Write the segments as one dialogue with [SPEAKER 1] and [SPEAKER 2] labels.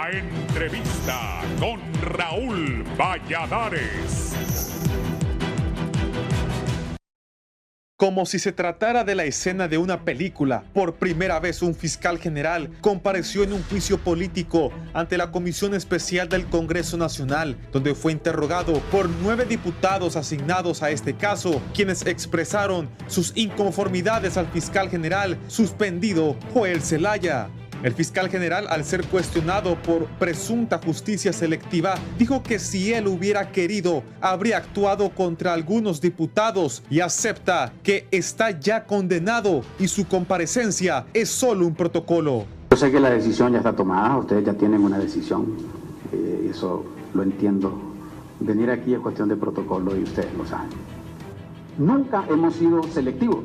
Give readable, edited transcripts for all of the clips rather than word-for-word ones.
[SPEAKER 1] La entrevista con Raúl Valladares.
[SPEAKER 2] Como si se tratara de la escena de una película, por primera vez un fiscal general compareció en un juicio político ante la Comisión Especial del Congreso Nacional, donde fue interrogado por 9 diputados asignados a este caso, quienes expresaron sus inconformidades al fiscal general suspendido Joel Zelaya. El fiscal general, al ser cuestionado por presunta justicia selectiva, dijo que si él hubiera querido, habría actuado contra algunos diputados y acepta que está ya condenado y su comparecencia es solo un protocolo.
[SPEAKER 3] Yo sé que la decisión ya está tomada, ustedes ya tienen una decisión, eso lo entiendo. Venir aquí es cuestión de protocolo y ustedes lo saben. Nunca hemos sido selectivos.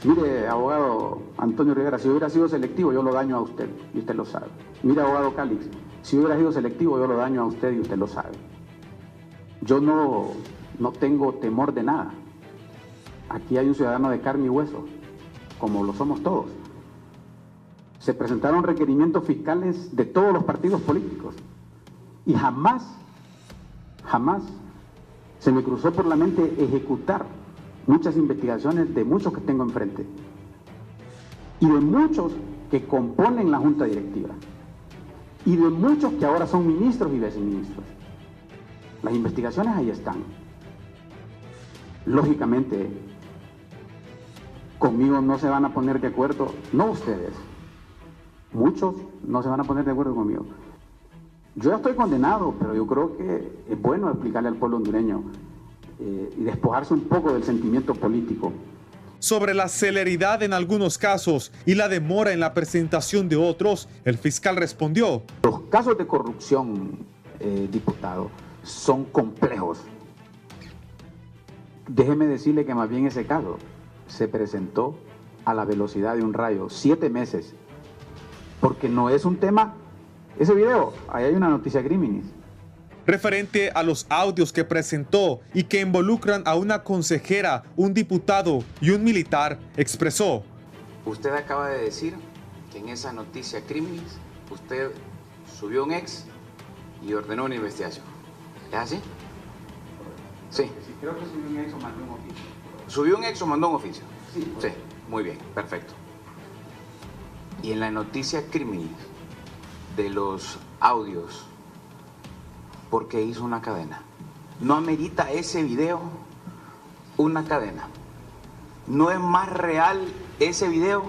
[SPEAKER 3] Mire, abogado Antonio Rivera, si hubiera sido selectivo yo lo daño a usted y usted lo sabe. Mire, abogado Calix, si hubiera sido selectivo yo lo daño a usted y usted lo sabe. Yo no tengo temor de nada. Aquí hay un ciudadano de carne y hueso, como lo somos todos. Se presentaron requerimientos fiscales de todos los partidos políticos y jamás se me cruzó por la mente ejecutar muchas investigaciones de muchos que tengo enfrente y de muchos que componen la junta directiva y de muchos que ahora son ministros y viceministros. Las investigaciones ahí están. Lógicamente, conmigo no se van a poner de acuerdo, no ustedes, muchos no se van a poner de acuerdo conmigo. Yo ya estoy condenado, pero yo creo que es bueno explicarle al pueblo hondureño y despojarse un poco del sentimiento político.
[SPEAKER 2] Sobre la celeridad en algunos casos y la demora en la presentación de otros, el fiscal respondió:
[SPEAKER 3] los casos de corrupción, diputado, son complejos. Déjeme decirle que más bien ese caso se presentó a la velocidad de un rayo, 7 meses, porque no es un tema, ese video, ahí hay una noticia criminis.
[SPEAKER 2] Referente a los audios que presentó y que involucran a una consejera, un diputado y un militar, expresó:
[SPEAKER 4] usted acaba de decir que en esa noticia criminis usted subió un ex y ordenó una investigación. ¿Es así? Sí.
[SPEAKER 3] Sí, creo que subió un ex o mandó un oficio.
[SPEAKER 4] ¿Subió un ex o mandó un oficio?
[SPEAKER 3] Sí.
[SPEAKER 4] Sí, muy bien, perfecto. Y en la noticia criminis de los audios, ¿por qué hizo una cadena? ¿No amerita ese video una cadena? ¿No es más real ese video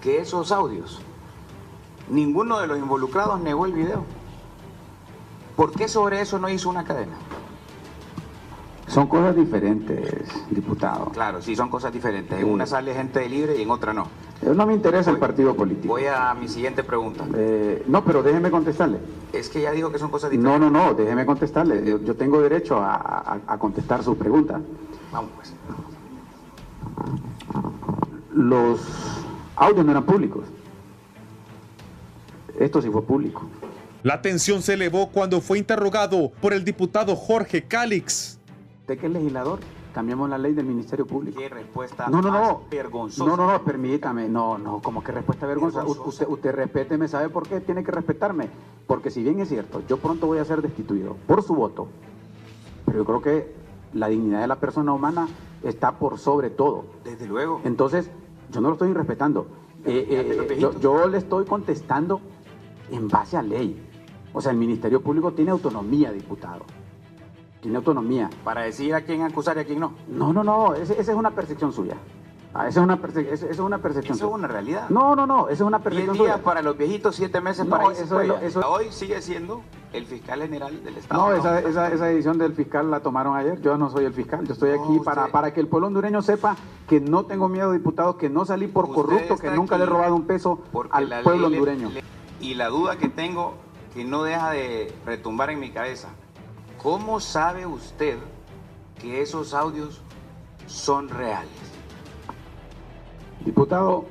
[SPEAKER 4] que esos audios? Ninguno de los involucrados negó el video. ¿Por qué sobre eso no hizo una cadena?
[SPEAKER 3] Son cosas diferentes, diputado.
[SPEAKER 4] Claro, sí, son cosas diferentes. En una sale gente de libre y en otra no.
[SPEAKER 3] No me interesa el partido político.
[SPEAKER 4] Voy a mi siguiente pregunta.
[SPEAKER 3] No, pero déjeme contestarle.
[SPEAKER 4] Es que ya dijo que son cosas diferentes.
[SPEAKER 3] No, déjeme contestarle. Yo tengo derecho a contestar su pregunta.
[SPEAKER 4] Vamos pues.
[SPEAKER 3] Los audios no eran públicos. Esto sí fue público.
[SPEAKER 2] La tensión se elevó cuando fue interrogado por el diputado Jorge Calix.
[SPEAKER 3] ¿Usted que es legislador? Cambiamos la ley del Ministerio Público.
[SPEAKER 4] ¿Qué respuesta
[SPEAKER 3] No,
[SPEAKER 4] vergonzosa?
[SPEAKER 3] No, permítame. No, como que respuesta vergonzosa. Usted respéteme, ¿sabe por qué? Tiene que respetarme. Porque si bien es cierto, yo pronto voy a ser destituido por su voto, pero yo creo que la dignidad de la persona humana está por sobre todo.
[SPEAKER 4] Desde luego.
[SPEAKER 3] Entonces, yo no lo estoy respetando. Yo le estoy contestando en base a ley. O sea, el Ministerio Público tiene autonomía, diputado. Tiene autonomía.
[SPEAKER 4] Para decir a quién acusar y a quién no.
[SPEAKER 3] No, esa es una percepción suya. Esa es una percepción
[SPEAKER 4] Eso es una realidad.
[SPEAKER 3] No, esa es una percepción
[SPEAKER 4] 10 días
[SPEAKER 3] suya.
[SPEAKER 4] para los viejitos, 7 meses para
[SPEAKER 3] eso.
[SPEAKER 4] Hoy sigue siendo el fiscal general del Estado.
[SPEAKER 3] No, esa decisión del fiscal la tomaron ayer. Yo no soy el fiscal. Yo estoy aquí para que el pueblo hondureño sepa que no tengo miedo, diputado, que no salí por corrupto, que nunca le he robado un peso al pueblo hondureño.
[SPEAKER 4] Y la duda que tengo, que no deja de retumbar en mi cabeza, ¿cómo sabe usted que esos audios son reales?
[SPEAKER 3] Diputado,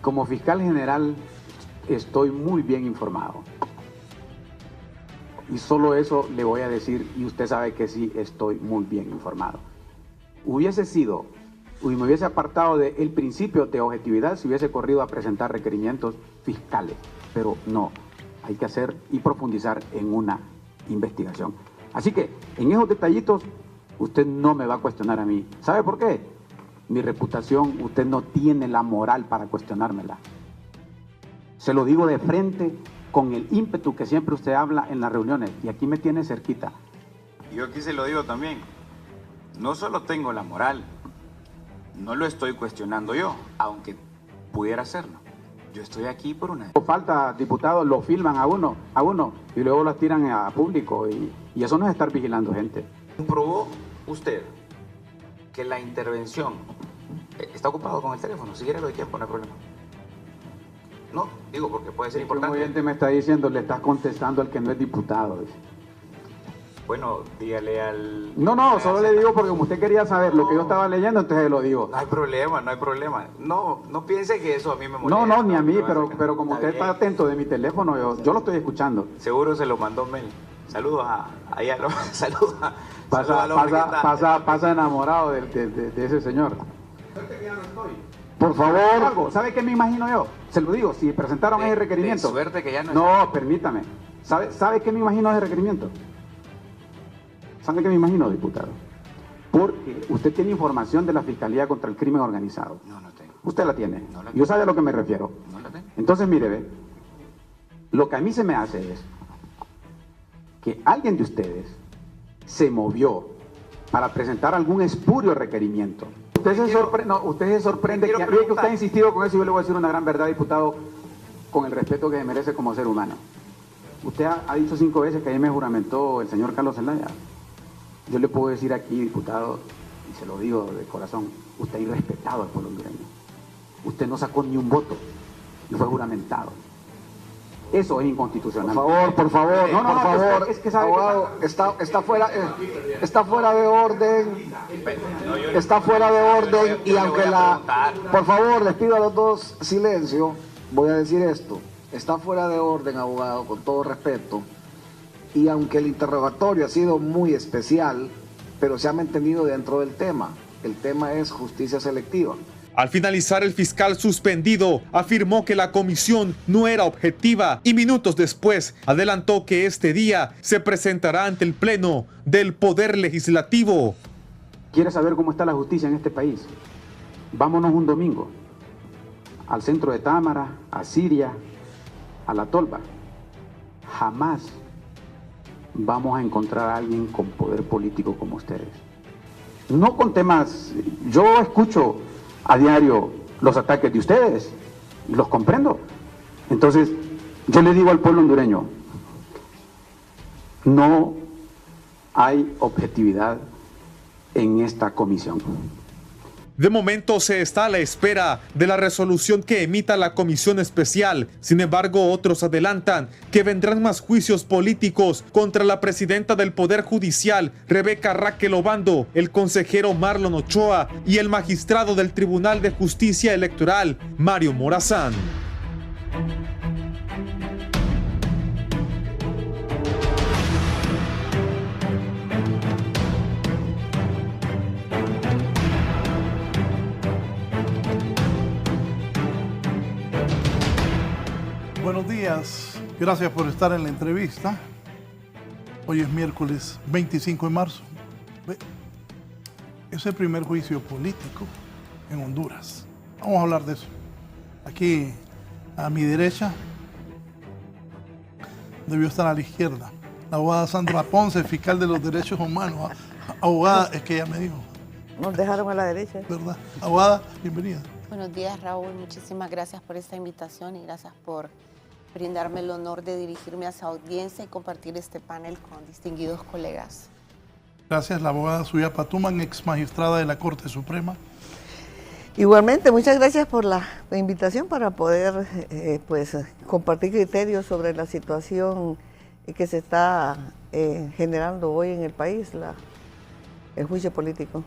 [SPEAKER 3] como fiscal general estoy muy bien informado. Y solo eso le voy a decir, y usted sabe que sí estoy muy bien informado. Hubiese sido me hubiese apartado del principio de objetividad si hubiese corrido a presentar requerimientos fiscales. Pero no, hay que hacer y profundizar en una investigación. Así que en esos detallitos usted no me va a cuestionar a mí. ¿Sabe por qué? Mi reputación, usted no tiene la moral para cuestionármela. Se lo digo de frente, con el ímpetu que siempre usted habla en las reuniones, y aquí me tiene cerquita.
[SPEAKER 4] Yo aquí se lo digo también. No solo tengo la moral, no lo estoy cuestionando yo, aunque pudiera hacerlo. Yo estoy aquí por una...
[SPEAKER 3] Falta, diputados, lo filman a uno, y luego lo tiran a público, y eso no es estar vigilando gente.
[SPEAKER 4] ¿Comprobó usted que la intervención... ¿Está ocupado con el teléfono? Si quiere lo de tiempo, no hay problema. No, digo porque puede ser importante.
[SPEAKER 3] Un oyente me está diciendo, le estás contestando al que no es diputado. Dice.
[SPEAKER 4] Bueno, dígale al...
[SPEAKER 3] No, solo le digo porque como usted quería saber lo que yo estaba leyendo, entonces lo digo.
[SPEAKER 4] No hay problema. No piense que eso a mí me molesta.
[SPEAKER 3] No, ni a mí, pero como usted está atento de mi teléfono, yo lo estoy escuchando.
[SPEAKER 4] Seguro se lo mandó Mel. Saludos a...
[SPEAKER 3] Pasa enamorado de ese señor. Por favor. ¿Sabe qué me imagino yo? Se lo digo, si presentaron ese requerimiento.
[SPEAKER 4] De suerte que ya no...
[SPEAKER 3] No, permítame. ¿Sabe qué me imagino de ese requerimiento? ¿Sabe qué me imagino, diputado? Porque usted tiene información de la Fiscalía contra el Crimen Organizado.
[SPEAKER 4] No tengo.
[SPEAKER 3] Usted la tiene.
[SPEAKER 4] No la tengo.
[SPEAKER 3] Yo sabe a lo que me refiero.
[SPEAKER 4] No la tengo.
[SPEAKER 3] Entonces, mire, ve. Lo que a mí se me hace es que alguien de ustedes se movió para presentar algún espurio requerimiento. Usted se sorprende que usted ha insistido con eso y yo le voy a decir una gran verdad, diputado, con el respeto que merece como ser humano. Usted ha dicho 5 veces que ahí me juramentó el señor Carlos Zelaya. Yo le puedo decir aquí, diputado, y se lo digo de corazón, usted ha irrespetado al pueblo hondureño. Usted no sacó ni un voto y fue juramentado. Eso es inconstitucional.
[SPEAKER 5] Por favor,
[SPEAKER 3] No,
[SPEAKER 5] por favor,
[SPEAKER 3] es que sabe
[SPEAKER 5] abogado, está fuera de orden. Está fuera de orden y aunque por favor, les pido a los dos silencio, voy a decir esto. Está fuera de orden, abogado, con todo respeto. Y aunque el interrogatorio ha sido muy especial, pero se ha mantenido dentro del tema. El tema es justicia selectiva.
[SPEAKER 2] Al finalizar, el fiscal suspendido afirmó que la comisión no era objetiva y minutos después adelantó que este día se presentará ante el Pleno del Poder Legislativo.
[SPEAKER 3] ¿Quiere saber cómo está la justicia en este país? Vámonos un domingo al centro de Támara, a Siria, a La Tolva. Jamás vamos a encontrar a alguien con poder político como ustedes. No con temas... Yo escucho a diario los ataques de ustedes y los comprendo. Entonces, yo le digo al pueblo hondureño, no hay objetividad en esta comisión.
[SPEAKER 2] De momento se está a la espera de la resolución que emita la comisión especial. Sin embargo, otros adelantan que vendrán más juicios políticos contra la presidenta del Poder Judicial, Rebeca Raquel Obando, el consejero Marlon Ochoa y el magistrado del Tribunal de Justicia Electoral, Mario Morazán.
[SPEAKER 6] Buenos días, gracias por estar en la entrevista. Hoy es miércoles 25 de marzo. Es el primer juicio político en Honduras. Vamos a hablar de eso. Aquí a mi derecha, debió estar a la izquierda, la abogada Sandra Ponce, fiscal de los derechos humanos. Abogada, es que ella me dijo.
[SPEAKER 7] Nos dejaron a la derecha.
[SPEAKER 6] ¿Verdad? Abogada, bienvenida.
[SPEAKER 8] Buenos días, Raúl. Muchísimas gracias por esta invitación y gracias por brindarme el honor de dirigirme a su audiencia y compartir este panel con distinguidos colegas.
[SPEAKER 6] Gracias, la abogada Suyapa Tuman, ex magistrada de la Corte Suprema.
[SPEAKER 7] Igualmente, muchas gracias por la invitación para poder compartir criterios sobre la situación que se está generando hoy en el país, el juicio político.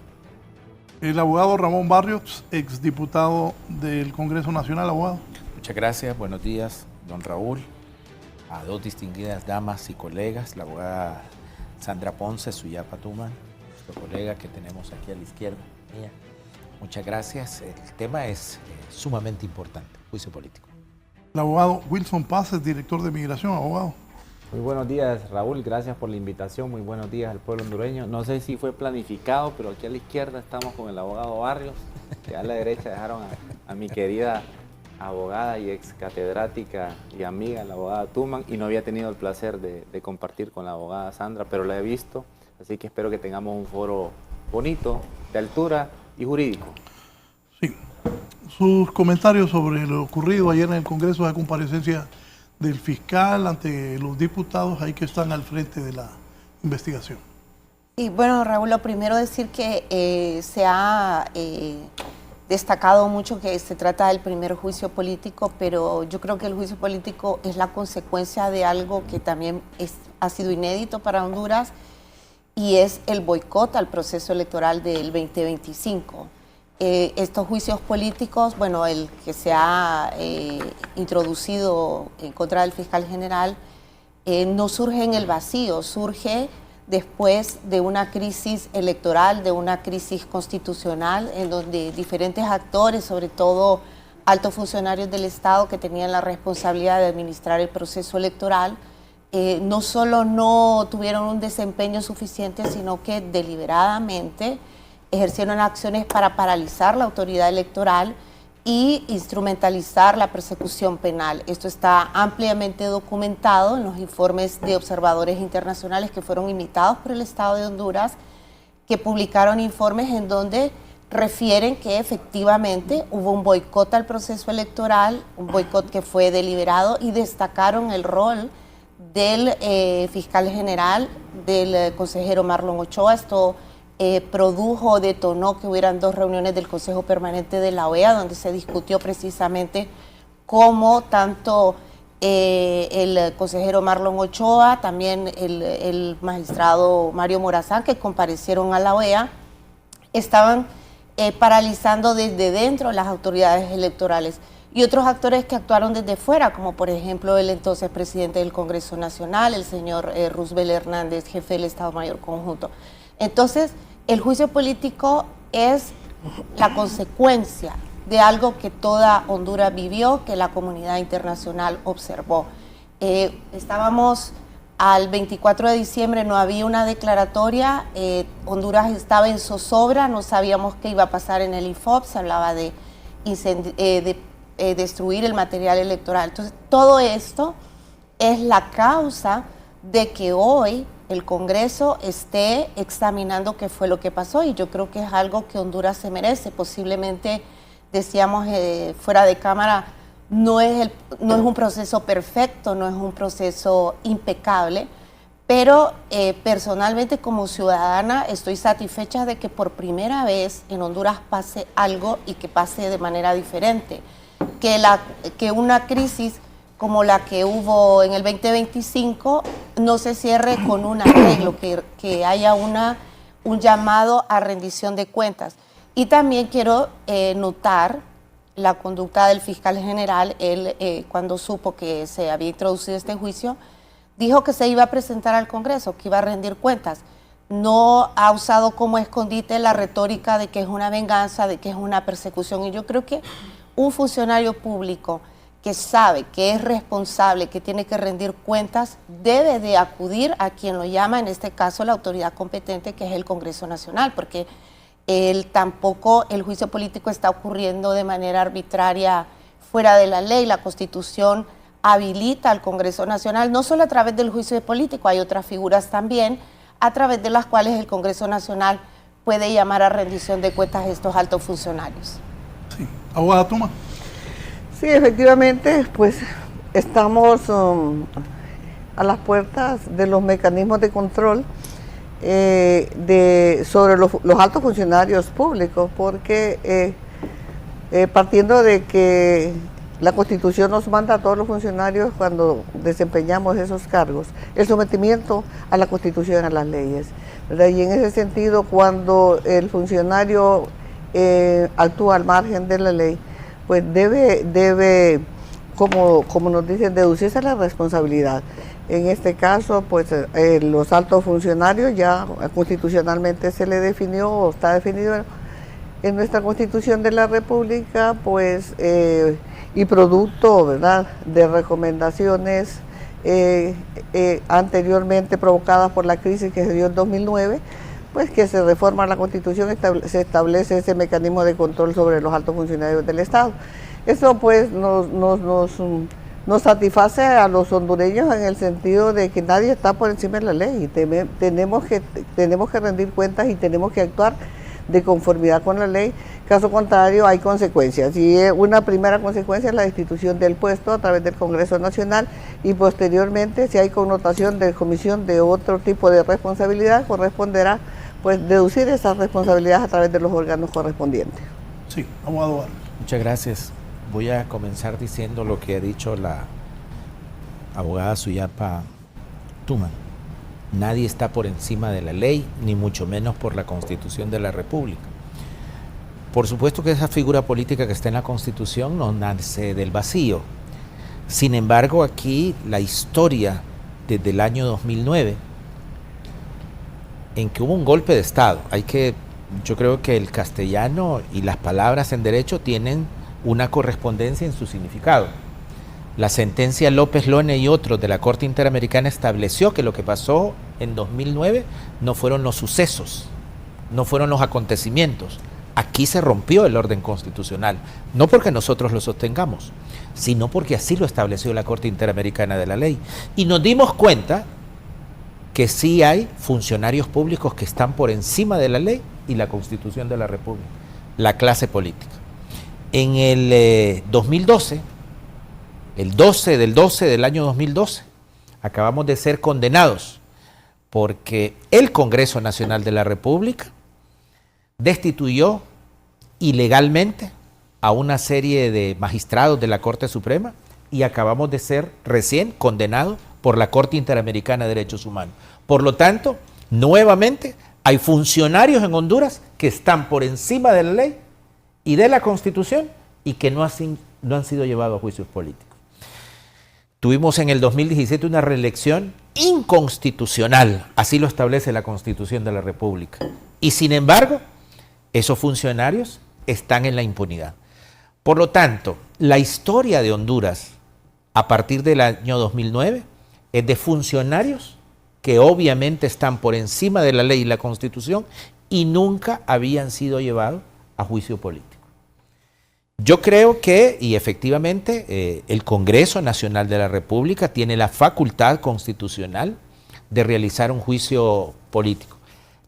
[SPEAKER 6] El abogado Ramón Barrios, exdiputado del Congreso Nacional, abogado.
[SPEAKER 9] Muchas gracias, buenos días, don Raúl, a dos distinguidas damas y colegas, la abogada Sandra Ponce, Suyapa Tuman, nuestro colega que tenemos aquí a la izquierda mía. Muchas gracias. El tema es sumamente importante, juicio político.
[SPEAKER 6] El abogado Wilson Paz, director de Migración. Abogado.
[SPEAKER 10] Muy buenos días, Raúl, gracias por la invitación, muy buenos días al pueblo hondureño. No sé si fue planificado, pero aquí a la izquierda estamos con el abogado Barrios, que a la derecha dejaron a mi querida abogada y ex catedrática y amiga, la abogada Tuman, y no había tenido el placer de compartir con la abogada Sandra, pero la he visto, así que espero que tengamos un foro bonito, de altura y jurídico.
[SPEAKER 6] Sí. Sus comentarios sobre lo ocurrido ayer en el Congreso de comparecencia del fiscal ante los diputados ahí que están al frente de la investigación.
[SPEAKER 8] Y bueno, Raúl, lo primero decir que se ha destacado mucho que se trata del primer juicio político, pero yo creo que el juicio político es la consecuencia de algo que también ha sido inédito para Honduras, y es el boicot al proceso electoral del 2025. Estos juicios políticos, bueno, el que se ha introducido en contra del fiscal general, no surge en el vacío, surge después de una crisis electoral, de una crisis constitucional, en donde diferentes actores, sobre todo altos funcionarios del Estado que tenían la responsabilidad de administrar el proceso electoral, no solo no tuvieron un desempeño suficiente, sino que deliberadamente ejercieron acciones para paralizar la autoridad electoral y instrumentalizar la persecución penal. Esto está ampliamente documentado en los informes de observadores internacionales que fueron invitados por el Estado de Honduras, que publicaron informes en donde refieren que efectivamente hubo un boicot al proceso electoral, un boicot que fue deliberado, y destacaron el rol del fiscal general, del consejero Marlon Ochoa. Esto produjo, detonó que hubieran 2 reuniones del Consejo Permanente de la OEA, donde se discutió precisamente cómo tanto el consejero Marlon Ochoa, también el magistrado Mario Morazán, que comparecieron a la OEA, estaban paralizando desde dentro las autoridades electorales, y otros actores que actuaron desde fuera, como por ejemplo el entonces presidente del Congreso Nacional, el señor Roosevelt Hernández, jefe del Estado Mayor Conjunto. Entonces, el juicio político es la consecuencia de algo que toda Honduras vivió, que la comunidad internacional observó. Estábamos al 24 de diciembre, no había una declaratoria, Honduras estaba en zozobra, no sabíamos qué iba a pasar en el IFOP, se hablaba de destruir el material electoral. Entonces, todo esto es la causa de que hoy el Congreso esté examinando qué fue lo que pasó, y yo creo que es algo que Honduras se merece. Posiblemente, decíamos fuera de cámara, no es un proceso perfecto, no es un proceso impecable, pero personalmente como ciudadana estoy satisfecha de que por primera vez en Honduras pase algo, y que pase de manera diferente, que una crisis como la que hubo en el 2025 no se cierre con un arreglo, que haya un llamado a rendición de cuentas. Y también quiero notar la conducta del fiscal general. Él, cuando supo que se había introducido este juicio, dijo que se iba a presentar al Congreso, que iba a rendir cuentas. No ha usado como escondite la retórica de que es una venganza, de que es una persecución. Y yo creo que un funcionario público que sabe que es responsable, que tiene que rendir cuentas, debe de acudir a quien lo llama, en este caso la autoridad competente, que es el Congreso Nacional, porque el juicio político está ocurriendo de manera arbitraria, fuera de la ley. La Constitución habilita al Congreso Nacional, no solo a través del juicio político, hay otras figuras también, a través de las cuales el Congreso Nacional puede llamar a rendición de cuentas a estos altos funcionarios.
[SPEAKER 6] Sí. Abogada Tuma.
[SPEAKER 7] Sí, efectivamente, pues estamos a las puertas de los mecanismos de control sobre los altos funcionarios públicos, porque partiendo de que la Constitución nos manda a todos los funcionarios, cuando desempeñamos esos cargos, el sometimiento a la Constitución y a las leyes, ¿verdad? Y en ese sentido, cuando el funcionario actúa al margen de la ley, pues debe como nos dicen, deducirse la responsabilidad. En este caso, pues los altos funcionarios ya constitucionalmente se le definió, o está definido en nuestra Constitución de la República, pues, y producto, ¿verdad?, de recomendaciones anteriormente provocadas por la crisis que se dio en 2009, pues que se reforma la Constitución, se establece ese mecanismo de control sobre los altos funcionarios del Estado. Eso pues nos satisface a los hondureños en el sentido de que nadie está por encima de la ley y tenemos que rendir cuentas y tenemos que actuar de conformidad con la ley. Caso contrario, hay consecuencias. Y una primera consecuencia es la destitución del puesto a través del Congreso Nacional y posteriormente, si hay connotación de comisión de otro tipo de responsabilidad, corresponderá pues deducir esas responsabilidades a través de los órganos correspondientes.
[SPEAKER 6] Sí, abogado Vargas.
[SPEAKER 9] Muchas gracias. Voy a comenzar diciendo lo que ha dicho la abogada Suyapa Tuman. Nadie está por encima de la ley, ni mucho menos por la Constitución de la República. Por supuesto que esa figura política que está en la Constitución no nace del vacío. Sin embargo, aquí la historia desde el año 2009, en que hubo un golpe de Estado, yo creo que el castellano y las palabras en derecho tienen una correspondencia en su significado. La sentencia López Lone y otros de la Corte Interamericana estableció que lo que pasó en 2009 no fueron los sucesos, no fueron los acontecimientos. Aquí se rompió el orden constitucional, no porque nosotros lo sostengamos, sino porque así lo estableció la Corte Interamericana de la Ley. Y nos dimos cuenta que sí hay funcionarios públicos que están por encima de la ley y la Constitución de la República, la clase política. En el 2012, el 12 del año 2012, acabamos de ser condenados porque el Congreso Nacional de la República destituyó ilegalmente a una serie de magistrados de la Corte Suprema y acabamos de ser recién condenados por la Corte Interamericana de Derechos Humanos. Por lo tanto, nuevamente hay funcionarios en Honduras que están por encima de la ley y de la Constitución y que no han sido llevados a juicios políticos. Tuvimos en el 2017 una reelección inconstitucional, así lo establece la Constitución de la República. Y sin embargo, esos funcionarios están en la impunidad. Por lo tanto, la historia de Honduras a partir del año 2009 es de funcionarios que obviamente están por encima de la ley y la Constitución y nunca habían sido llevados a juicio político. Yo creo que, y efectivamente, el Congreso Nacional de la República tiene la facultad constitucional de realizar un juicio político.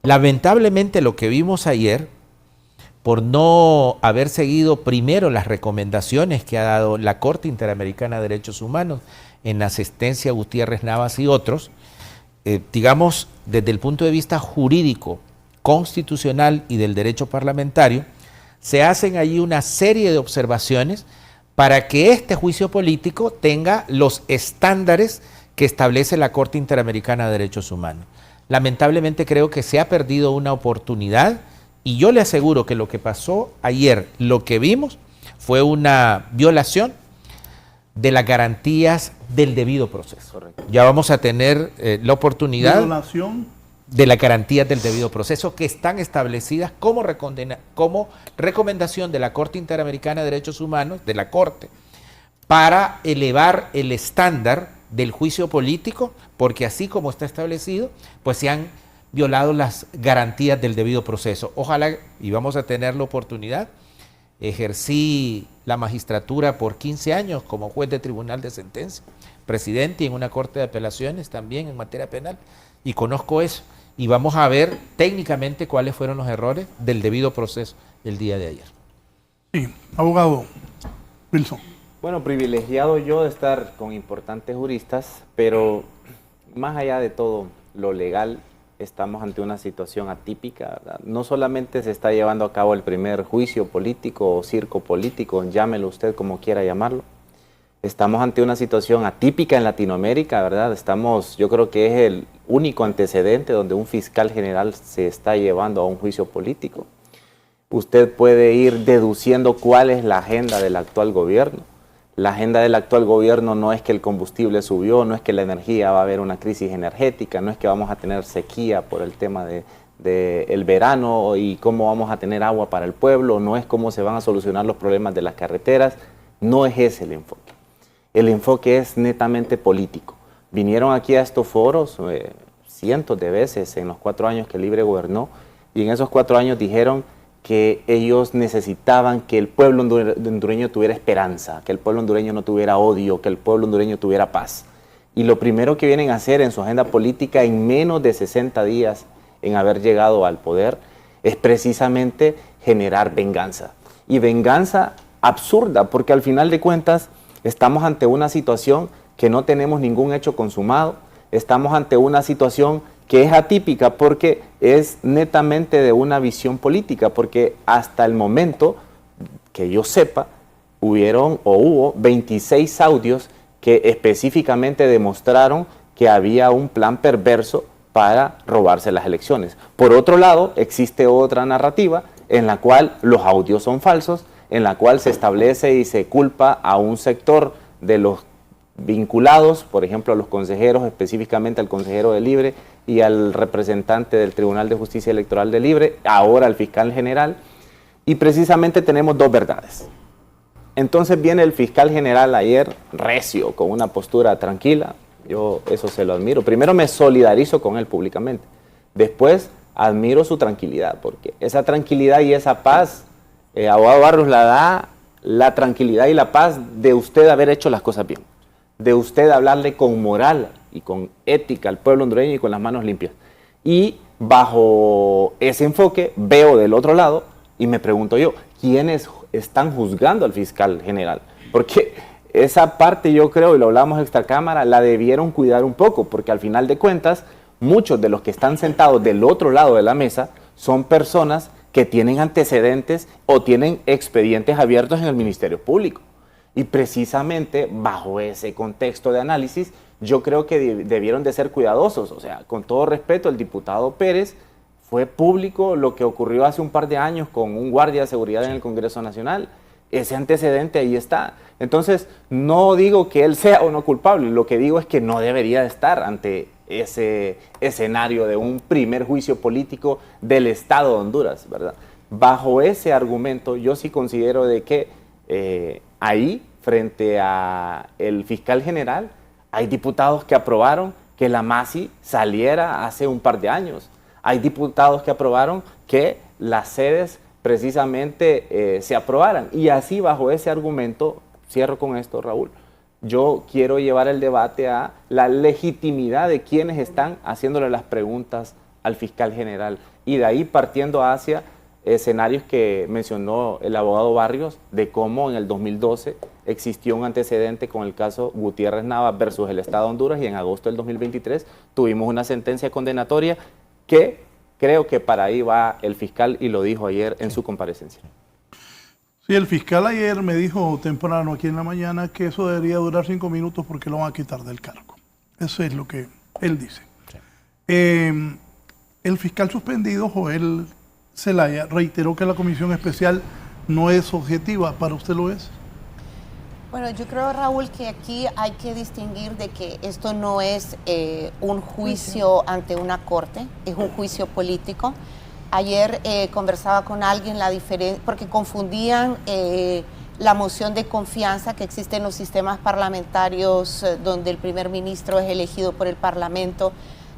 [SPEAKER 9] Lamentablemente lo que vimos ayer, por no haber seguido primero las recomendaciones que ha dado la Corte Interamericana de Derechos Humanos en la asistencia a Gutiérrez Navas y otros, digamos, desde el punto de vista jurídico, constitucional y del derecho parlamentario, se hacen allí una serie de observaciones para que este juicio político tenga los estándares que establece la Corte Interamericana de Derechos Humanos. Lamentablemente creo que se ha perdido una oportunidad y yo le aseguro que lo que pasó ayer, lo que vimos, fue una violación de las garantías del debido proceso. Correcto. Ya vamos a tener la oportunidad de las garantías del debido proceso que están establecidas como recomendación de la Corte Interamericana de Derechos Humanos, de la Corte, para elevar el estándar del juicio político, porque así como está establecido, pues se han violado las garantías del debido proceso. Ojalá, y vamos a tener la oportunidad, ejercí la magistratura por 15 años como juez de tribunal de sentencia, presidente y en una corte de apelaciones también en materia penal, y conozco eso. Y vamos a ver técnicamente cuáles fueron los errores del debido proceso el día de ayer.
[SPEAKER 6] Sí, abogado Wilson.
[SPEAKER 10] Bueno, privilegiado yo de estar con importantes juristas, pero más allá de todo lo legal, estamos ante una situación atípica, ¿verdad? No solamente se está llevando a cabo el primer juicio político o circo político, llámelo usted como quiera llamarlo. Estamos ante una situación atípica en Latinoamérica, ¿verdad? Yo creo que es el único antecedente donde un fiscal general se está llevando a un juicio político. Usted puede ir deduciendo cuál es la agenda del actual gobierno. La agenda del actual gobierno no es que el combustible subió, no es que la energía va a haber una crisis energética, no es que vamos a tener sequía por el tema de del verano y cómo vamos a tener agua para el pueblo, no es cómo se van a solucionar los problemas de las carreteras, no es ese el enfoque. El enfoque es netamente político. Vinieron aquí a estos foros cientos de veces en los 4 años que Libre gobernó, y en esos 4 años dijeron que ellos necesitaban que el pueblo hondureño tuviera esperanza, que el pueblo hondureño no tuviera odio, que el pueblo hondureño tuviera paz. Y lo primero que vienen a hacer en su agenda política en menos de 60 días en haber llegado al poder es precisamente generar venganza. Y venganza absurda, porque al final de cuentas estamos ante una situación que no tenemos ningún hecho consumado, estamos ante una situación que es atípica porque es netamente de una visión política, porque hasta el momento que yo sepa, hubo 26 audios que específicamente demostraron que había un plan perverso para robarse las elecciones. Por otro lado, existe otra narrativa en la cual los audios son falsos, en la cual se establece y se culpa a un sector de los vinculados, por ejemplo, a los consejeros, específicamente al consejero de Libre y al representante del Tribunal de Justicia Electoral de Libre, ahora al fiscal general, y precisamente tenemos 2 verdades. Entonces viene el fiscal general ayer recio, con una postura tranquila, yo eso se lo admiro. Primero me solidarizo con él públicamente, después admiro su tranquilidad, porque esa tranquilidad y esa paz, abogado Barrios, la da la tranquilidad y la paz de usted haber hecho las cosas bien, de usted hablarle con moral y con ética al pueblo hondureño y con las manos limpias. Y bajo ese enfoque veo del otro lado y me pregunto yo, ¿quiénes están juzgando al fiscal general? Porque esa parte yo creo, y lo hablamos extra cámara, la debieron cuidar un poco, porque al final de cuentas, muchos de los que están sentados del otro lado de la mesa son personas que tienen antecedentes o tienen expedientes abiertos en el Ministerio Público. Y precisamente bajo ese contexto de análisis, yo creo que debieron de ser cuidadosos. O sea, con todo respeto, el diputado Pérez, fue público lo que ocurrió hace un par de años con un guardia de seguridad en el Congreso Nacional. Ese antecedente ahí está. Entonces, no digo que él sea o no culpable, lo que digo es que no debería de estar ante ese escenario de un primer juicio político del Estado de Honduras, ¿verdad? Bajo ese argumento, yo sí considero de que ahí, frente a el fiscal general, hay diputados que aprobaron que la MASI saliera hace un par de años. Hay diputados que aprobaron que las sedes precisamente se aprobaran. Y así, bajo ese argumento, cierro con esto, Raúl, yo quiero llevar el debate a la legitimidad de quienes están haciéndole las preguntas al fiscal general. Y de ahí partiendo hacia escenarios que mencionó el abogado Barrios, de cómo en el 2012 existió un antecedente con el caso Gutiérrez Navas versus el Estado de Honduras, y en agosto del 2023 tuvimos una sentencia condenatoria que creo que para ahí va el fiscal, y lo dijo ayer en su comparecencia.
[SPEAKER 6] Sí, el fiscal ayer me dijo temprano aquí en la mañana que eso debería durar 5 minutos porque lo van a quitar del cargo. Eso es lo que él dice. Sí. El fiscal suspendido, Joel Zelaya, reiteró que la comisión especial no es objetiva. ¿Para usted lo es?
[SPEAKER 8] Bueno, yo creo, Raúl, que aquí hay que distinguir de que esto no es un juicio ante una corte, es un juicio político. Ayer conversaba con alguien la diferencia, porque confundían la moción de confianza que existe en los sistemas parlamentarios donde el primer ministro es elegido por el Parlamento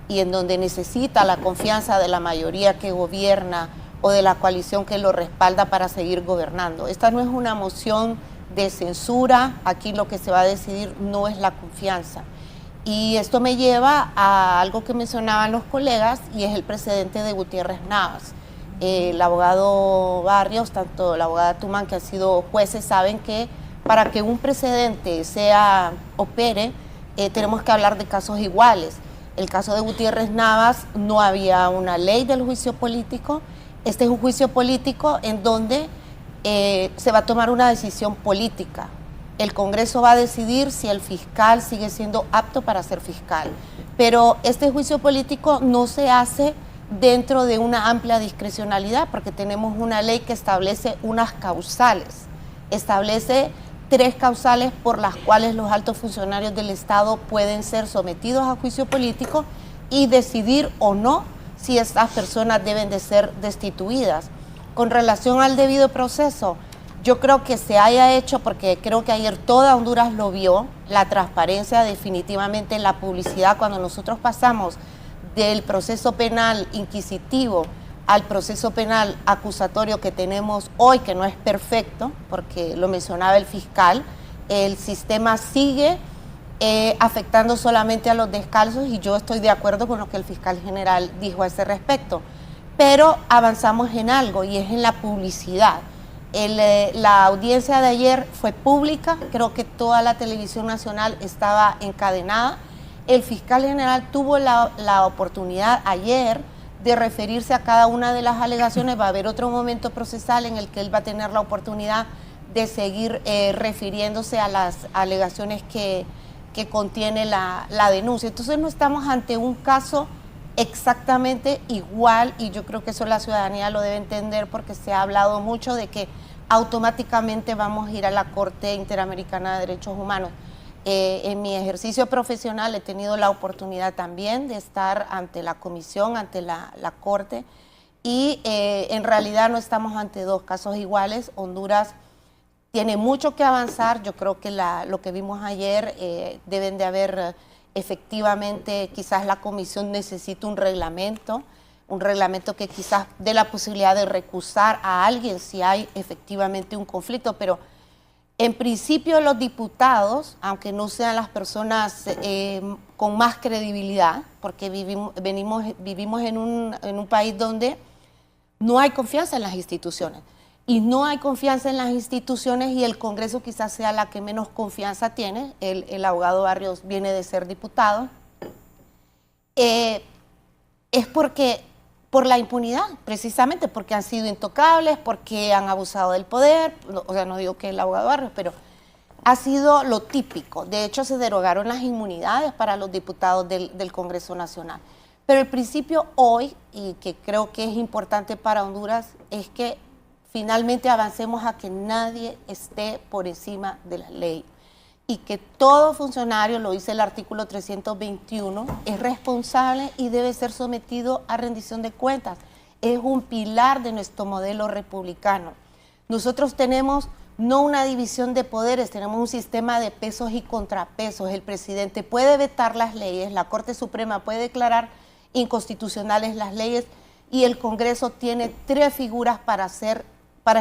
[SPEAKER 8] y en donde necesita la confianza de la mayoría que gobierna o de la coalición que lo respalda para seguir gobernando. Esta no es una moción de censura, aquí lo que se va a decidir no es la confianza. Y esto me lleva a algo que mencionaban los colegas, y es el precedente de Gutiérrez Navas. El abogado Barrios, tanto la abogada Tumán, que han sido jueces, saben que para que un precedente opere, tenemos que hablar de casos iguales. El caso de Gutiérrez Navas, no había una ley del juicio político. Este es un juicio político en donde se va a tomar una decisión política. El Congreso va a decidir si el fiscal sigue siendo apto para ser fiscal. Pero este juicio político no se hace dentro de una amplia discrecionalidad, porque tenemos una ley que establece unas causales. Establece 3 causales por las cuales los altos funcionarios del Estado pueden ser sometidos a juicio político y decidir o no si estas personas deben de ser destituidas. Con relación al debido proceso, yo creo que se haya hecho, porque creo que ayer toda Honduras lo vio, la transparencia definitivamente en la publicidad, cuando nosotros pasamos del proceso penal inquisitivo al proceso penal acusatorio que tenemos hoy, que no es perfecto, porque lo mencionaba el fiscal, el sistema sigue afectando solamente a los descalzos, y yo estoy de acuerdo con lo que el fiscal general dijo a ese respecto. Pero avanzamos en algo, y es en la publicidad. La audiencia de ayer fue pública, creo que toda la televisión nacional estaba encadenada. El fiscal general tuvo la oportunidad ayer de referirse a cada una de las alegaciones. Va a haber otro momento procesal en el que él va a tener la oportunidad de seguir refiriéndose a las alegaciones que contiene la denuncia. Entonces no estamos ante un caso exactamente igual, y yo creo que eso la ciudadanía lo debe entender, porque se ha hablado mucho de que automáticamente vamos a ir a la Corte Interamericana de Derechos Humanos. En mi ejercicio profesional he tenido la oportunidad también de estar ante la comisión, ante la Corte, y en realidad no estamos ante dos casos iguales. Honduras tiene mucho que avanzar. Yo creo que lo que vimos ayer deben de haber efectivamente, quizás la comisión necesita un reglamento que quizás dé la posibilidad de recusar a alguien si hay efectivamente un conflicto, pero en principio los diputados, aunque no sean las personas con más credibilidad, porque vivimos en un país donde no hay confianza en las instituciones, y no hay confianza en las instituciones, y el Congreso quizás sea la que menos confianza tiene. El abogado Barrios viene de ser diputado. Es por la impunidad, precisamente, porque han sido intocables, porque han abusado del poder. O sea, no digo que el abogado Barrios, pero ha sido lo típico. De hecho, se derogaron las inmunidades para los diputados del Congreso Nacional. Pero el principio hoy, y que creo que es importante para Honduras, es que finalmente avancemos a que nadie esté por encima de la ley, y que todo funcionario, lo dice el artículo 321, es responsable y debe ser sometido a rendición de cuentas. Es un pilar de nuestro modelo republicano. Nosotros tenemos no una división de poderes, tenemos un sistema de pesos y contrapesos. El presidente puede vetar las leyes, la Corte Suprema puede declarar inconstitucionales las leyes, y el Congreso tiene 3 figuras para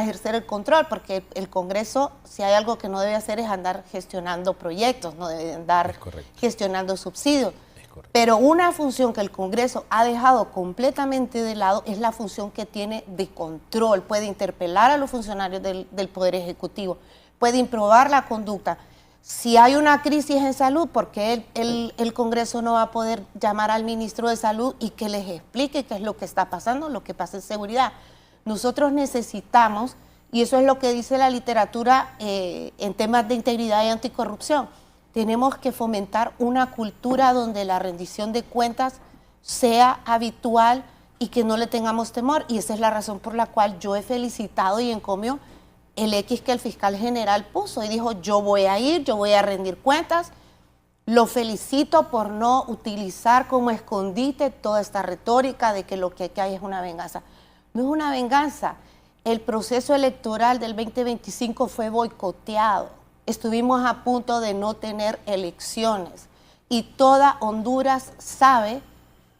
[SPEAKER 8] ejercer el control, porque el Congreso, si hay algo que no debe hacer, es andar gestionando proyectos, no debe andar gestionando subsidios. Pero una función que el Congreso ha dejado completamente de lado es la función que tiene de control. Puede interpelar a los funcionarios del Poder Ejecutivo, puede improbar la conducta. Si hay una crisis en salud, porque el Congreso no va a poder llamar al ministro de Salud y que les explique qué es lo que está pasando, lo que pasa en seguridad. Nosotros necesitamos, y eso es lo que dice la literatura en temas de integridad y anticorrupción, tenemos que fomentar una cultura donde la rendición de cuentas sea habitual y que no le tengamos temor. Y esa es la razón por la cual yo he felicitado y encomio el X que el fiscal general puso, y dijo: yo voy a ir, yo voy a rendir cuentas. Lo felicito por no utilizar como escondite toda esta retórica de que lo que hay es una venganza. No es una venganza. El proceso electoral del 2025 fue boicoteado. Estuvimos a punto de no tener elecciones, y toda Honduras sabe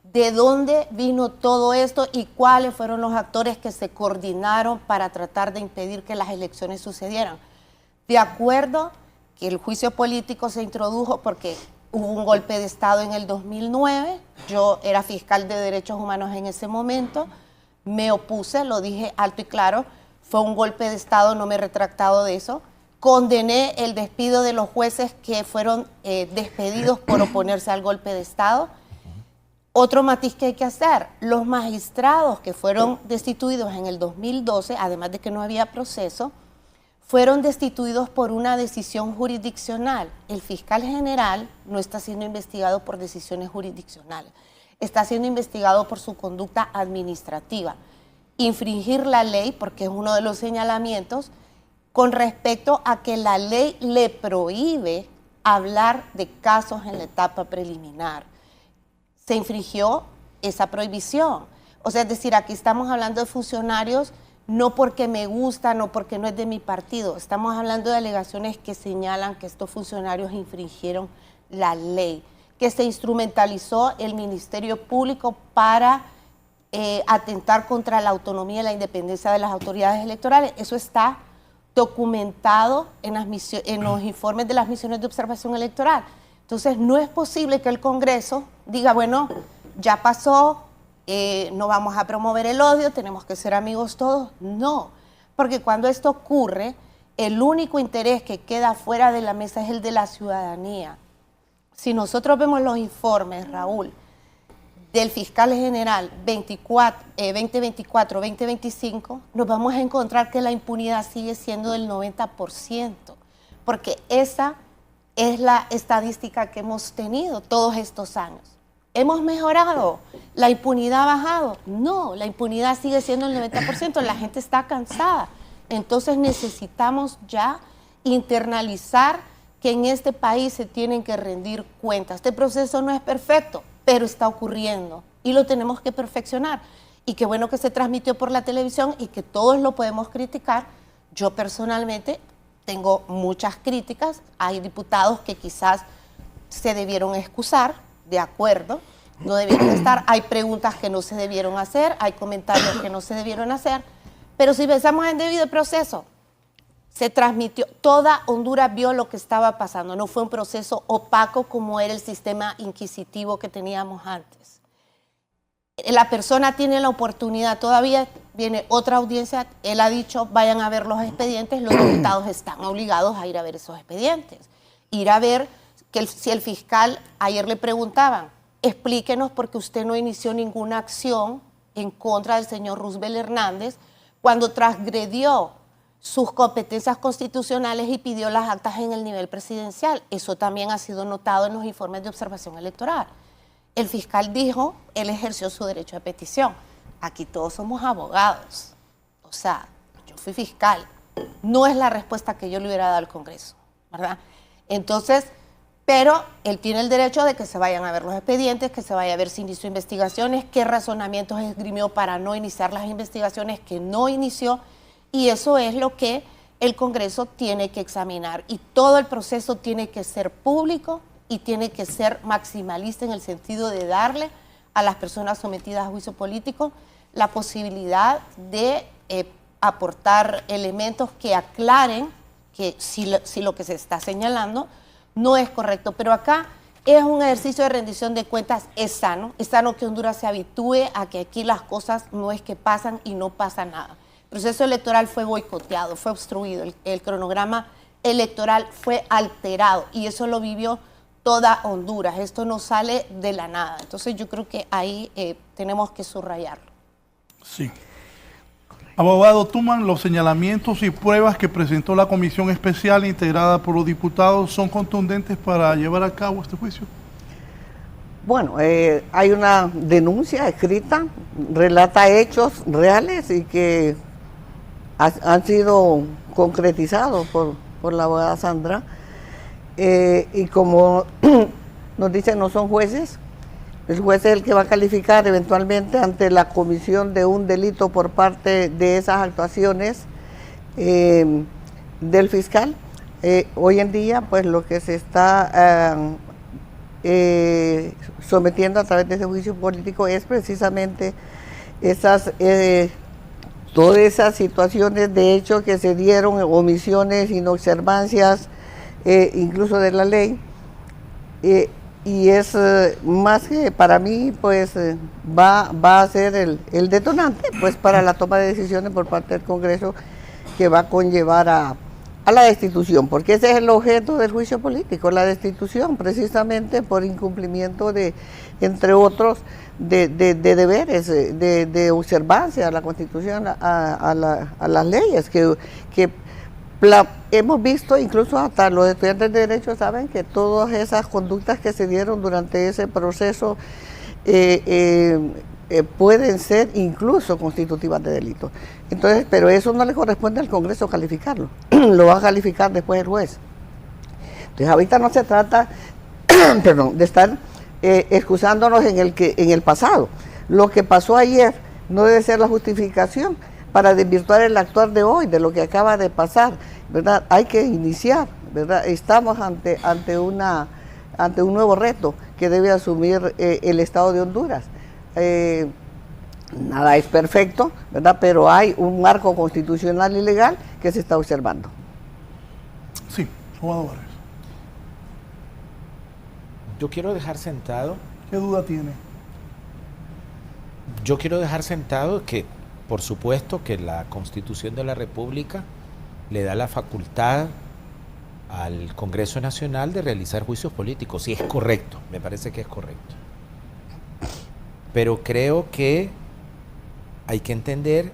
[SPEAKER 8] de dónde vino todo esto y cuáles fueron los actores que se coordinaron para tratar de impedir que las elecciones sucedieran. De acuerdo que el juicio político se introdujo porque hubo un golpe de Estado en el 2009, yo era fiscal de derechos humanos en ese momento, me opuse, lo dije alto y claro, fue un golpe de Estado, no me he retractado de eso. Condené el despido de los jueces que fueron despedidos por oponerse al golpe de Estado. Otro matiz que hay que hacer: los magistrados que fueron destituidos en el 2012, además de que no había proceso, fueron destituidos por una decisión jurisdiccional. El fiscal general no está siendo investigado por decisiones jurisdiccionales, está siendo investigado por su conducta administrativa. Infringir la ley, porque es uno de los señalamientos, con respecto a que la ley le prohíbe hablar de casos en la etapa preliminar. Se infringió esa prohibición. O sea, es decir, aquí estamos hablando de funcionarios no porque me gusta, no porque no es de mi partido. Estamos hablando de alegaciones que señalan que estos funcionarios infringieron la ley, que se instrumentalizó el Ministerio Público para atentar contra la autonomía y la independencia de las autoridades electorales. Eso está documentado en los informes de las misiones de observación electoral. Entonces, no es posible que el Congreso diga, bueno, ya pasó, no vamos a promover el odio, tenemos que ser amigos todos. No, porque cuando esto ocurre, el único interés que queda fuera de la mesa es el de la ciudadanía. Si nosotros vemos los informes, Raúl, del fiscal general 2024-2025, nos vamos a encontrar que la impunidad sigue siendo del 90%, porque esa es la estadística que hemos tenido todos estos años. ¿Hemos mejorado? ¿La impunidad ha bajado? No, la impunidad sigue siendo el 90%, la gente está cansada. Entonces necesitamos ya internalizar que en este país se tienen que rendir cuentas. Este proceso no es perfecto, pero está ocurriendo y lo tenemos que perfeccionar. Y qué bueno que se transmitió por la televisión y que todos lo podemos criticar. Yo personalmente tengo muchas críticas. Hay diputados que quizás se debieron excusar, de acuerdo, no debieron estar. Hay preguntas que no se debieron hacer, hay comentarios que no se debieron hacer. Pero si pensamos en debido proceso, se transmitió, toda Honduras vio lo que estaba pasando, no fue un proceso opaco como era el sistema inquisitivo que teníamos antes. La persona tiene la oportunidad, todavía viene otra audiencia, él ha dicho, vayan a ver los expedientes, los diputados están obligados a ir a ver esos expedientes, ir a ver que si el fiscal, ayer le preguntaban, explíquenos por qué usted no inició ninguna acción en contra del señor Roosevelt Hernández cuando transgredió sus competencias constitucionales y pidió las actas en el nivel presidencial. Eso también ha sido notado en los informes de observación electoral. El fiscal dijo, él ejerció su derecho de petición. Aquí todos somos abogados. O sea, yo fui fiscal. No es la respuesta que yo le hubiera dado al Congreso, ¿verdad? Entonces, pero él tiene el derecho de que se vayan a ver los expedientes, que se vaya a ver si inició investigaciones, qué razonamientos esgrimió para no iniciar las investigaciones que no inició. Y eso es lo que el Congreso tiene que examinar. Y todo el proceso tiene que ser público y tiene que ser maximalista en el sentido de darle a las personas sometidas a juicio político la posibilidad de aportar elementos que aclaren que si lo que se está señalando no es correcto. Pero acá es un ejercicio de rendición de cuentas, es sano que Honduras se habitúe a que aquí las cosas no es que pasan y no pasa nada. El proceso electoral fue boicoteado, fue obstruido, el cronograma electoral fue alterado y eso lo vivió toda Honduras. Esto no sale de la nada. Entonces yo creo que ahí tenemos que subrayarlo.
[SPEAKER 6] Sí. Abogado Tuman, los señalamientos y pruebas que presentó la comisión especial integrada por los diputados son contundentes para llevar a cabo este juicio.
[SPEAKER 7] Bueno, hay una denuncia escrita, relata hechos reales y que han sido concretizados por la abogada Sandra. Y como nos dicen, no son jueces. El juez es el que va a calificar eventualmente ante la comisión de un delito por parte de esas actuaciones del fiscal. Hoy en día, pues lo que se está sometiendo a través de ese juicio político es precisamente todas esas situaciones de hecho que se dieron, omisiones, inobservancias, incluso de la ley. Y es más que para mí, pues va a ser el detonante pues para la toma de decisiones por parte del Congreso que va a conllevar a la destitución, porque ese es el objeto del juicio político, la destitución, precisamente por incumplimiento de, entre otros, de deberes, de observancia a la Constitución, a las leyes que hemos visto. Incluso hasta los estudiantes de Derecho saben que todas esas conductas que se dieron durante ese proceso pueden ser incluso constitutivas de delito. Entonces, pero eso no le corresponde al Congreso calificarlo, lo va a calificar después el juez. Entonces ahorita no se trata perdón, de estar excusándonos en el pasado. Lo que pasó ayer no debe ser la justificación para desvirtuar el actuar de hoy, de lo que acaba de pasar, ¿verdad? Hay que iniciar, ¿verdad? Estamos ante un nuevo reto que debe asumir el Estado de Honduras. Nada es perfecto, ¿verdad? Pero hay un marco constitucional y legal que se está observando.
[SPEAKER 6] Sí, abogado Vargas.
[SPEAKER 9] Yo quiero dejar sentado.
[SPEAKER 6] ¿Qué duda tiene?
[SPEAKER 9] Yo quiero dejar sentado que, por supuesto, que la Constitución de la República le da la facultad al Congreso Nacional de realizar juicios políticos. Sí, es correcto, me parece que es correcto. Pero creo que hay que entender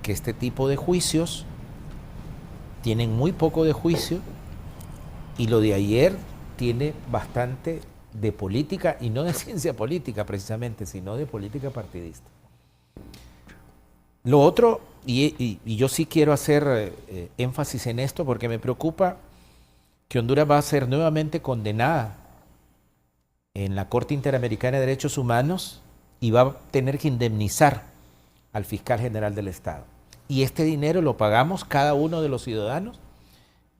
[SPEAKER 9] que este tipo de juicios tienen muy poco de juicio y lo de ayer tiene bastante de política, y no de ciencia política precisamente, sino de política partidista. Lo otro, y yo sí quiero hacer énfasis en esto porque me preocupa que Honduras va a ser nuevamente condenada en la Corte Interamericana de Derechos Humanos y va a tener que indemnizar al fiscal general del Estado. Y este dinero lo pagamos cada uno de los ciudadanos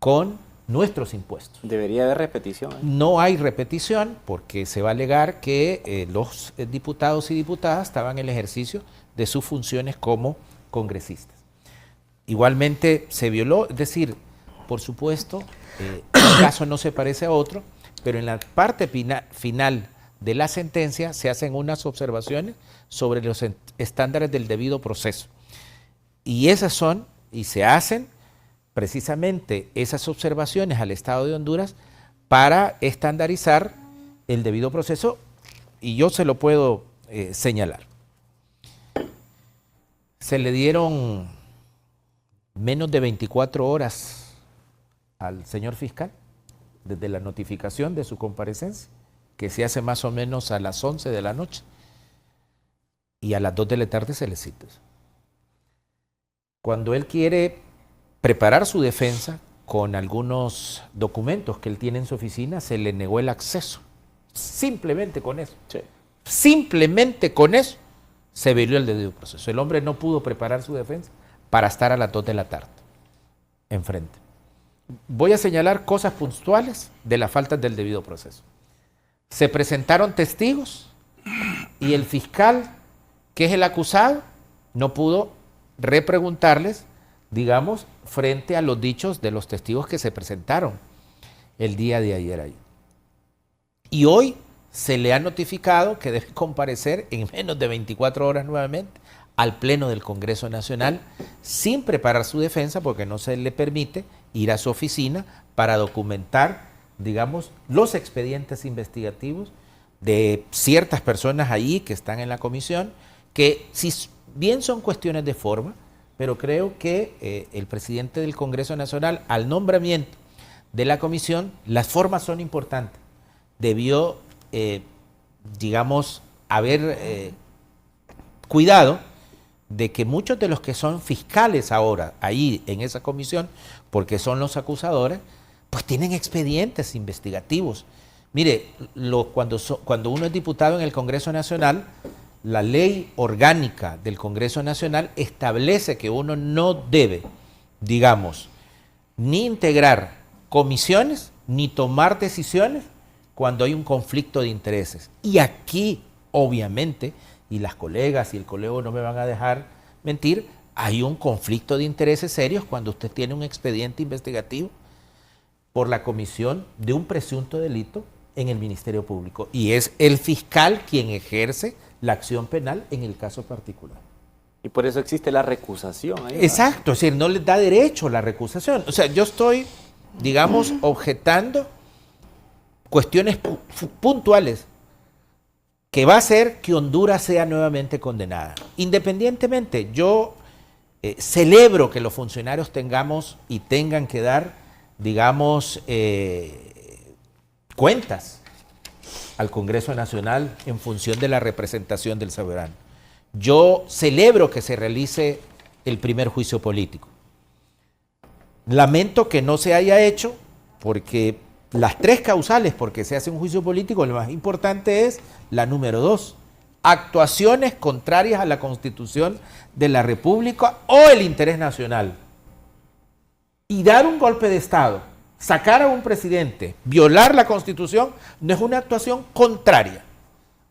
[SPEAKER 9] con nuestros impuestos.
[SPEAKER 10] Debería haber repetición.
[SPEAKER 9] No hay repetición porque se va a alegar que los diputados y diputadas estaban en el ejercicio de sus funciones como congresistas. Igualmente se violó, es decir, por supuesto, el caso no se parece a otro, pero en la parte final de la sentencia se hacen unas observaciones sobre los estándares del debido proceso. Y esas son, y se hacen precisamente esas observaciones al Estado de Honduras para estandarizar el debido proceso, y yo se lo puedo señalar. Se le dieron menos de 24 horas al señor fiscal desde la notificación de su comparecencia, que se hace más o menos a las 11 de la noche, y a las 2 de la tarde se le cita. Cuando él quiere preparar su defensa con algunos documentos que él tiene en su oficina, se le negó el acceso. Simplemente con eso. Sí. Simplemente con eso se violó el debido proceso. El hombre no pudo preparar su defensa para estar a las 2 de la tarde enfrente. Voy a señalar cosas puntuales de la falta del debido proceso. Se presentaron testigos y el fiscal, que es el acusado, no pudo repreguntarles, digamos, frente a los dichos de los testigos que se presentaron el día de ayer ahí. Y hoy se le ha notificado que debe comparecer en menos de 24 horas nuevamente al Pleno del Congreso Nacional sin preparar su defensa porque no se le permite ir a su oficina para documentar, digamos, los expedientes investigativos de ciertas personas ahí que están en la comisión, que si bien son cuestiones de forma, pero creo que el presidente del Congreso Nacional, al nombramiento de la comisión, las formas son importantes. Debió, digamos, haber cuidado de que muchos de los que son fiscales ahora, ahí en esa comisión, porque son los acusadores, pues tienen expedientes investigativos. Mire, cuando uno es diputado en el Congreso Nacional, la ley orgánica del Congreso Nacional establece que uno no debe, digamos, ni integrar comisiones, ni tomar decisiones cuando hay un conflicto de intereses. Y aquí, obviamente, y las colegas y el colega no me van a dejar mentir, hay un conflicto de intereses serios cuando usted tiene un expediente investigativo por la comisión de un presunto delito en el Ministerio Público. Y es el fiscal quien ejerce la acción penal en el caso particular.
[SPEAKER 10] Y por eso existe la recusación. Ahí,
[SPEAKER 9] exacto, es decir, no les da derecho la recusación. O sea, yo estoy, digamos, objetando cuestiones puntuales que va a hacer que Honduras sea nuevamente condenada. Independientemente, yo celebro que los funcionarios tengamos y tengan que dar, digamos, cuentas al Congreso Nacional en función de la representación del soberano. Yo celebro que se realice el primer juicio político. Lamento que no se haya hecho porque las 3 causales porque se hace un juicio político, lo más importante es la número 2, actuaciones contrarias a la Constitución de la República o el interés nacional. Y dar un golpe de Estado, sacar a un presidente, violar la Constitución, no es una actuación contraria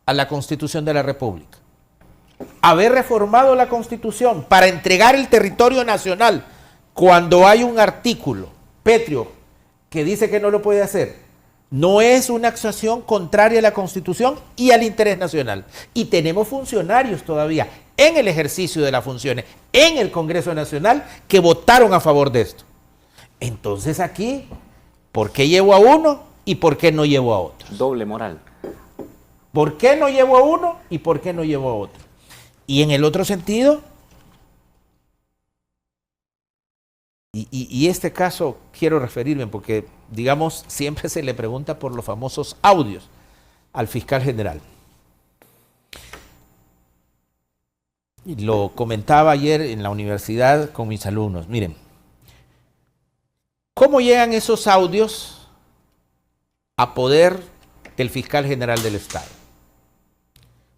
[SPEAKER 9] a la Constitución de la República. Haber reformado la Constitución para entregar el territorio nacional cuando hay un artículo pétreo que dice que no lo puede hacer, no es una actuación contraria a la Constitución y al interés nacional. Y tenemos funcionarios todavía en el ejercicio de las funciones en el Congreso Nacional que votaron a favor de esto. Entonces aquí, ¿por qué llevo a uno y por qué no llevo a otro?
[SPEAKER 10] Doble moral.
[SPEAKER 9] ¿Por qué no llevo a uno y por qué no llevo a otro? Y en el otro sentido, y este caso quiero referirme porque, digamos, siempre se le pregunta por los famosos audios al fiscal general. Y lo comentaba ayer en la universidad con mis alumnos. Miren, ¿cómo llegan esos audios a poder del fiscal general del Estado?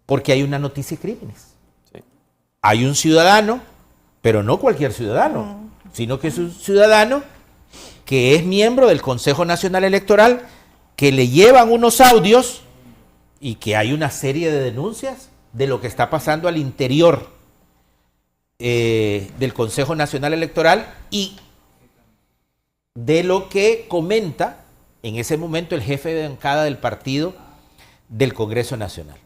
[SPEAKER 9] Porque hay una noticia de crímenes. Sí. Hay un ciudadano, pero no cualquier ciudadano, sino que es un ciudadano que es miembro del Consejo Nacional Electoral, que le llevan unos audios y que hay una serie de denuncias de lo que está pasando al interior del Consejo Nacional Electoral y de lo que comenta en ese momento el jefe de bancada del partido del Congreso Nacional.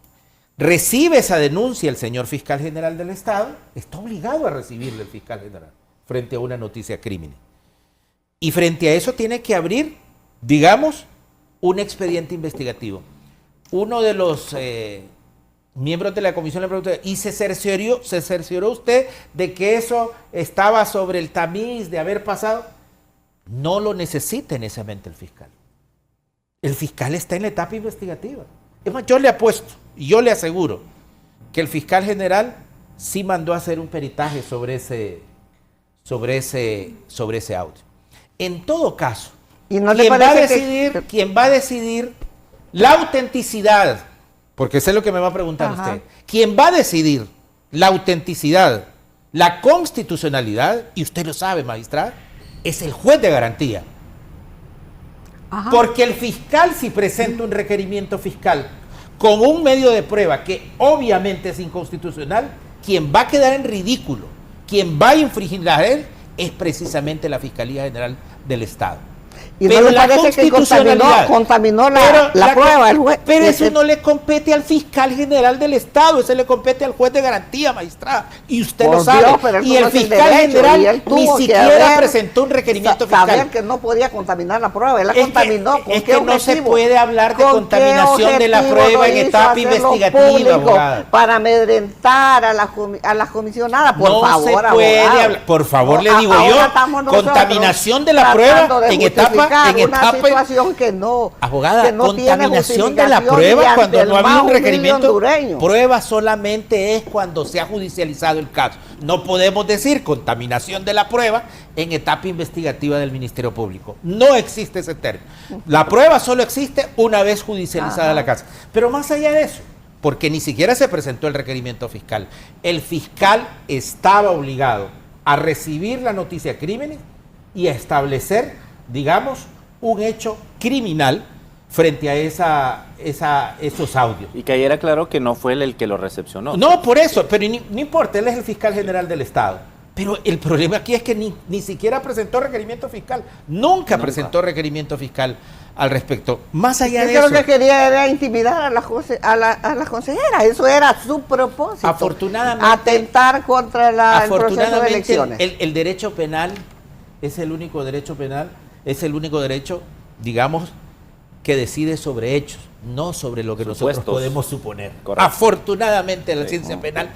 [SPEAKER 9] Recibe esa denuncia el señor fiscal general del Estado, está obligado a recibirle el fiscal general frente a una noticia de crimen. Y frente a eso tiene que abrir, digamos, un expediente investigativo. Uno de los miembros de la comisión le preguntó, ¿y se cercioró usted de que eso estaba sobre el tamiz de haber pasado? No lo necesita necesariamente el fiscal. El fiscal está en la etapa investigativa. Es más, yo le apuesto y yo le aseguro que el fiscal general sí mandó a hacer un peritaje sobre ese audio. En todo caso,
[SPEAKER 7] ¿Y no
[SPEAKER 9] ¿quién
[SPEAKER 7] va
[SPEAKER 9] a decidir la autenticidad? Porque sé lo que me va a preguntar usted. ¿Quién va a decidir la autenticidad, la constitucionalidad? Y usted lo sabe, magistrada, es el juez de garantía. Porque el fiscal, si presenta un requerimiento fiscal con un medio de prueba que obviamente es inconstitucional, quien va a quedar en ridículo, quien va a infringir la ley, es precisamente la Fiscalía General del Estado.
[SPEAKER 7] Y pero no le parece que contaminó la prueba el juez.
[SPEAKER 9] Pero eso no le compete al fiscal general del Estado, eso le compete al juez de garantía, magistrada. Y usted lo sabe. Dios, y el fiscal general ni siquiera presentó un requerimiento fiscal.
[SPEAKER 7] Saber que no podía contaminar la prueba, él la contaminó.
[SPEAKER 9] Es que no se puede hablar de contaminación de la prueba en etapa investigativa, abogada.
[SPEAKER 7] Para amedrentar a las comisionadas, por favor,
[SPEAKER 9] no se puede hablar. Por favor, le digo yo, contaminación de la prueba en etapa
[SPEAKER 7] una situación que no,
[SPEAKER 9] abogada,
[SPEAKER 7] que no
[SPEAKER 9] contaminación de la prueba cuando no ha habido un requerimiento. Prueba solamente es cuando se ha judicializado el caso. No podemos decir contaminación de la prueba en etapa investigativa del Ministerio Público. No existe ese término. La prueba solo existe una vez judicializada la causa. Pero más allá de eso, porque ni siquiera se presentó el requerimiento fiscal, el fiscal estaba obligado a recibir la noticia de crímenes y a establecer, digamos, un hecho criminal frente a esos audios.
[SPEAKER 10] Y que ayer aclaró que no fue él el que lo recepcionó.
[SPEAKER 9] No, por eso, pero no importa, él es el fiscal general del Estado. Pero el problema aquí es que ni siquiera presentó requerimiento fiscal. Nunca presentó requerimiento fiscal al respecto. Más allá de eso.
[SPEAKER 7] Lo que quería era intimidar a la consejera. Eso era su propósito.
[SPEAKER 9] Afortunadamente.
[SPEAKER 7] Atentar contra el proceso de elecciones.
[SPEAKER 9] El derecho penal es el único derecho penal. Es el único derecho, digamos, que decide sobre hechos, no sobre lo que nosotros podemos suponer. Correcto. Afortunadamente la ciencia penal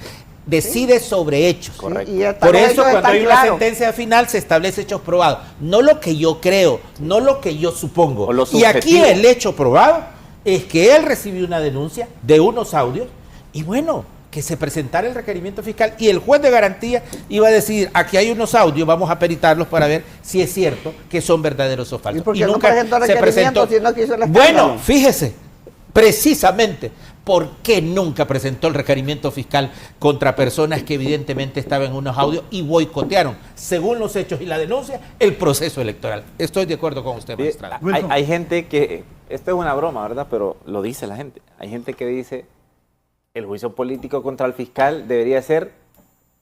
[SPEAKER 9] decide sobre hechos.
[SPEAKER 10] Correcto.
[SPEAKER 9] Por eso cuando hay una sentencia final se establece hechos probados. No lo que yo creo, no lo que yo supongo. Y aquí el hecho probado es que él recibió una denuncia de unos audios y bueno, que se presentara el requerimiento fiscal y el juez de garantía iba a decir, aquí hay unos audios, vamos a peritarlos para ver si es cierto que son verdaderos o falsos.
[SPEAKER 7] ¿Y por qué no presentó requerimiento si no quiso el escándalo?
[SPEAKER 9] Bueno, fíjese, precisamente, ¿por qué nunca presentó el requerimiento fiscal contra personas que evidentemente estaban en unos audios y boicotearon, según los hechos y la denuncia, el proceso electoral? Estoy de acuerdo con usted, magistrado.
[SPEAKER 10] Hay gente que, esto es una broma, ¿verdad? Pero lo dice la gente. Hay gente que dice, el juicio político contra el fiscal debería ser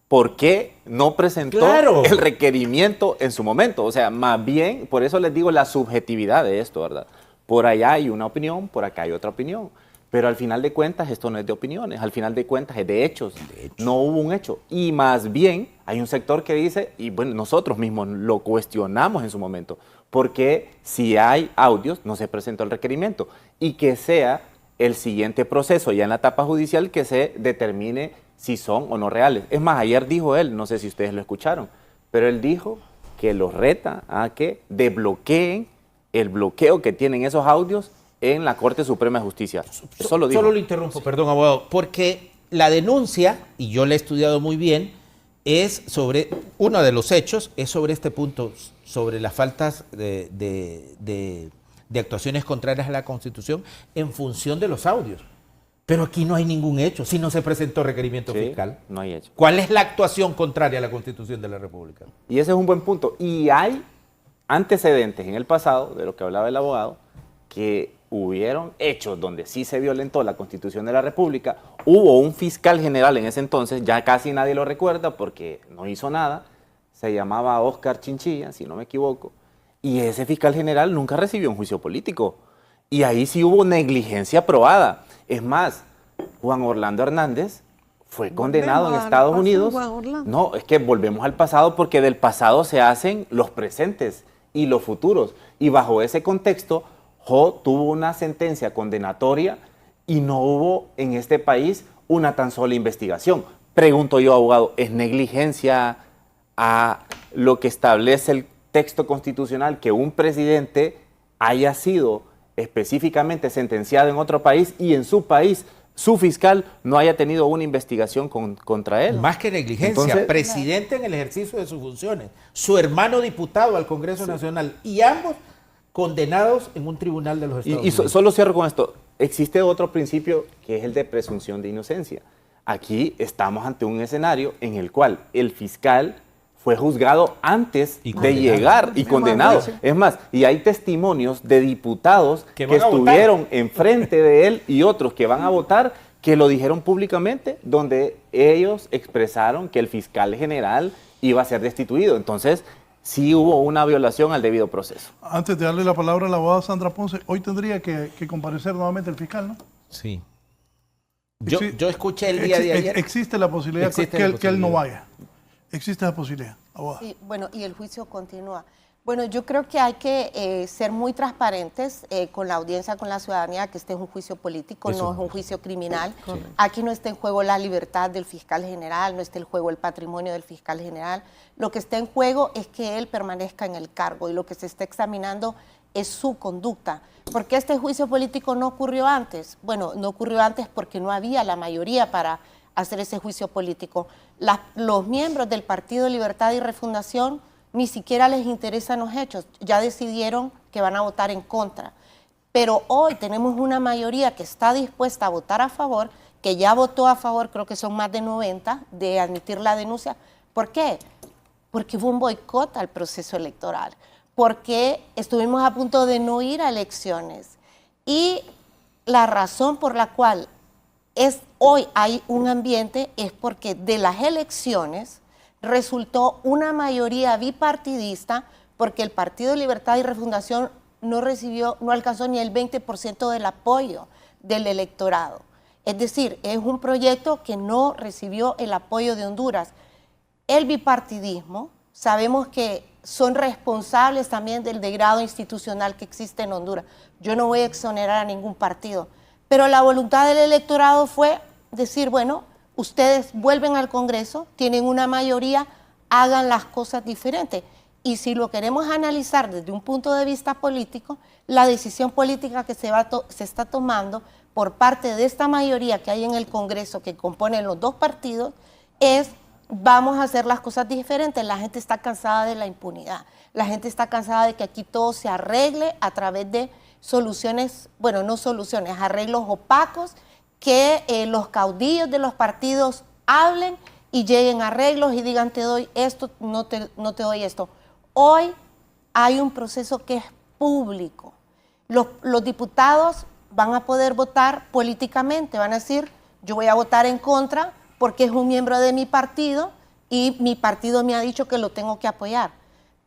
[SPEAKER 10] ¿por qué no presentó el requerimiento en su momento? O sea, más bien, por eso les digo la subjetividad de esto, ¿verdad? Por allá hay una opinión, por acá hay otra opinión. Pero al final de cuentas esto no es de opiniones, al final de cuentas es de hechos. No hubo un hecho. Y más bien hay un sector que dice, y bueno, nosotros mismos lo cuestionamos en su momento, porque si hay audios no se presentó el requerimiento. Y que sea el siguiente proceso ya en la etapa judicial que se determine si son o no reales. Es más, ayer dijo él, no sé si ustedes lo escucharon, pero él dijo que los reta a que desbloqueen el bloqueo que tienen esos audios en la Corte Suprema de Justicia. Eso lo dijo.
[SPEAKER 9] Solo lo interrumpo, perdón, abogado, porque la denuncia, y yo la he estudiado muy bien, es sobre, uno de los hechos es sobre este punto, sobre las faltas de actuaciones contrarias a la Constitución en función de los audios. Pero aquí no hay ningún hecho, si no se presentó requerimiento fiscal.
[SPEAKER 10] No hay hecho.
[SPEAKER 9] ¿Cuál es la actuación contraria a la Constitución de la República?
[SPEAKER 10] Y ese es un buen punto. Y hay antecedentes en el pasado, de lo que hablaba el abogado, que hubieron hechos donde sí se violentó la Constitución de la República. Hubo un fiscal general en ese entonces, ya casi nadie lo recuerda porque no hizo nada, se llamaba Oscar Chinchilla, si no me equivoco, y ese fiscal general nunca recibió un juicio político. Y ahí sí hubo negligencia probada. Es más, Juan Orlando Hernández fue condenado en Estados Unidos. No, es que volvemos al pasado porque del pasado se hacen los presentes y los futuros. Y bajo ese contexto, Jo tuvo una sentencia condenatoria y no hubo en este país una tan sola investigación. Pregunto yo, abogado, ¿es negligencia a lo que establece el texto constitucional que un presidente haya sido específicamente sentenciado en otro país y en su país su fiscal no haya tenido una investigación contra él?
[SPEAKER 9] Más que negligencia, entonces, presidente en el ejercicio de sus funciones, su hermano diputado al Congreso Nacional y ambos condenados en un tribunal de los Estados Unidos.
[SPEAKER 10] Solo cierro con esto. Existe otro principio que es el de presunción de inocencia. Aquí estamos ante un escenario en el cual el fiscal fue juzgado antes de llegar y condenado. Es más, y hay testimonios de diputados que estuvieron enfrente de él y otros que van a votar que lo dijeron públicamente, donde ellos expresaron que el fiscal general iba a ser destituido. Entonces, sí hubo una violación al debido proceso.
[SPEAKER 6] Antes de darle la palabra a la abogada Sandra Ponce, hoy tendría que comparecer nuevamente el fiscal, ¿no?
[SPEAKER 9] Sí. Yo escuché el día de ayer.
[SPEAKER 6] Existe la posibilidad que él no vaya. Existe la posibilidad, abogada.
[SPEAKER 8] Sí, bueno, y el juicio continúa. Bueno, yo creo que hay que ser muy transparentes con la audiencia, con la ciudadanía, que este es un juicio político, no es un juicio criminal. Sí. Aquí no está en juego la libertad del fiscal general, no está en juego el patrimonio del fiscal general. Lo que está en juego es que él permanezca en el cargo y lo que se está examinando es su conducta. ¿Por qué este juicio político no ocurrió antes? Bueno, no ocurrió antes porque no había la mayoría para hacer ese juicio político. Los miembros del Partido Libertad y Refundación ni siquiera les interesan los hechos, ya decidieron que van a votar en contra. Pero hoy tenemos una mayoría que está dispuesta a votar a favor, que ya votó a favor, creo que son más de 90, de admitir la denuncia. ¿Por qué? Porque hubo un boicot al proceso electoral, porque estuvimos a punto de no ir a elecciones. Y la razón por la cual hoy hay un ambiente es porque de las elecciones resultó una mayoría bipartidista, porque el Partido Libertad y Refundación no alcanzó ni el 20% del apoyo del electorado. Es decir, es un proyecto que no recibió el apoyo de Honduras. El bipartidismo, sabemos que son responsables también del degrado institucional que existe en Honduras. Yo no voy a exonerar a ningún partido, pero la voluntad del electorado fue decir, bueno, ustedes vuelven al Congreso, tienen una mayoría, hagan las cosas diferentes. Y si lo queremos analizar desde un punto de vista político, la decisión política que se está tomando por parte de esta mayoría que hay en el Congreso, que componen los dos partidos, es vamos a hacer las cosas diferentes. La gente está cansada de la impunidad. La gente está cansada de que aquí todo se arregle a través de soluciones, bueno, no soluciones, arreglos opacos, que los caudillos de los partidos hablen y lleguen a arreglos y digan te doy esto, no te doy esto. Hoy hay un proceso que es público. Los diputados van a poder votar políticamente, van a decir yo voy a votar en contra porque es un miembro de mi partido y mi partido me ha dicho que lo tengo que apoyar.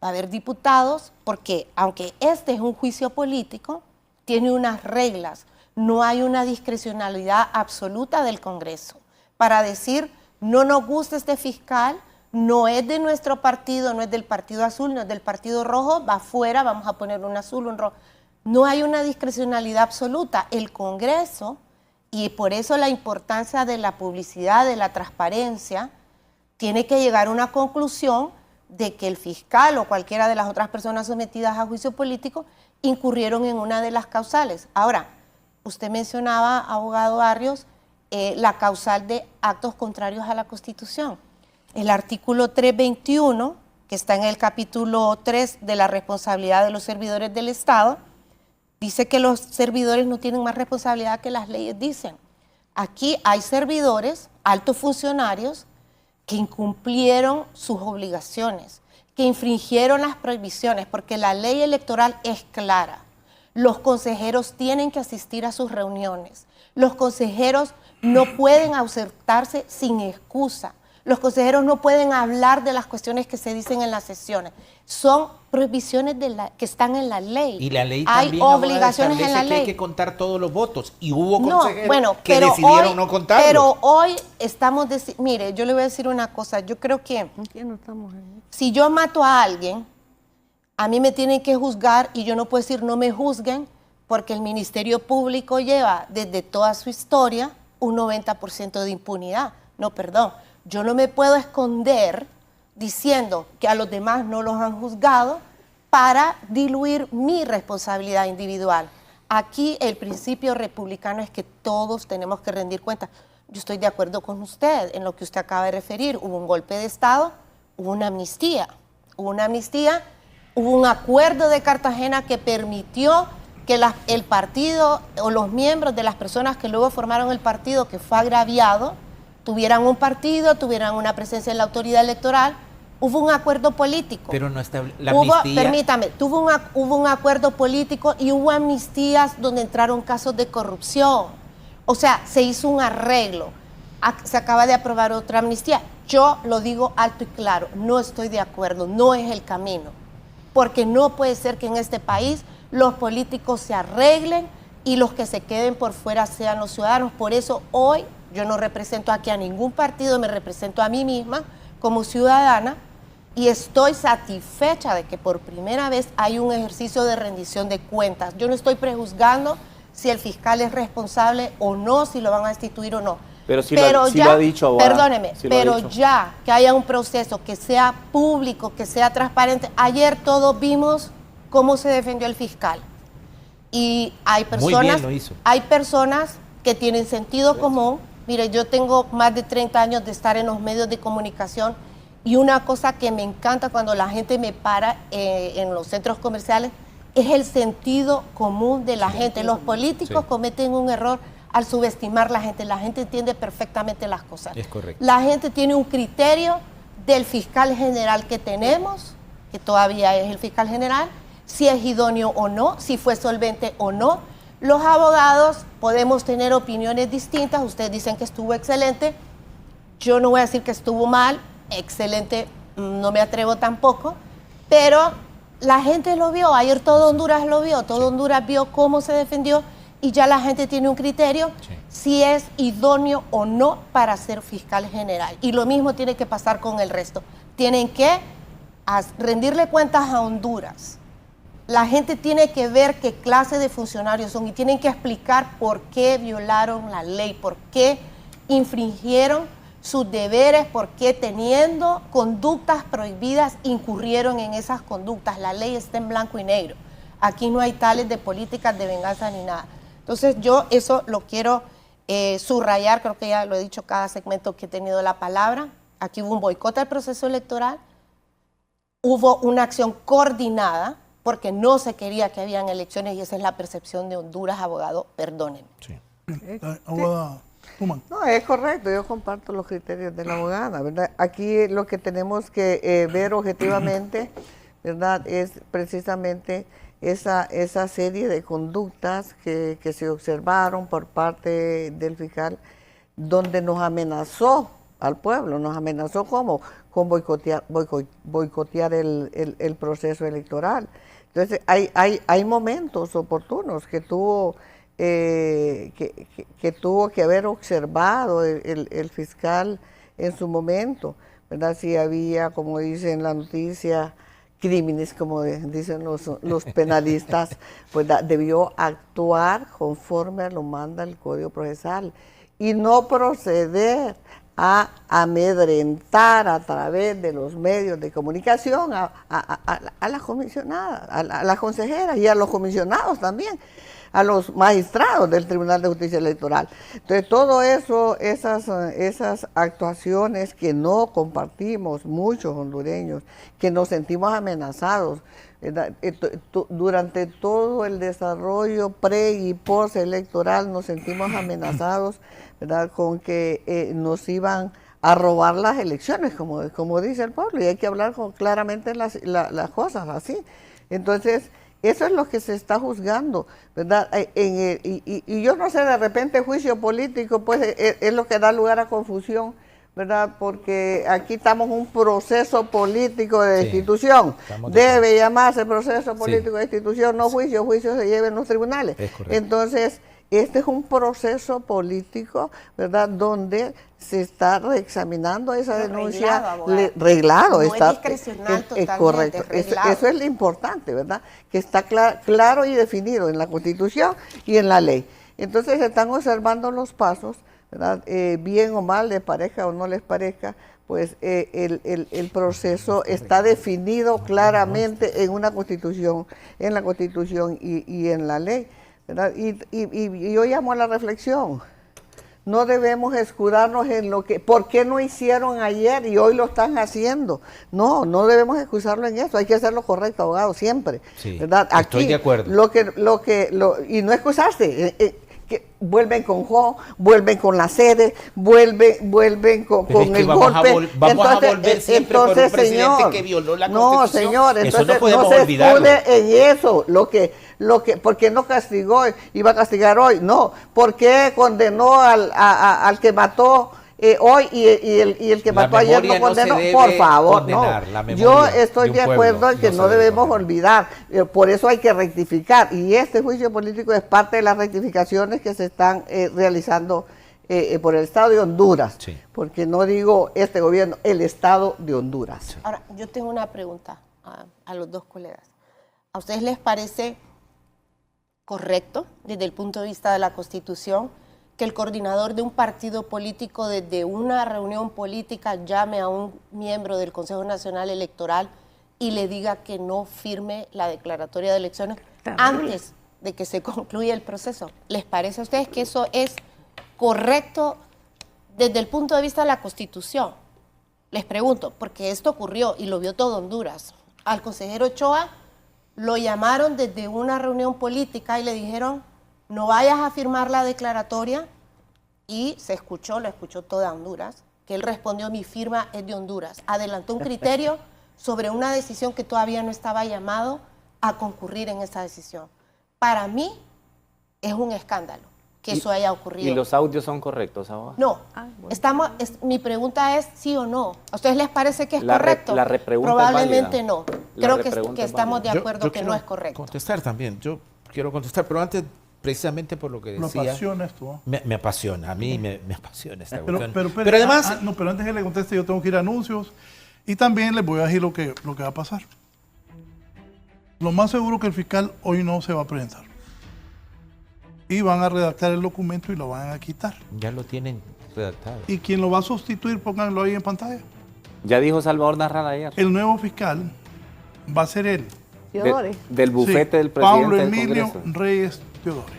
[SPEAKER 8] Va a haber diputados porque aunque este es un juicio político, tiene unas reglas, no hay una discrecionalidad absoluta del Congreso para decir no nos gusta este fiscal, no es de nuestro partido, no es del partido azul, no es del partido rojo, va afuera, vamos a poner un azul, un rojo. No hay una discrecionalidad absoluta. El Congreso, y por eso la importancia de la publicidad, de la transparencia, tiene que llegar a una conclusión de que el fiscal o cualquiera de las otras personas sometidas a juicio político incurrieron en una de las causales. Ahora, usted mencionaba, abogado Barrios, la causal de actos contrarios a la Constitución. El artículo 321, que está en el capítulo 3 de la responsabilidad de los servidores del Estado, dice que los servidores no tienen más responsabilidad que las leyes dicen. Aquí hay servidores, altos funcionarios, que incumplieron sus obligaciones, que infringieron las prohibiciones, porque la ley electoral es clara. Los consejeros tienen que asistir a sus reuniones. Los consejeros no pueden ausentarse sin excusa. Los consejeros no pueden hablar de las cuestiones que se dicen en las sesiones. Son prohibiciones que están en la ley.
[SPEAKER 9] Y la ley
[SPEAKER 8] hay
[SPEAKER 9] también
[SPEAKER 8] obligaciones en la ley.
[SPEAKER 9] Que hay que contar todos los votos. Y hubo consejeros
[SPEAKER 8] que
[SPEAKER 9] decidieron no contarlos.
[SPEAKER 8] Pero hoy estamos... Mire, yo le voy a decir una cosa. Yo creo que si yo mato a alguien, a mí me tienen que juzgar y yo no puedo decir no me juzguen porque el Ministerio Público lleva desde toda su historia un 90% de impunidad. No, perdón. Yo no me puedo esconder diciendo que a los demás no los han juzgado para diluir mi responsabilidad individual. Aquí el principio republicano es que todos tenemos que rendir cuentas. Yo estoy de acuerdo con usted en lo que usted acaba de referir. Hubo un golpe de Estado, hubo una amnistía. Hubo una amnistía, hubo un acuerdo de Cartagena que permitió que el partido o los miembros de las personas que luego formaron el partido que fue agraviado tuvieran un partido, tuvieran una presencia en la autoridad electoral. Hubo un acuerdo político.
[SPEAKER 9] Pero no está la amnistía.
[SPEAKER 8] Permítame, hubo un acuerdo político y hubo amnistías donde entraron casos de corrupción. O sea, se hizo un arreglo. Se acaba de aprobar otra amnistía. Yo lo digo alto y claro, no estoy de acuerdo, no es el camino. Porque no puede ser que en este país los políticos se arreglen y los que se queden por fuera sean los ciudadanos. Por eso hoy yo no represento aquí a ningún partido, me represento a mí misma como ciudadana y estoy satisfecha de que por primera vez hay un ejercicio de rendición de cuentas. Yo no estoy prejuzgando si el fiscal es responsable o no, si lo van a destituir o no.
[SPEAKER 10] Pero sí lo ha dicho, abogada.
[SPEAKER 8] Perdóneme, sí pero ya que haya un proceso que sea público, que sea transparente. Ayer todos vimos cómo se defendió el fiscal. Y hay personas,
[SPEAKER 9] muy bien lo hizo.
[SPEAKER 8] Hay personas que tienen sentido común. Mire, yo tengo más de 30 años de estar en los medios de comunicación y una cosa que me encanta cuando la gente me para en los centros comerciales es el sentido común de la gente. Los políticos cometen un error al subestimar la gente. La gente entiende perfectamente las cosas.
[SPEAKER 9] Es correcto.
[SPEAKER 8] La gente tiene un criterio del fiscal general que tenemos, que todavía es el fiscal general, si es idóneo o no, si fue solvente o no. Los abogados podemos tener opiniones distintas. Ustedes dicen que estuvo excelente. Yo no voy a decir que estuvo mal. Excelente, no me atrevo tampoco. Pero la gente lo vio. Ayer todo Honduras lo vio. Todo Honduras vio cómo se defendió. Y ya la gente tiene un criterio si es idóneo o no para ser fiscal general. Y lo mismo tiene que pasar con el resto. Tienen que rendirle cuentas a Honduras. La gente tiene que ver qué clase de funcionarios son y tienen que explicar por qué violaron la ley, por qué infringieron sus deberes, por qué teniendo conductas prohibidas incurrieron en esas conductas. La ley está en blanco y negro. Aquí no hay tales de políticas de venganza ni nada. Entonces yo eso lo quiero subrayar, creo que ya lo he dicho cada segmento que he tenido la palabra. Aquí hubo un boicot al proceso electoral, hubo una acción coordinada porque no se quería que habían elecciones y esa es la percepción de Honduras, abogado, perdónenme.
[SPEAKER 9] Sí.
[SPEAKER 6] Abogada Tuman.
[SPEAKER 7] No, es correcto, yo comparto los criterios de la abogada, ¿verdad? Aquí lo que tenemos que ver objetivamente, ¿verdad?, es precisamente esa serie de conductas que se observaron por parte del fiscal, donde nos amenazó al pueblo, nos amenazó ¿cómo? Con boicotear el proceso electoral. Entonces, hay momentos oportunos que tuvo que haber observado el fiscal en su momento, ¿verdad? Si había, como dice en la noticia, crímenes, como dicen los penalistas, pues debió actuar conforme a lo manda el Código Procesal y no proceder a amedrentar a través de los medios de comunicación a las comisionadas, a las consejeras y a los comisionados también, a los magistrados del Tribunal de Justicia Electoral. Entonces, todo eso, esas actuaciones que no compartimos muchos hondureños, que nos sentimos amenazados, ¿verdad? Durante todo el desarrollo pre y post electoral nos sentimos amenazados, ¿verdad?, con que nos iban a robar las elecciones, como dice el pueblo, y hay que hablar claramente las cosas así. Entonces, eso es lo que se está juzgando, ¿verdad? Y yo no sé, de repente juicio político, pues es lo que da lugar a confusión, ¿verdad? Porque aquí estamos en un proceso político de destitución. Debe llamarse proceso político de destitución, no juicio. Juicio se lleva en los tribunales. Entonces, este es un proceso político, ¿verdad?, donde se está reexaminando esa denuncia. Reglado.
[SPEAKER 8] No
[SPEAKER 7] está,
[SPEAKER 8] es discrecional totalmente,
[SPEAKER 7] correcto. Eso es lo importante, ¿verdad?, que está claro y definido en la Constitución y en la ley. Entonces se están observando los pasos, ¿verdad?, bien o mal, les parezca o no les parezca, pues el proceso está definido claramente en una Constitución, en la Constitución y en la ley, ¿verdad? Y yo llamo a la reflexión. No debemos escudarnos en lo que, ¿por qué no hicieron ayer y hoy lo están haciendo? No debemos excusarlo en eso, hay que hacer lo correcto, abogado, siempre,
[SPEAKER 9] sí,
[SPEAKER 7] ¿verdad? Aquí,
[SPEAKER 9] estoy de acuerdo.
[SPEAKER 7] Y no excusarse, que vuelven con vuelven con la sede, vuelven con el golpe.
[SPEAKER 9] Vamos a volver siempre por un presidente que violó la Constitución.
[SPEAKER 7] No, señor, entonces
[SPEAKER 9] eso no podemos
[SPEAKER 7] se
[SPEAKER 9] olvidarlo.
[SPEAKER 7] escude en eso, ¿por qué no castigó? Iba a castigar hoy, no. ¿Por qué condenó al que mató hoy y el que mató ayer no condenó? Por favor, no. Yo estoy de acuerdo en que no debemos olvidar, por eso hay que rectificar, y este juicio político es parte de las rectificaciones que se están realizando por el Estado de Honduras, sí, porque no digo este gobierno, el Estado de Honduras.
[SPEAKER 8] Sí. Ahora, yo tengo una pregunta a los dos colegas. ¿A ustedes les parece correcto, desde el punto de vista de la Constitución, que el coordinador de un partido político desde una reunión política llame a un miembro del Consejo Nacional Electoral y le diga que no firme la declaratoria de elecciones antes de que se concluya el proceso? ¿Les parece a ustedes que eso es correcto desde el punto de vista de la Constitución? Les pregunto, porque esto ocurrió y lo vio todo Honduras. Al consejero Ochoa lo llamaron desde una reunión política y le dijeron: no vayas a firmar la declaratoria, y lo escuchó toda Honduras, que él respondió: mi firma es de Honduras. Adelantó un criterio sobre una decisión que todavía no estaba llamado a concurrir en esa decisión. Para mí es un escándalo que eso haya ocurrido.
[SPEAKER 10] ¿Y los audios son correctos, abogado?
[SPEAKER 8] No, mi pregunta es sí o no. ¿A ustedes les parece que es correcto?
[SPEAKER 10] La repregunta
[SPEAKER 8] Probablemente
[SPEAKER 10] es
[SPEAKER 8] no. Creo que estamos de acuerdo que no es correcto.
[SPEAKER 9] Contestar también, yo quiero contestar, pero antes, precisamente por lo que decía.
[SPEAKER 6] Me apasiona esto.
[SPEAKER 9] Me apasiona, a mí me apasiona esta cuestión.
[SPEAKER 6] Pero
[SPEAKER 9] además...
[SPEAKER 6] pero antes que le conteste, yo tengo que ir a anuncios y también les voy a decir lo que va a pasar. Lo más seguro que el fiscal hoy no se va a presentar. Y van a redactar el documento y lo van a quitar.
[SPEAKER 9] Ya lo tienen redactado.
[SPEAKER 6] Y quien lo va a sustituir, pónganlo ahí en pantalla.
[SPEAKER 10] Ya dijo Salvador Narrala ayer.
[SPEAKER 6] El nuevo fiscal va a ser él.
[SPEAKER 7] Teodore.
[SPEAKER 10] Del bufete, sí, del presidente
[SPEAKER 6] Pablo
[SPEAKER 10] del
[SPEAKER 6] Emilio
[SPEAKER 10] Congreso.
[SPEAKER 6] Reyes Teodore.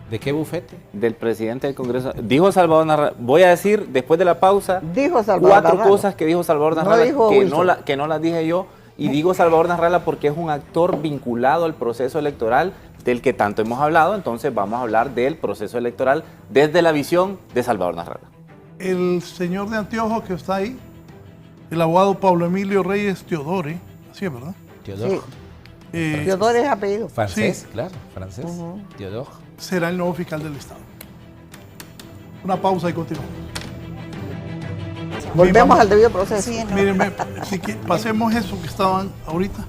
[SPEAKER 9] ¿De qué bufete?
[SPEAKER 10] Del presidente del Congreso. Dijo Salvador Narrala. Voy a decir, después de la pausa,
[SPEAKER 7] Dijo Salvador
[SPEAKER 10] 4
[SPEAKER 7] Narrala.
[SPEAKER 10] cosas que dijo Salvador
[SPEAKER 7] No
[SPEAKER 10] Narrala
[SPEAKER 7] dijo
[SPEAKER 10] que
[SPEAKER 7] Wilson.
[SPEAKER 10] no las dije yo. Y digo Salvador Narrala porque es un actor vinculado al proceso electoral del que tanto hemos hablado. Entonces vamos a hablar del proceso electoral desde la visión de Salvador Narrala.
[SPEAKER 6] El señor de anteojos que está ahí, el abogado Pablo Emilio Reyes Teodore, así es, ¿verdad?
[SPEAKER 9] Teodoro.
[SPEAKER 7] Sí. Teodoro es apellido.
[SPEAKER 9] Francés,
[SPEAKER 6] Sí.
[SPEAKER 9] claro, francés. Teodoro.
[SPEAKER 6] Será el nuevo fiscal del Estado. Una pausa y continuamos.
[SPEAKER 7] Volvemos al debido proceso.
[SPEAKER 8] Sí, no.
[SPEAKER 6] Mírenme, pasemos eso que estaban ahorita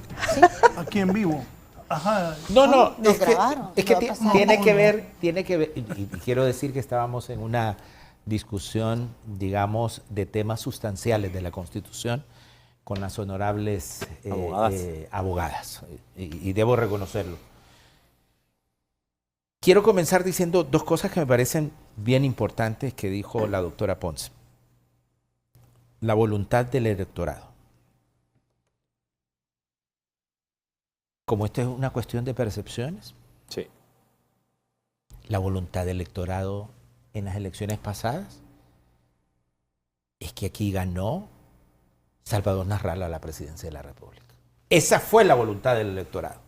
[SPEAKER 6] aquí en vivo. Ajá.
[SPEAKER 9] No,
[SPEAKER 8] Nos
[SPEAKER 9] es que,
[SPEAKER 8] grabaron,
[SPEAKER 9] es que
[SPEAKER 8] no va a pasar.
[SPEAKER 9] tiene que ver, y quiero decir que estábamos en una discusión, digamos, de temas sustanciales de la Constitución con las honorables abogadas, y debo reconocerlo. Quiero comenzar diciendo 2 cosas que me parecen bien importantes que dijo la doctora Ponce. La voluntad del electorado. Como esto es una cuestión de percepciones,
[SPEAKER 10] Sí.
[SPEAKER 9] la voluntad del electorado en las elecciones pasadas es que aquí ganó Salvador Narrala a la presidencia de la República. Esa fue la voluntad del electorado.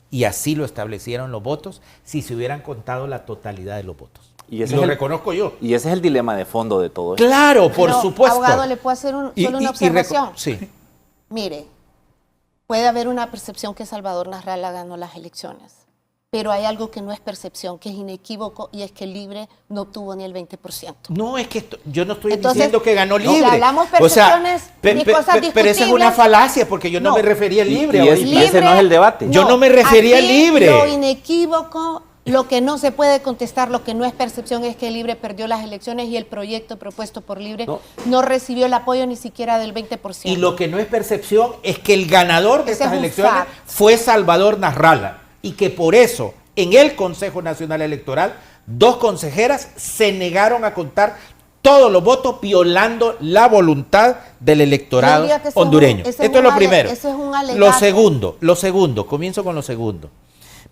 [SPEAKER 9] Y así lo establecieron los votos si se hubieran contado la totalidad de los votos.
[SPEAKER 10] Y
[SPEAKER 9] Y
[SPEAKER 10] ese
[SPEAKER 9] lo
[SPEAKER 10] es el-
[SPEAKER 9] reconozco yo.
[SPEAKER 10] Y ese es el dilema de fondo de todo esto.
[SPEAKER 9] Claro, por
[SPEAKER 8] Pero,
[SPEAKER 9] supuesto.
[SPEAKER 8] abogado, ¿le puedo hacer solo una observación?
[SPEAKER 9] Sí.
[SPEAKER 8] Mire, puede haber una percepción que Salvador Narrala ganó las elecciones, pero hay algo que no es percepción, que es inequívoco, y es que Libre no obtuvo ni el 20%.
[SPEAKER 9] No, es que yo no estoy
[SPEAKER 8] Entonces,
[SPEAKER 9] diciendo que ganó
[SPEAKER 8] si
[SPEAKER 9] Libre.
[SPEAKER 8] hablamos percepciones ni cosas
[SPEAKER 9] pero esa es una
[SPEAKER 8] discutibles,
[SPEAKER 9] falacia, porque yo no
[SPEAKER 8] no.
[SPEAKER 9] me refería a Libre.
[SPEAKER 10] Y
[SPEAKER 9] ahorita.
[SPEAKER 10] ese no es el debate.
[SPEAKER 9] Yo no me refería
[SPEAKER 8] aquí
[SPEAKER 9] a Libre.
[SPEAKER 8] Lo inequívoco, lo que no se puede contestar, lo que no es percepción, es que Libre perdió las elecciones y el proyecto propuesto por Libre no recibió el apoyo ni siquiera del 20%.
[SPEAKER 9] Y lo que no es percepción es que el ganador de
[SPEAKER 8] Ese
[SPEAKER 9] estas
[SPEAKER 8] es un
[SPEAKER 9] elecciones
[SPEAKER 8] fact.
[SPEAKER 9] fue Salvador Narrala. Y que por eso, en el Consejo Nacional Electoral, 2 consejeras se negaron a contar todos los votos, violando la voluntad del electorado
[SPEAKER 8] Yo diría que ese es
[SPEAKER 9] hondureño.
[SPEAKER 8] ese
[SPEAKER 9] Esto
[SPEAKER 8] es
[SPEAKER 9] es lo
[SPEAKER 8] un
[SPEAKER 9] primero.
[SPEAKER 8] ese es un alegato.
[SPEAKER 9] Lo segundo, comienzo con lo segundo.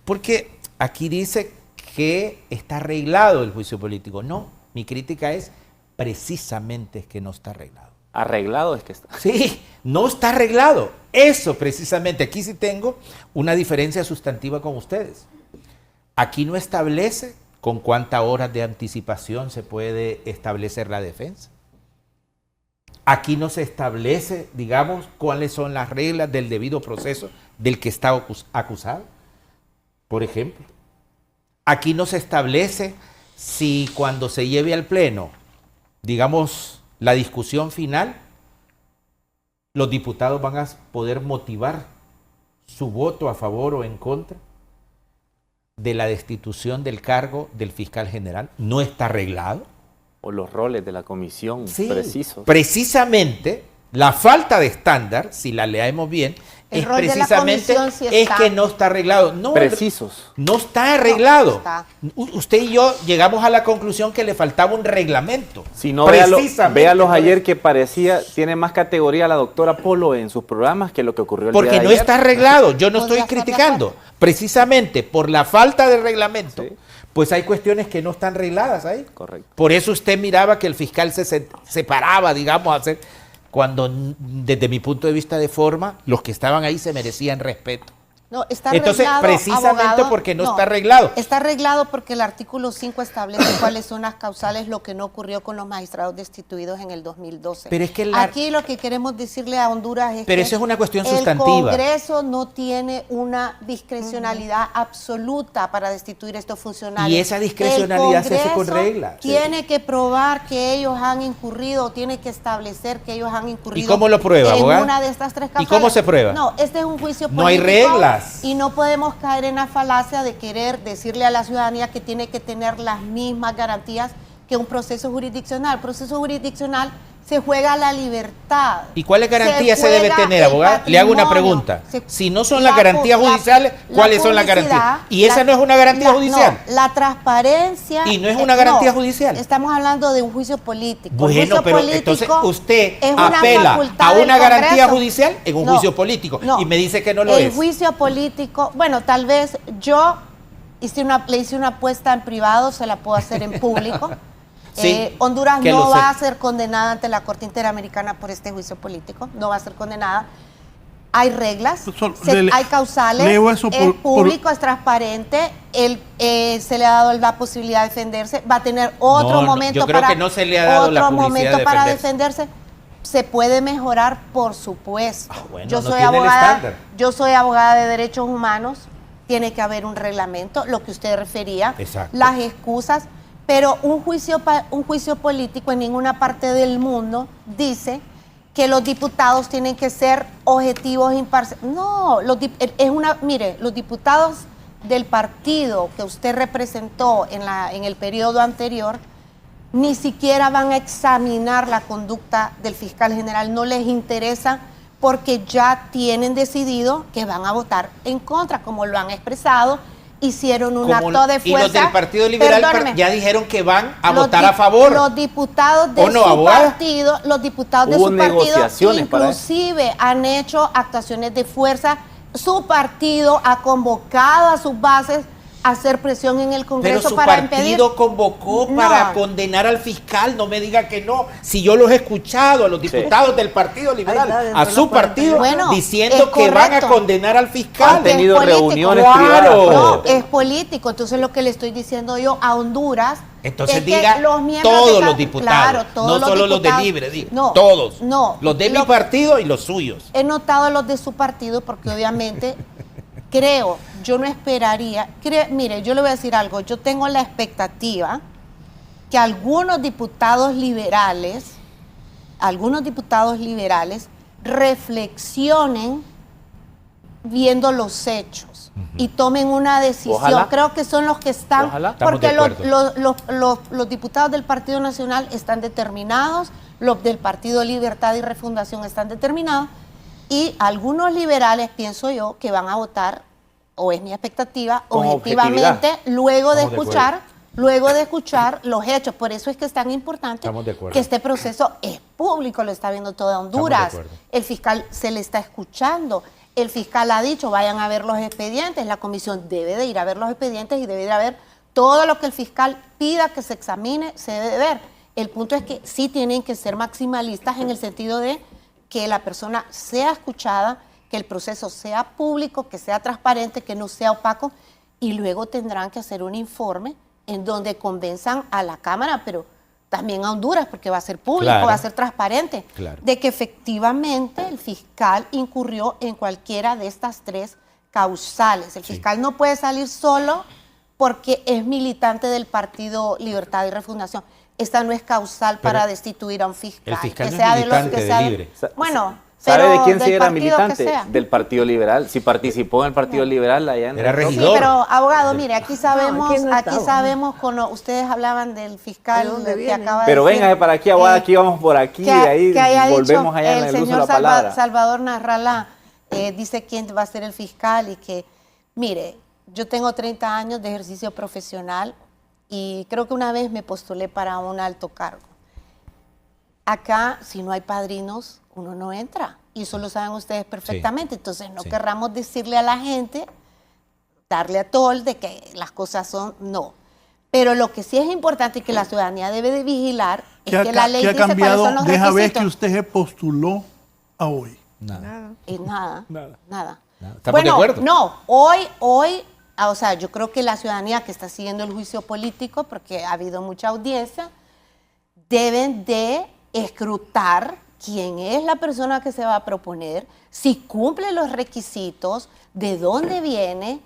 [SPEAKER 9] Porque aquí dice que está arreglado el juicio político. No, mi crítica es precisamente que no está arreglado.
[SPEAKER 10] Arreglado es que está.
[SPEAKER 9] Sí, no está arreglado. Eso precisamente, aquí sí tengo una diferencia sustantiva con ustedes. Aquí no establece con cuántas horas de anticipación se puede establecer la defensa. Aquí no se establece, digamos, cuáles son las reglas del debido proceso del que está acusado, por ejemplo. Aquí no se establece si cuando se lleve al pleno, digamos, la discusión final, los diputados van a poder motivar su voto a favor o en contra de la destitución del cargo del fiscal general. No está arreglado.
[SPEAKER 10] O los roles de la comisión precisos.
[SPEAKER 9] Precisamente, la falta de estándar, si la leemos bien,
[SPEAKER 8] El
[SPEAKER 9] es
[SPEAKER 8] rol de la
[SPEAKER 9] precisamente
[SPEAKER 8] comisión sí
[SPEAKER 9] es
[SPEAKER 8] está.
[SPEAKER 9] que no está arreglado. No,
[SPEAKER 10] Precisos.
[SPEAKER 9] no está arreglado.
[SPEAKER 8] No está.
[SPEAKER 9] Usted y yo llegamos a la conclusión que le faltaba un reglamento.
[SPEAKER 10] Si no,
[SPEAKER 9] Precisamente
[SPEAKER 10] véalos
[SPEAKER 9] por
[SPEAKER 10] ayer
[SPEAKER 9] eso.
[SPEAKER 10] que parecía, tiene más categoría la doctora Polo en sus programas que lo que ocurrió el
[SPEAKER 9] Porque
[SPEAKER 10] día de
[SPEAKER 9] no
[SPEAKER 10] ayer.
[SPEAKER 9] está arreglado. Yo no
[SPEAKER 8] Podría
[SPEAKER 9] estoy
[SPEAKER 8] estar de
[SPEAKER 9] criticando.
[SPEAKER 8] acuerdo.
[SPEAKER 9] Precisamente por la falta de reglamento,
[SPEAKER 10] Sí.
[SPEAKER 9] pues hay cuestiones que no están arregladas ahí.
[SPEAKER 10] Correcto.
[SPEAKER 9] Por eso usted miraba que el fiscal se separaba, digamos, a hacer, cuando desde mi punto de vista de forma, los que estaban ahí se merecían respeto.
[SPEAKER 8] No, está
[SPEAKER 9] Entonces,
[SPEAKER 8] arreglado,
[SPEAKER 9] precisamente
[SPEAKER 8] abogado,
[SPEAKER 9] porque no está arreglado.
[SPEAKER 8] Está arreglado porque el artículo 5 establece cuáles son las causales, lo que no ocurrió con los magistrados destituidos en el 2012.
[SPEAKER 9] Pero es que
[SPEAKER 8] aquí lo que queremos decirle a Honduras es
[SPEAKER 9] Pero
[SPEAKER 8] que
[SPEAKER 9] eso es una cuestión
[SPEAKER 8] el
[SPEAKER 9] sustantiva.
[SPEAKER 8] Congreso no tiene una discrecionalidad absoluta para destituir estos funcionarios.
[SPEAKER 9] Y esa discrecionalidad
[SPEAKER 8] El
[SPEAKER 9] se hace con
[SPEAKER 8] Congreso
[SPEAKER 9] reglas.
[SPEAKER 8] Tiene que probar que ellos han incurrido, tiene que establecer que ellos han incurrido.
[SPEAKER 9] ¿Y cómo lo prueba,
[SPEAKER 8] en
[SPEAKER 9] abogada?
[SPEAKER 8] una de estas 3
[SPEAKER 9] ¿Y
[SPEAKER 8] causales.
[SPEAKER 9] cómo se prueba?
[SPEAKER 8] No, este es un juicio político.
[SPEAKER 9] No hay reglas.
[SPEAKER 8] Y no podemos caer en la falacia de querer decirle a la ciudadanía que tiene que tener las mismas garantías que un proceso jurisdiccional. El proceso jurisdiccional se juega la libertad.
[SPEAKER 9] ¿Y cuáles garantías se debe
[SPEAKER 8] juega
[SPEAKER 9] tener,
[SPEAKER 8] el
[SPEAKER 9] abogada? Le hago una
[SPEAKER 8] patrimonio.
[SPEAKER 9] pregunta.
[SPEAKER 8] Se-
[SPEAKER 9] Si no son
[SPEAKER 8] la
[SPEAKER 9] las garantías
[SPEAKER 8] pu- la-
[SPEAKER 9] judiciales,
[SPEAKER 8] la
[SPEAKER 9] ¿cuáles son las garantías?
[SPEAKER 8] publicidad,
[SPEAKER 9] Y esa no es una garantía judicial.
[SPEAKER 8] No, la transparencia.
[SPEAKER 9] Y no es una garantía judicial.
[SPEAKER 8] Estamos hablando de un juicio político. El
[SPEAKER 9] Bueno,
[SPEAKER 8] juicio
[SPEAKER 9] pero
[SPEAKER 8] político
[SPEAKER 9] entonces usted
[SPEAKER 8] es una
[SPEAKER 9] apela
[SPEAKER 8] facultad
[SPEAKER 9] a
[SPEAKER 8] del
[SPEAKER 9] una garantía
[SPEAKER 8] Congreso.
[SPEAKER 9] judicial en un
[SPEAKER 8] No,
[SPEAKER 9] juicio político
[SPEAKER 8] no.
[SPEAKER 9] y me dice que no lo
[SPEAKER 8] El
[SPEAKER 9] es.
[SPEAKER 8] juicio político, bueno, tal vez yo le hice una apuesta en privado, se la puedo hacer en público.
[SPEAKER 9] Sí,
[SPEAKER 8] Honduras
[SPEAKER 9] que
[SPEAKER 8] no
[SPEAKER 9] lo
[SPEAKER 8] va a
[SPEAKER 9] sé.
[SPEAKER 8] ser condenada ante la Corte Interamericana por este juicio político, no va a ser condenada. Hay reglas, hay causales,
[SPEAKER 6] leo eso
[SPEAKER 8] es público, es transparente, se le ha dado la posibilidad de defenderse, va a tener otro momento
[SPEAKER 9] yo creo que no se le ha dado la publicidad de
[SPEAKER 8] para
[SPEAKER 9] defenderse.
[SPEAKER 8] defenderse. Se puede mejorar, por supuesto.
[SPEAKER 9] Bueno,
[SPEAKER 8] yo
[SPEAKER 9] no
[SPEAKER 8] soy
[SPEAKER 9] tiene el estándar.
[SPEAKER 8] yo soy abogada de derechos humanos, tiene que haber un reglamento, lo que usted refería,
[SPEAKER 9] Exacto.
[SPEAKER 8] las excusas, pero un juicio político en ninguna parte del mundo dice que los diputados tienen que ser objetivos, imparciales. No, mire, los diputados del partido que usted representó en el periodo anterior ni siquiera van a examinar la conducta del fiscal general, no les interesa porque ya tienen decidido que van a votar en contra, como lo han expresado, hicieron un acto de fuerza.
[SPEAKER 9] Y los del Partido Liberal ya dijeron que van a votar a favor.
[SPEAKER 8] Los diputados de su partido, inclusive han hecho actuaciones de fuerza. Su partido ha convocado a sus bases a hacer presión en el Congreso para impedir.
[SPEAKER 9] Pero su partido convocó para condenar al fiscal, no me diga que no. Si yo los he escuchado a los diputados del Partido Liberal, a su partido, diciendo que van a condenar al fiscal.
[SPEAKER 10] Han tenido reuniones
[SPEAKER 9] privadas.
[SPEAKER 8] No, es político. Entonces lo que le estoy diciendo yo a Honduras.
[SPEAKER 9] Entonces diga todos los diputados, no solo los de Libre, todos.
[SPEAKER 8] No,
[SPEAKER 9] los de mi partido y los suyos.
[SPEAKER 8] He notado los de su partido porque obviamente yo no esperaría, mire, yo le voy a decir algo, yo tengo la expectativa que algunos diputados liberales reflexionen viendo los hechos y tomen una decisión.
[SPEAKER 10] Ojalá.
[SPEAKER 8] Creo que son los que están,
[SPEAKER 10] Ojalá.
[SPEAKER 8] porque los diputados del Partido Nacional están determinados, los del Partido Libertad y Refundación están determinados, y algunos liberales, pienso yo, que van a votar, o es mi expectativa, objetivamente, luego de escuchar los hechos. Por eso es que es tan importante que este proceso es público, lo está viendo toda Honduras. El fiscal se le está escuchando. El fiscal ha dicho, vayan a ver los expedientes. La comisión debe de ir a ver los expedientes y debe de ver todo lo que el fiscal pida que se examine, se debe de ver. El punto es que sí tienen que ser maximalistas en el sentido de que la persona sea escuchada, que el proceso sea público, que sea transparente, que no sea opaco, y luego tendrán que hacer un informe en donde convenzan a la Cámara, pero también a Honduras, porque va a ser público, va a ser transparente, de que efectivamente el fiscal incurrió en cualquiera de estas tres causales. El fiscal no puede salir solo porque es militante del Partido Libertad y Refundación. Esta no es causal para destituir a un fiscal.
[SPEAKER 9] El fiscal
[SPEAKER 8] que
[SPEAKER 9] no
[SPEAKER 8] sea
[SPEAKER 9] es militante
[SPEAKER 8] de los que sea
[SPEAKER 9] Libre.
[SPEAKER 8] Bueno,
[SPEAKER 10] ¿sabe
[SPEAKER 8] pero
[SPEAKER 10] de quién sí era
[SPEAKER 8] partido
[SPEAKER 10] militante? Del Partido Liberal. Si participó en el Partido Liberal allá en
[SPEAKER 9] Era
[SPEAKER 10] el
[SPEAKER 9] regidor.
[SPEAKER 8] Sí, pero abogado, mire, aquí sabemos,
[SPEAKER 7] aquí no estaba.
[SPEAKER 8] cuando ustedes hablaban del fiscal que acaba
[SPEAKER 10] Pero
[SPEAKER 8] de decir.
[SPEAKER 10] venga para aquí, abogada, aquí vamos por aquí,
[SPEAKER 8] que,
[SPEAKER 10] y ahí
[SPEAKER 8] que haya
[SPEAKER 10] volvemos
[SPEAKER 8] dicho
[SPEAKER 10] allá en
[SPEAKER 8] el
[SPEAKER 10] el uso de
[SPEAKER 8] señor
[SPEAKER 10] la palabra.
[SPEAKER 8] Salvador Narrala, dice quién va a ser el fiscal y que, mire, yo tengo 30 años de ejercicio profesional y creo que una vez me postulé para un alto cargo. Acá, si no hay padrinos, uno no entra. Y eso lo saben ustedes perfectamente. Entonces, no querramos decirle a la gente, darle a tol de que las cosas son, no. Pero lo que sí es importante y que la ciudadanía debe de vigilar es que la ley
[SPEAKER 6] ¿qué ha
[SPEAKER 8] dice cuáles son los
[SPEAKER 6] Deja ver
[SPEAKER 8] requisitos.
[SPEAKER 6] que usted se postuló a hoy.
[SPEAKER 9] Nada.
[SPEAKER 8] Nada.
[SPEAKER 9] ¿Estamos de acuerdo?
[SPEAKER 8] No, hoy, o sea, yo creo que la ciudadanía que está siguiendo el juicio político, porque ha habido mucha audiencia, deben de escrutar quién es la persona que se va a proponer, si cumple los requisitos, de dónde viene.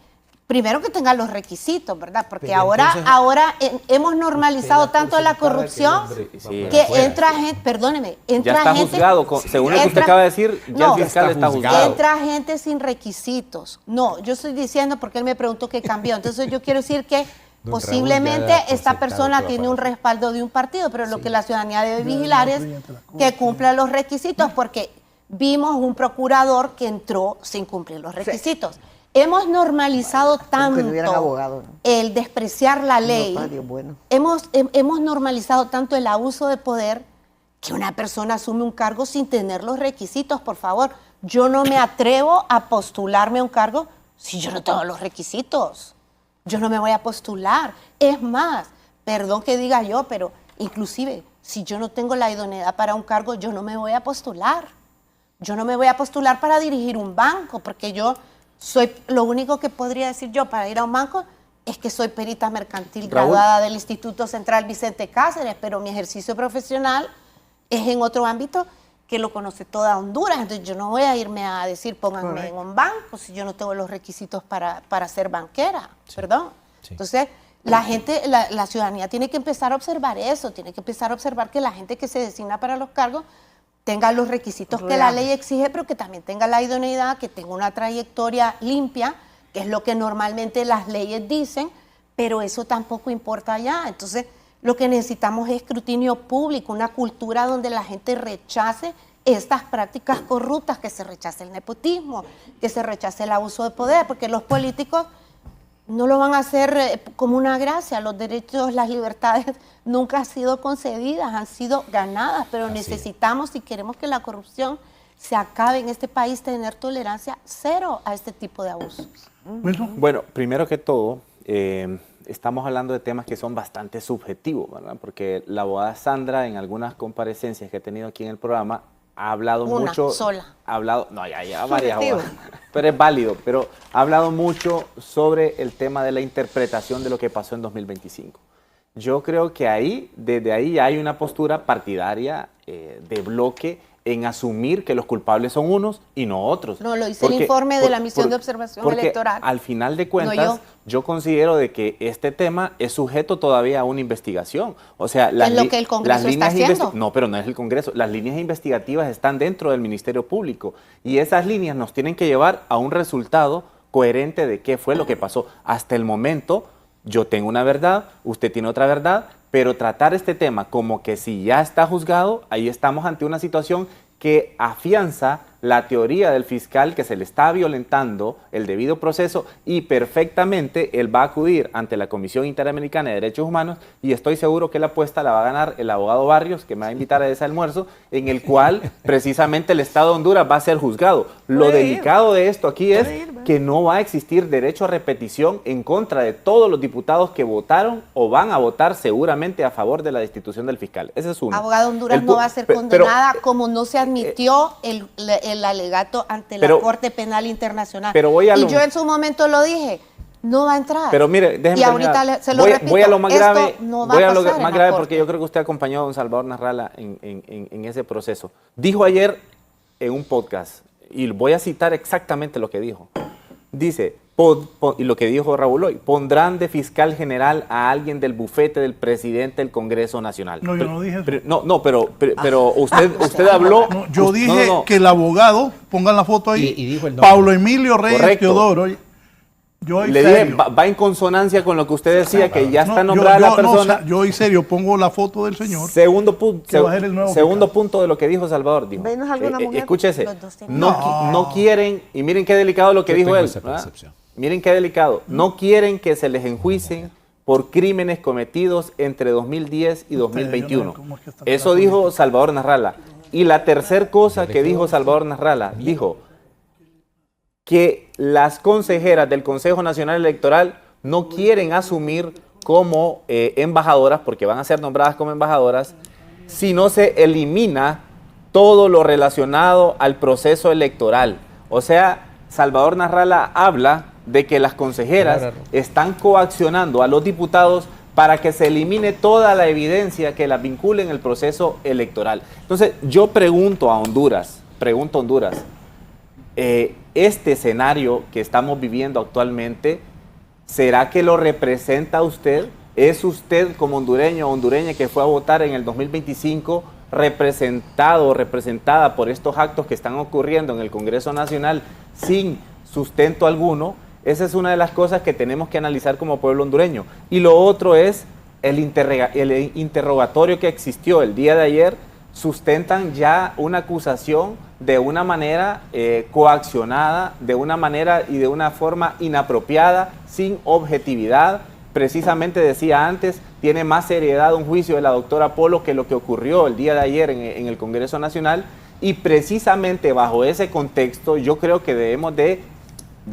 [SPEAKER 8] Primero que tenga los requisitos, ¿verdad? Porque
[SPEAKER 9] pero
[SPEAKER 8] ahora hemos normalizado tanto la corrupción que entra gente, perdóneme, entra
[SPEAKER 10] ya está
[SPEAKER 8] gente,
[SPEAKER 10] juzgado, según lo que usted acaba de decir, ya el fiscal está juzgado.
[SPEAKER 8] Entra gente sin requisitos. No, yo estoy diciendo porque él me preguntó qué cambió. Entonces yo quiero decir que posiblemente esta persona tiene un respaldo de un partido, pero lo que la ciudadanía debe vigilar es que cumpla los requisitos, porque vimos un procurador que entró sin cumplir los requisitos. Hemos normalizado tanto el despreciar la ley, hemos normalizado tanto el abuso de poder, que una persona asume un cargo sin tener los requisitos. Por favor, yo no me atrevo a postularme a un cargo si yo no tengo los requisitos. yo no me voy a postular. Es más, perdón que diga yo, pero inclusive si yo no tengo la idoneidad para un cargo, yo no me voy a postular. Yo no me voy a postular para dirigir un banco, porque yo soy, lo único que podría decir yo para ir a un banco es que soy perita mercantil graduada del Instituto Central Vicente Cáceres, pero mi ejercicio profesional es en otro ámbito que lo conoce toda Honduras. Entonces yo no voy a irme a decir pónganme en un banco si yo no tengo los requisitos para ser banquera, perdón. Entonces la gente, la ciudadanía tiene que empezar a observar eso, tiene que empezar a observar que la gente que se designa para los cargos tenga los requisitos que la ley exige, pero que también tenga la idoneidad, que tenga una trayectoria limpia, que es lo que normalmente las leyes dicen, pero eso tampoco importa ya. Entonces, lo que necesitamos es escrutinio público, una cultura donde la gente rechace estas prácticas corruptas, que se rechace el nepotismo, que se rechace el abuso de poder, porque los políticos no lo van a hacer como una gracia. Los derechos, las libertades nunca han sido concedidas, han sido ganadas, pero necesitamos, si queremos que la corrupción se acabe en este país, tener tolerancia cero a este tipo de abusos.
[SPEAKER 10] Bueno, primero que todo, estamos hablando de temas que son bastante subjetivos, ¿verdad? Porque la abogada Sandra, en algunas comparecencias que he tenido aquí en el programa, ha hablado mucho. Ha hablado, no, ya varias abogadas, pero es válido, pero ha hablado mucho sobre el tema de la interpretación de lo que pasó en 2025. Yo creo que desde ahí ya hay una postura partidaria de bloque en asumir que los culpables son unos y no otros.
[SPEAKER 8] No, lo dice el informe de la misión de observación electoral.
[SPEAKER 10] Al final de cuentas, yo considero de que este tema es sujeto todavía a una investigación. O sea,
[SPEAKER 8] es lo que el Congreso está haciendo.
[SPEAKER 10] No, pero no es el Congreso. Las líneas investigativas están dentro del Ministerio Público y esas líneas nos tienen que llevar a un resultado coherente de qué fue lo que pasó. Hasta el momento, yo tengo una verdad, usted tiene otra verdad, pero tratar este tema como que si ya está juzgado, ahí estamos ante una situación que afianza la teoría del fiscal que se le está violentando el debido proceso y perfectamente él va a acudir ante la Comisión Interamericana de Derechos Humanos y estoy seguro que la apuesta la va a ganar el abogado Barrios, que me va a invitar a ese almuerzo, en el cual precisamente el Estado de Honduras va a ser juzgado. Lo delicado de esto aquí es que no va a existir derecho a repetición en contra de todos los diputados que votaron o van a votar seguramente a favor de la destitución del fiscal. Ese es uno.
[SPEAKER 8] Abogado Honduras no va a ser condenada como no se admitió el alegato ante la Corte Penal Internacional. Y yo en su momento lo dije, no va a entrar.
[SPEAKER 10] Pero mire, déjeme
[SPEAKER 8] y ahorita se lo repito,
[SPEAKER 10] voy a lo más grave,
[SPEAKER 8] no
[SPEAKER 10] voy a lo más grave porque yo creo que usted acompañó a don Salvador Narrala en ese proceso. Dijo ayer en un podcast, y voy a citar exactamente lo que dijo. Dice, y lo que dijo Raúl hoy, pondrán de fiscal general a alguien del bufete del presidente del Congreso Nacional.
[SPEAKER 6] No, yo no dije eso.
[SPEAKER 10] Pero usted habló.
[SPEAKER 6] No, yo dije que el abogado, pongan la foto ahí,
[SPEAKER 9] y dijo el nombre.
[SPEAKER 6] Pablo Emilio Reyes Teodoro. Yo
[SPEAKER 10] le dije, va en consonancia con lo que usted decía, que ya está nombrada la persona.
[SPEAKER 6] Yo en serio pongo la foto del señor.
[SPEAKER 10] Segundo punto de lo que dijo Salvador. Dijo, escúchese, no quieren, y miren qué delicado lo que dijo él. Miren qué delicado. No quieren que se les enjuicien por crímenes cometidos entre 2010 y 2021. Eso dijo Salvador Narrala. Y la tercera cosa que dijo Salvador Narrala, dijo que las consejeras del Consejo Nacional Electoral no quieren asumir como embajadoras, porque van a ser nombradas como embajadoras, si no se elimina todo lo relacionado al proceso electoral. O sea, Salvador Narrala habla de que las consejeras están coaccionando a los diputados para que se elimine toda la evidencia que las vincule en el proceso electoral. Entonces, yo pregunto a Honduras, este escenario que estamos viviendo actualmente, ¿será que lo representa usted? ¿Es usted como hondureño o hondureña que fue a votar en el 2025 representado o representada por estos actos que están ocurriendo en el Congreso Nacional sin sustento alguno? Esa es una de las cosas que tenemos que analizar como pueblo hondureño. Y lo otro es el interrogatorio que existió el día de ayer. Sustentan ya una acusación de una manera coaccionada, de una manera y de una forma inapropiada, sin objetividad. Precisamente decía antes, tiene más seriedad un juicio de la doctora Polo que lo que ocurrió el día de ayer en el Congreso Nacional. Y precisamente bajo ese contexto yo creo que debemos de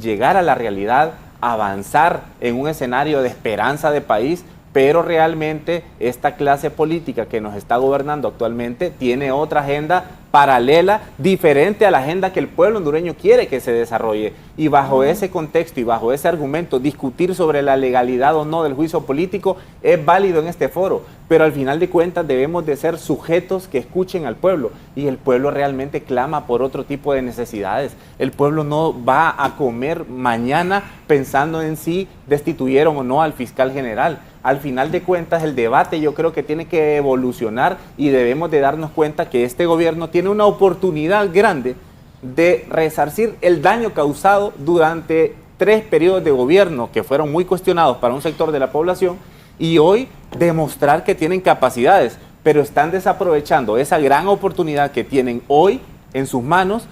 [SPEAKER 10] llegar a la realidad avanzar en un escenario de esperanza de país, pero realmente esta clase política que nos está gobernando actualmente tiene otra agenda paralela, diferente a la agenda que el pueblo hondureño quiere que se desarrolle. Y bajo ese contexto y bajo ese argumento, discutir sobre la legalidad o no del juicio político es válido en este foro, pero al final de cuentas debemos de ser sujetos que escuchen al pueblo, y el pueblo realmente clama por otro tipo de necesidades. El pueblo no va a comer mañana pensando en si destituyeron o no al fiscal general. Al final de cuentas, el debate yo creo que tiene que evolucionar y debemos de darnos cuenta que este gobierno tiene una oportunidad grande de resarcir el daño causado durante 3 periodos de gobierno que fueron muy cuestionados para un sector de la población, y hoy demostrar que tienen capacidades, pero están desaprovechando esa gran oportunidad que tienen hoy en sus manos,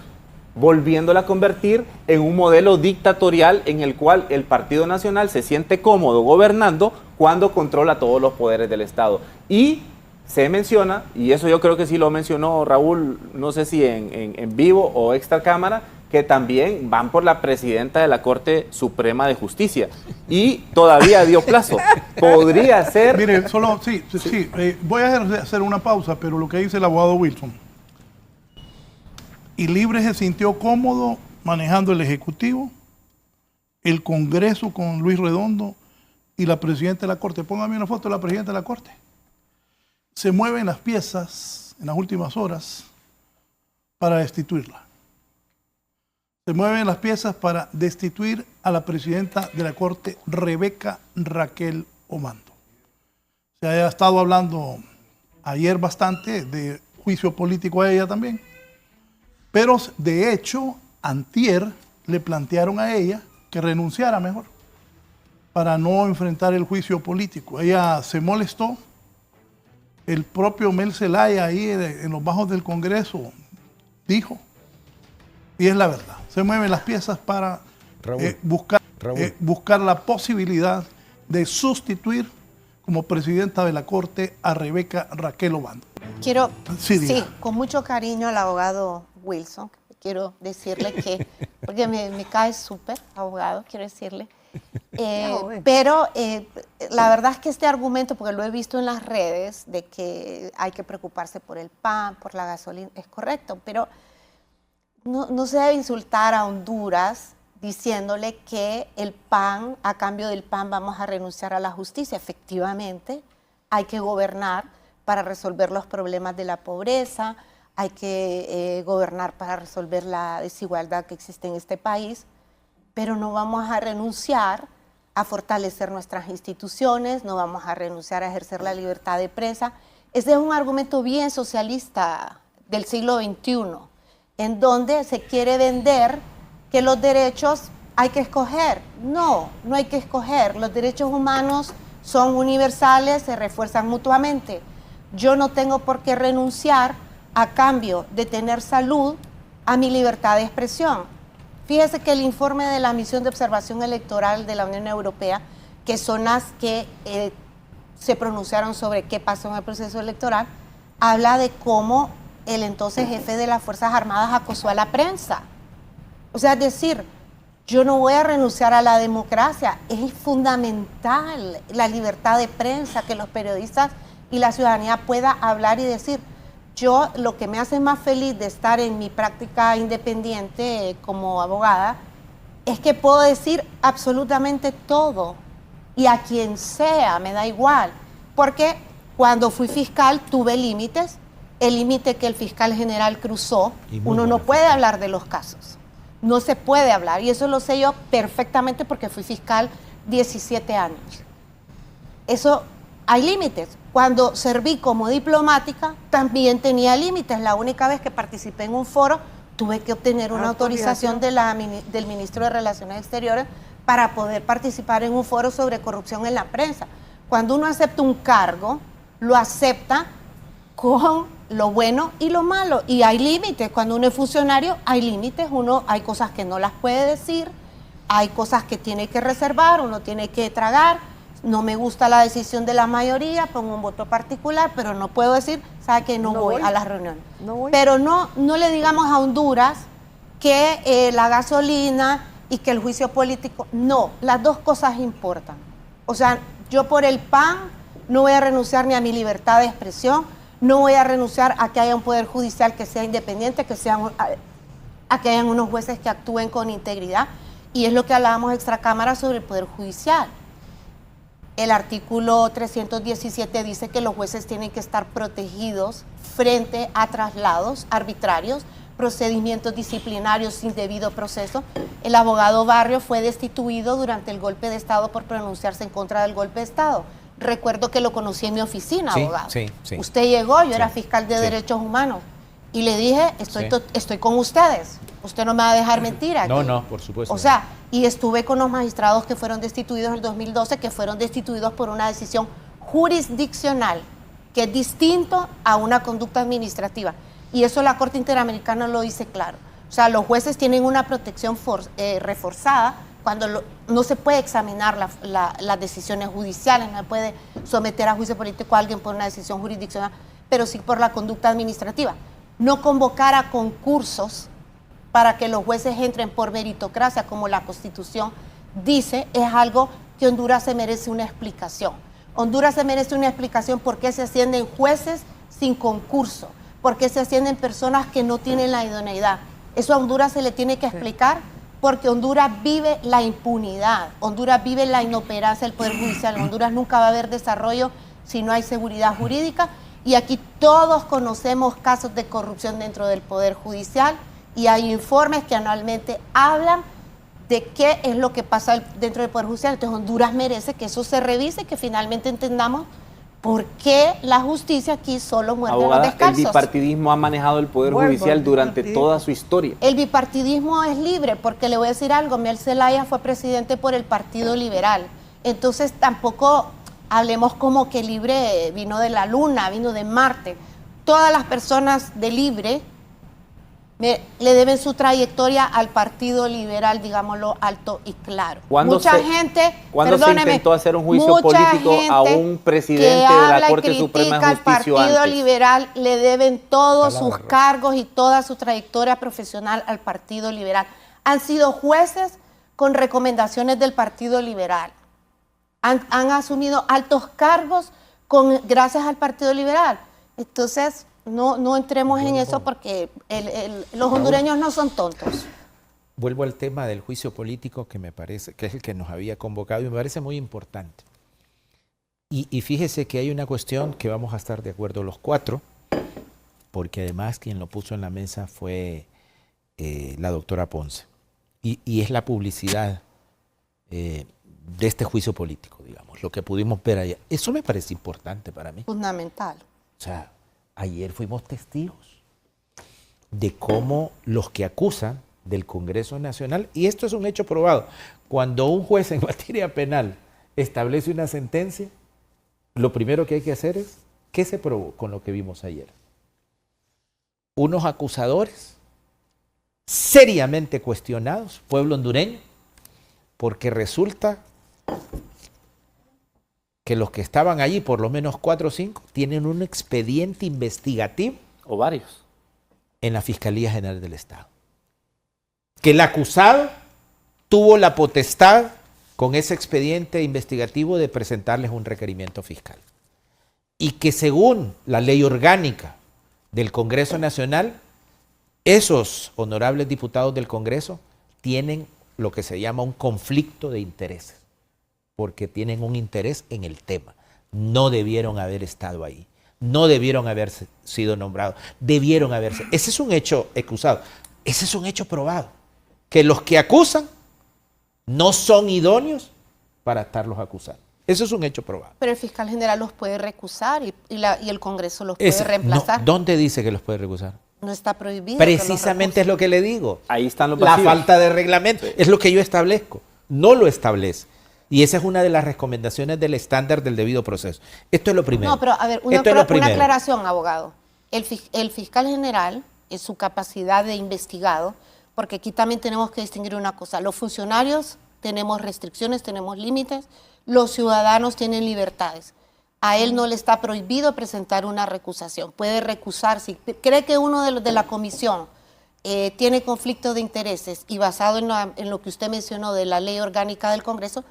[SPEAKER 10] volviéndola a convertir en un modelo dictatorial en el cual el Partido Nacional se siente cómodo gobernando cuando controla todos los poderes del Estado. Y se menciona, y eso yo creo que sí lo mencionó Raúl, no sé si en vivo o extra cámara, que también van por la presidenta de la Corte Suprema de Justicia. Y todavía dio plazo. Podría ser...
[SPEAKER 6] Mire, solo, voy a hacer una pausa, pero lo que dice el abogado Wilson. Y Libre se sintió cómodo manejando el Ejecutivo, el Congreso con Luis Redondo y la Presidenta de la Corte. Póngame una foto de la Presidenta de la Corte. Se mueven las piezas en las últimas horas para destituirla. Se mueven las piezas para destituir a la Presidenta de la Corte, Rebeca Raquel Omando. Se ha estado hablando ayer bastante de juicio político a ella también. Pero de hecho, antier le plantearon a ella que renunciara mejor para no enfrentar el juicio político. Ella se molestó. El propio Mel Zelaya ahí en los bajos del Congreso dijo, y es la verdad, se mueven las piezas para buscar la posibilidad de sustituir como presidenta de la Corte a Rebeca Raquel Omando.
[SPEAKER 8] Quiero, sí, con mucho cariño al abogado Wilson, quiero decirle que, porque me cae súper, abogado, quiero decirle, pero la verdad es que este argumento, porque lo he visto en las redes, de que hay que preocuparse por el pan, por la gasolina, es correcto, pero no se debe insultar a Honduras diciéndole que el pan, a cambio del pan vamos a renunciar a la justicia. Efectivamente, hay que gobernar para resolver los problemas de la pobreza, hay que gobernar para resolver la desigualdad que existe en este país, pero no vamos a renunciar a fortalecer nuestras instituciones, no vamos a renunciar a ejercer la libertad de prensa. Ese es un argumento bien socialista del siglo XXI, en donde se quiere vender que los derechos hay que escoger. No hay que escoger. Los derechos humanos son universales, se refuerzan mutuamente. Yo no tengo por qué renunciar a cambio de tener salud a mi libertad de expresión. Fíjese que el informe de la Misión de Observación Electoral de la Unión Europea, que son las que se pronunciaron sobre qué pasó en el proceso electoral, habla de cómo el entonces jefe de las Fuerzas Armadas acosó a la prensa. O sea, es decir, yo no voy a renunciar a la democracia. Es fundamental la libertad de prensa, que los periodistas y la ciudadanía pueda hablar y decir. Yo, lo que me hace más feliz de estar en mi práctica independiente como abogada es que puedo decir absolutamente todo y a quien sea, me da igual, porque cuando fui fiscal tuve límites, el límite que el fiscal general cruzó, uno no puede hablar de los casos, no se puede hablar, y eso lo sé yo perfectamente porque fui fiscal 17 años. Eso, hay límites. Cuando serví como diplomática, también tenía límites. La única vez que participé en un foro, tuve que obtener una autorización del ministro de Relaciones Exteriores para poder participar en un foro sobre corrupción en la prensa. Cuando uno acepta un cargo, lo acepta con lo bueno y lo malo. Y hay límites. Cuando uno es funcionario, hay límites. Hay cosas que no las puede decir, hay cosas que tiene que reservar, uno tiene que tragar. No me gusta la decisión de la mayoría, pongo un voto particular, pero no puedo decir, ¿sabe que no voy a las reuniones? No voy. Pero no le digamos a Honduras que la gasolina, y que el juicio político, no, las dos cosas importan. O sea, yo por el PAN no voy a renunciar ni a mi libertad de expresión, no voy a renunciar a que haya un poder judicial que sea independiente, a que hayan unos jueces que actúen con integridad, y es lo que hablábamos extracámara sobre el poder judicial. El artículo 317 dice que los jueces tienen que estar protegidos frente a traslados arbitrarios, procedimientos disciplinarios sin debido proceso. El abogado Barrio fue destituido durante el golpe de Estado por pronunciarse en contra del golpe de Estado. Recuerdo que lo conocí en mi oficina,
[SPEAKER 9] Sí,
[SPEAKER 8] abogado.
[SPEAKER 9] sí.
[SPEAKER 8] Usted llegó, yo
[SPEAKER 9] Sí,
[SPEAKER 8] era fiscal de
[SPEAKER 9] sí.
[SPEAKER 8] derechos humanos, y le dije, estoy con ustedes, usted no me va a dejar mentir aquí.
[SPEAKER 9] No, por supuesto.
[SPEAKER 8] O sea, y estuve con los magistrados que fueron destituidos en el 2012, que fueron destituidos por una decisión jurisdiccional, que es distinto a una conducta administrativa. Y eso la Corte Interamericana lo dice claro. O sea, los jueces tienen una protección reforzada cuando no se puede examinar las decisiones judiciales, no se puede someter a juicio político a alguien por una decisión jurisdiccional, pero sí por la conducta administrativa. No convocar a concursos para que los jueces entren por meritocracia, como la Constitución dice, es algo que Honduras se merece una explicación. Honduras se merece una explicación por qué se ascienden jueces sin concurso, por qué se ascienden personas que no tienen la idoneidad. Eso a Honduras se le tiene que explicar, porque Honduras vive la impunidad, Honduras vive la inoperancia del Poder Judicial. En Honduras nunca va a haber desarrollo si no hay seguridad jurídica, y aquí todos conocemos casos de corrupción dentro del Poder Judicial, y hay informes que anualmente hablan de qué es lo que pasa dentro del Poder Judicial. Entonces Honduras merece que eso se revise, que finalmente entendamos por qué la justicia aquí solo muerde a los
[SPEAKER 10] Abogada, el
[SPEAKER 8] descalzos.
[SPEAKER 10] bipartidismo ha manejado el Poder Judicial durante toda su historia.
[SPEAKER 8] El bipartidismo es libre, porque le voy a decir algo, Mel Zelaya fue presidente por el Partido Liberal, entonces tampoco hablemos como que Libre vino de la Luna, vino de Marte. Todas las personas de Libre le deben su trayectoria al Partido Liberal, digámoslo alto y claro. Mucha gente,
[SPEAKER 10] ¿Cuándo se intentó hacer un juicio político a un presidente de la Corte Suprema de Justicia
[SPEAKER 8] al Partido
[SPEAKER 10] antes?
[SPEAKER 8] Liberal le deben todos sus cargos y toda su trayectoria profesional al Partido Liberal. Han sido jueces con recomendaciones del Partido Liberal. Han asumido altos cargos gracias al Partido Liberal. Entonces, no entremos en eso, porque los hondureños no son tontos.
[SPEAKER 9] Vuelvo al tema del juicio político, que me parece que es el que nos había convocado y me parece muy importante. Y fíjese que hay una cuestión que vamos a estar de acuerdo los cuatro, porque además quien lo puso en la mesa fue la doctora Ponce. Y es la publicidad de este juicio político, digamos, lo que pudimos ver allá. Eso me parece importante para mí.
[SPEAKER 8] Fundamental.
[SPEAKER 9] O sea, ayer fuimos testigos de cómo los que acusan del Congreso Nacional, y esto es un hecho probado, cuando un juez en materia penal establece una sentencia, lo primero que hay que hacer es, ¿qué se probó con lo que vimos ayer? Unos acusadores seriamente cuestionados, pueblo hondureño, porque resulta que los que estaban allí, por lo menos 4 o 5, tienen un expediente investigativo.
[SPEAKER 10] O varios.
[SPEAKER 9] En la Fiscalía General del Estado. Que el acusado tuvo la potestad con ese expediente investigativo de presentarles un requerimiento fiscal. Y que según la ley orgánica del Congreso Nacional, esos honorables diputados del Congreso tienen lo que se llama un conflicto de intereses, porque tienen un interés en el tema. No debieron haber estado ahí, no debieron haber sido nombrados, debieron haberse. Ese es un hecho acusado, ese es un hecho probado, que los que acusan no son idóneos para estarlos acusando. Eso es un hecho probado.
[SPEAKER 8] Pero el fiscal general los puede recusar y el Congreso los puede reemplazar.
[SPEAKER 9] No, ¿dónde dice que los puede recusar?
[SPEAKER 8] No está prohibido.
[SPEAKER 9] Precisamente es lo que le digo.
[SPEAKER 10] Ahí están los
[SPEAKER 9] La
[SPEAKER 10] pasivos.
[SPEAKER 9] falta de reglamento. Sí. Es lo que yo establezco. No lo establece. Y esa es una de las recomendaciones del estándar del debido proceso. Esto es lo primero.
[SPEAKER 8] No, pero a ver, una aclaración, abogado. El fiscal general, en su capacidad de investigado, porque aquí también tenemos que distinguir una cosa. Los funcionarios tenemos restricciones, tenemos límites. Los ciudadanos tienen libertades. A él no le está prohibido presentar una recusación. Puede recusar si cree que uno de los de la comisión tiene conflicto de intereses y basado en lo que usted mencionó de la ley orgánica del Congreso,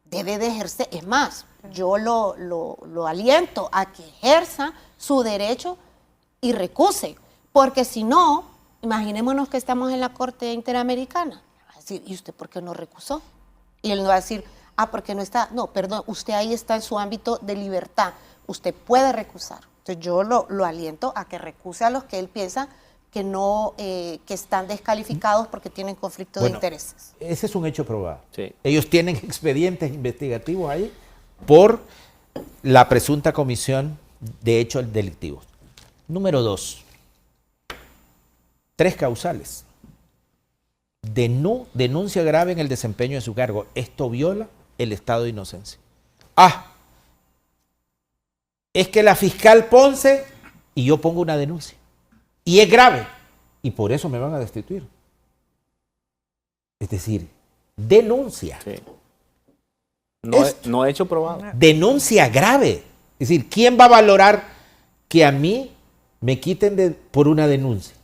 [SPEAKER 8] debe de ejercer. Es más, yo lo aliento a que ejerza su derecho y recuse, porque si no, imaginémonos que estamos en la Corte Interamericana. Va a decir, ¿y usted por qué no recusó? Y él no va a decir, porque no está. No, perdón, usted ahí está en su ámbito de libertad. Usted puede recusar. Entonces yo lo aliento a que recuse a los que él piensa que no, que están descalificados porque tienen conflicto de intereses.
[SPEAKER 9] Ese es un hecho probado.
[SPEAKER 10] Sí.
[SPEAKER 9] Ellos tienen expedientes investigativos ahí por la presunta comisión de hechos delictivos. Número 2. 3 causales. Denuncia grave en el desempeño de su cargo. Esto viola el estado de inocencia. Es que la fiscal Ponce y yo pongo una denuncia. Y es grave. Y por eso me van a destituir. Es decir, denuncia.
[SPEAKER 10] Sí. No hecho probado.
[SPEAKER 9] Denuncia grave. Es decir, ¿quién va a valorar que a mí me quiten por una denuncia?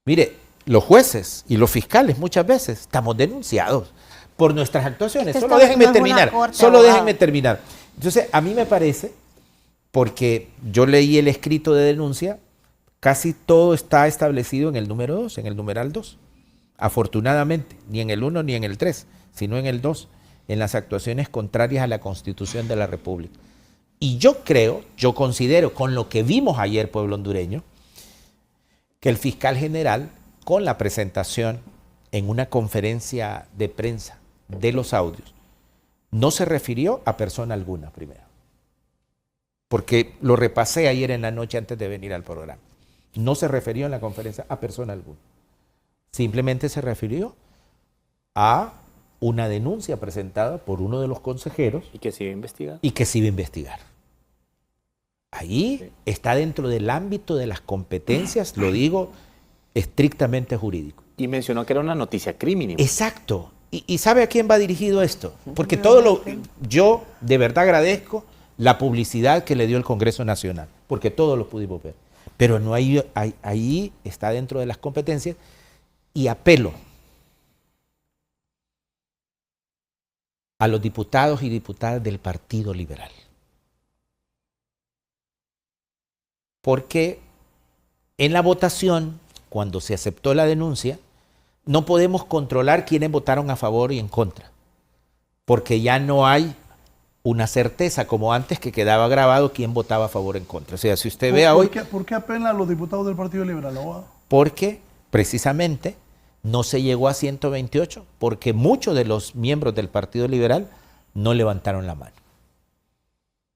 [SPEAKER 9] Mire, los jueces y los fiscales muchas veces estamos denunciados por nuestras actuaciones. Solo déjenme terminar. Déjenme terminar. Entonces, a mí me parece, porque yo leí el escrito de denuncia, casi todo está establecido en el número 2, en el numeral 2. Afortunadamente, ni en el 1 ni en el 3, sino en el 2, en las actuaciones contrarias a la Constitución de la República. Y yo considero, con lo que vimos ayer, pueblo hondureño, que el fiscal general, con la presentación en una conferencia de prensa de los audios, no se refirió a persona alguna primero. Porque lo repasé ayer en la noche antes de venir al programa. No se refirió en la conferencia a persona alguna. Simplemente se refirió a una denuncia presentada por uno de los consejeros.
[SPEAKER 10] Y que se iba a investigar.
[SPEAKER 9] Y que se iba a investigar. Ahí está dentro del ámbito de las competencias, lo digo, estrictamente jurídico.
[SPEAKER 10] Y mencionó que era una noticia criminal.
[SPEAKER 9] Exacto. ¿Y sabe a quién va dirigido esto? Porque yo de verdad agradezco la publicidad que le dio el Congreso Nacional, porque todos lo pudimos ver. Pero no ahí está dentro de las competencias y apelo a los diputados y diputadas del Partido Liberal. Porque en la votación, cuando se aceptó la denuncia, no podemos controlar quiénes votaron a favor y en contra, porque ya no hay una certeza como antes que quedaba grabado quién votaba a favor o en contra. O sea, si usted vea hoy...
[SPEAKER 6] ¿Por qué apelan a los diputados del Partido Liberal, abogado?
[SPEAKER 9] Porque precisamente no se llegó a 128, porque muchos de los miembros del Partido Liberal no levantaron la mano.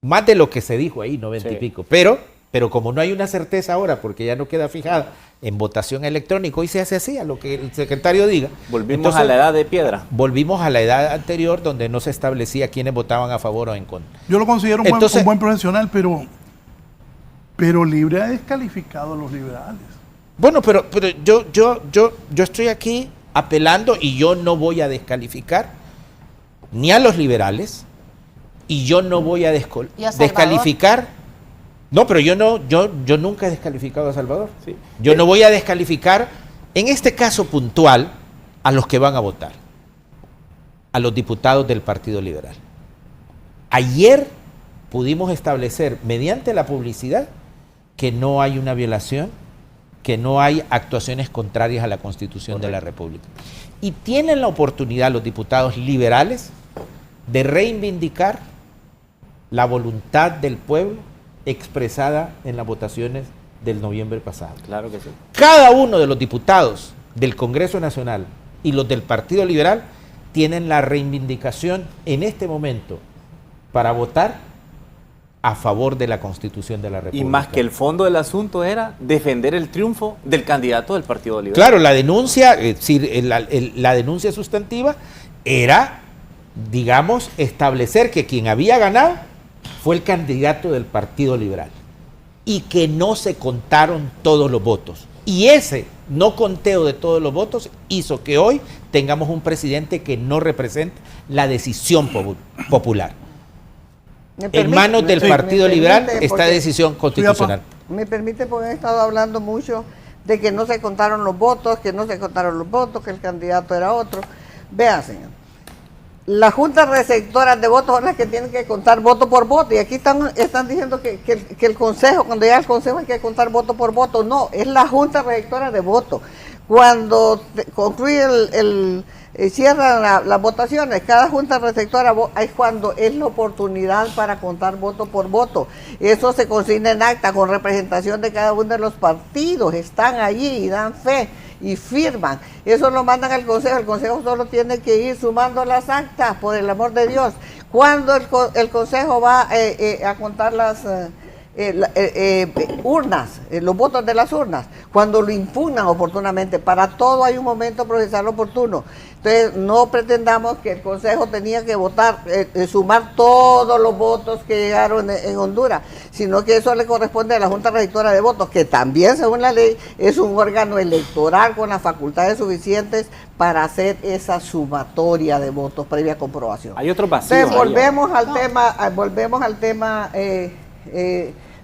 [SPEAKER 9] Más de lo que se dijo ahí, 90 y pico. Pero como no hay una certeza ahora, porque ya no queda fijada en votación electrónica, hoy se hace así, a lo que el secretario diga.
[SPEAKER 10] Volvimos a la edad de piedra.
[SPEAKER 9] Volvimos a la edad anterior, donde no se establecía quiénes votaban a favor o en contra.
[SPEAKER 6] Yo lo considero un buen profesional, pero Libre ha descalificado a los liberales.
[SPEAKER 9] Bueno, pero yo estoy aquí apelando y yo no voy a descalificar ni a los liberales y yo no voy a descalificar. No, pero yo nunca he descalificado a Salvador.
[SPEAKER 10] Sí.
[SPEAKER 9] Yo no voy a descalificar, en este caso puntual, a los que van a votar, a los diputados del Partido Liberal. Ayer pudimos establecer, mediante la publicidad, que no hay una violación, que no hay actuaciones contrarias a la Constitución de la República. Y tienen la oportunidad los diputados liberales de reivindicar la voluntad del pueblo expresada en las votaciones del noviembre pasado.
[SPEAKER 10] Claro que sí.
[SPEAKER 9] Cada uno de los diputados del Congreso Nacional y los del Partido Liberal tienen la reivindicación en este momento para votar a favor de la Constitución de la República.
[SPEAKER 10] Y más que el fondo del asunto era defender el triunfo del candidato del Partido Liberal.
[SPEAKER 9] Claro, la denuncia, la denuncia sustantiva era, digamos, establecer que quien había ganado fue el candidato del Partido Liberal y que no se contaron todos los votos. Y ese no conteo de todos los votos hizo que hoy tengamos un presidente que no representa la decisión popular. En manos del Partido Liberal está decisión constitucional.
[SPEAKER 7] Me permite, porque he estado hablando mucho de que no se contaron los votos, que el candidato era otro. Vea, señor, las juntas receptoras de votos son las que tienen que contar voto por voto, y aquí están diciendo que el consejo, cuando llega el consejo hay que contar voto por voto. No, es la junta receptora de votos. Cuando concluye cierran las votaciones, cada junta receptora es cuando es la oportunidad para contar voto por voto. Eso se consigna en acta con representación de cada uno de los partidos, están allí y dan fe y firman. Eso lo mandan al consejo, el consejo solo tiene que ir sumando las actas, por el amor de Dios. Cuando el consejo va a contar las urnas, los votos de las urnas, cuando lo impugnan oportunamente, para todo hay un momento procesal oportuno. Entonces no pretendamos que el consejo tenía que votar, sumar todos los votos que llegaron en Honduras, sino que eso le corresponde a la Junta Receptora de Votos, que también según la ley es un órgano electoral con las facultades suficientes para hacer esa sumatoria de votos previa comprobación.
[SPEAKER 10] Hay otros vacíos.
[SPEAKER 7] Entonces volvemos al tema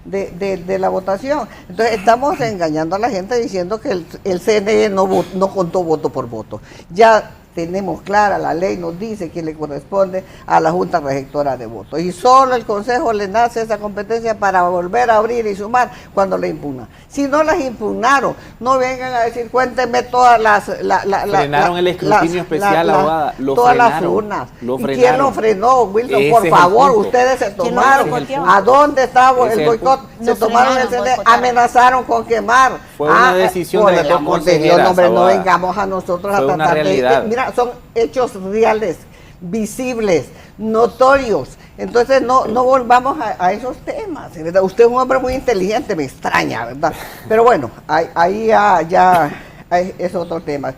[SPEAKER 7] de la votación. Entonces estamos engañando a la gente diciendo que el CNE no contó voto por voto. Ya tenemos clara, la ley nos dice que le corresponde a la Junta Receptora de Votos, y solo el Consejo le nace esa competencia para volver a abrir y sumar cuando le impugnan. Si no las impugnaron, no vengan a decir, cuéntenme todas las...
[SPEAKER 10] frenaron el escrutinio especial, abogada.
[SPEAKER 7] Todas las urnas. ¿Y quién lo frenó, Wilson? Por favor, ustedes se tomaron. ¿A dónde estaba el boicot? Se tomaron el CNE, amenazaron con quemar.
[SPEAKER 10] Fue una decisión de las dos consejeras,
[SPEAKER 7] no vengamos a nosotros a tratar
[SPEAKER 10] de...
[SPEAKER 7] Mira, son hechos reales, visibles, notorios. Entonces no volvamos a esos temas, ¿verdad? Usted es un hombre muy inteligente, me extraña, ¿verdad? Pero bueno, ahí ya es otro tema.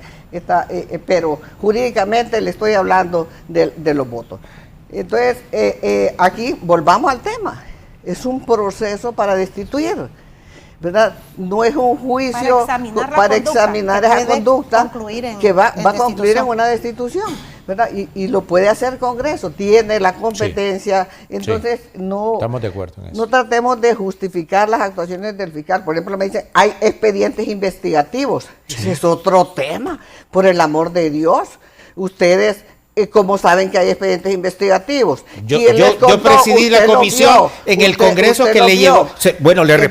[SPEAKER 7] Pero jurídicamente le estoy hablando de los votos. Entonces, aquí volvamos al tema. Es un proceso para destituir, ¿verdad? No es un juicio para examinar esa conducta que va a concluir en una destitución, ¿verdad? Y lo puede hacer el Congreso, tiene la competencia. Sí, entonces no
[SPEAKER 9] estamos de acuerdo en eso.
[SPEAKER 7] No tratemos de justificar las actuaciones del fiscal. Por ejemplo, me dicen, hay expedientes investigativos. Sí. Ese es otro tema, por el amor de Dios. Ustedes... ¿cómo saben que hay expedientes investigativos?
[SPEAKER 9] Yo presidí la comisión en el Congreso que le llegó. Bueno, le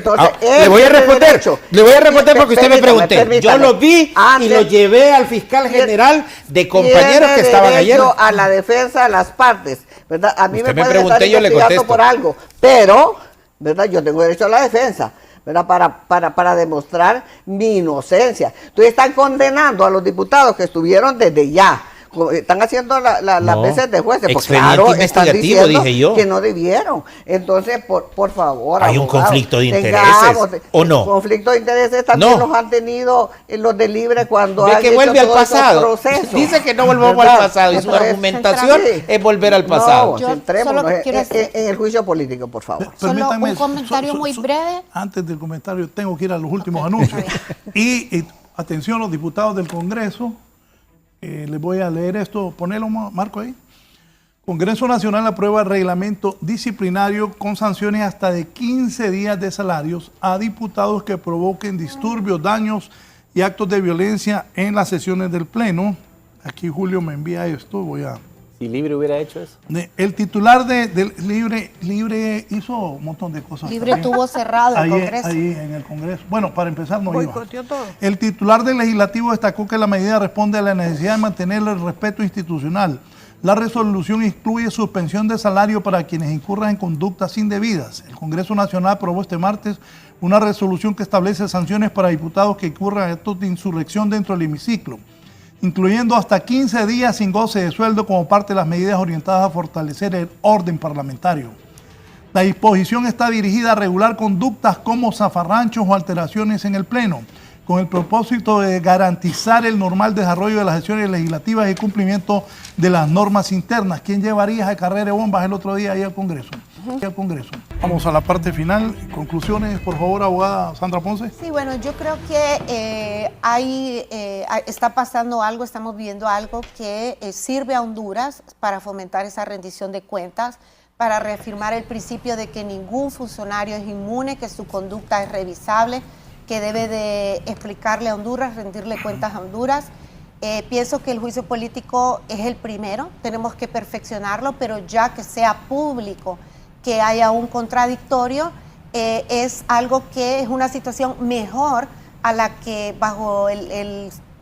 [SPEAKER 9] voy a responder. Le voy a responder porque usted me preguntó. Yo lo vi y lo llevé al fiscal general de compañeros que estaban ayer.
[SPEAKER 7] A la defensa de las partes, ¿verdad? A mí me pueden estar investigando por algo, pero, ¿verdad? Yo tengo derecho a la defensa, ¿verdad? Para demostrar mi inocencia. Entonces están condenando a los diputados que estuvieron desde ya. Están haciendo las veces de jueces, porque claro, están diciendo
[SPEAKER 9] dije yo,
[SPEAKER 7] que no debieron. Entonces, por favor,
[SPEAKER 9] hay
[SPEAKER 7] abogado,
[SPEAKER 9] un conflicto de intereses, ¿o no?
[SPEAKER 7] Conflicto de intereses también los han tenido los de Libre cuando han
[SPEAKER 9] que
[SPEAKER 7] hecho
[SPEAKER 9] vuelve al pasado.
[SPEAKER 7] Dice
[SPEAKER 9] que no volvamos al pasado, y su argumentación es volver al pasado.
[SPEAKER 7] No, centrémonos en el juicio político, por favor.
[SPEAKER 8] Solo un comentario muy breve.
[SPEAKER 6] Antes del comentario, tengo que ir a los últimos anuncios. Y atención, los diputados del Congreso. Les voy a leer esto, ponelo, Marco, ahí. Congreso Nacional aprueba reglamento disciplinario con sanciones hasta de 15 días de salarios a diputados que provoquen disturbios, daños y actos de violencia en las sesiones del Pleno. Aquí Julio me envía esto, voy a...
[SPEAKER 10] Si Libre hubiera hecho eso.
[SPEAKER 6] El titular de Libre hizo un montón de cosas.
[SPEAKER 8] Libre tuvo cerrado el Congreso.
[SPEAKER 6] Ahí en el Congreso. Bueno, para empezar no iba. El titular del Legislativo destacó que la medida responde a la necesidad de mantener el respeto institucional. La resolución incluye suspensión de salario para quienes incurran en conductas indebidas. El Congreso Nacional aprobó este martes una resolución que establece sanciones para diputados que incurran en actos de insurrección dentro del hemiciclo, incluyendo hasta 15 días sin goce de sueldo como parte de las medidas orientadas a fortalecer el orden parlamentario. La disposición está dirigida a regular conductas como zafarranchos o alteraciones en el Pleno, con el propósito de garantizar el normal desarrollo de las sesiones legislativas y cumplimiento de las normas internas. ¿Quién llevaría esa carrera de bombas el otro día ahí al Congreso? Vamos a la parte final. Conclusiones, por favor, abogada Sandra Ponce.
[SPEAKER 8] Sí, bueno, yo creo que está pasando algo, estamos viendo algo que sirve a Honduras para fomentar esa rendición de cuentas, para reafirmar el principio de que ningún funcionario es inmune, que su conducta es revisable, que debe de explicarle a Honduras, rendirle cuentas a Honduras. Pienso que el juicio político es el primero, tenemos que perfeccionarlo, pero ya que sea público, que haya un contradictorio, es algo que es una situación mejor a la que bajo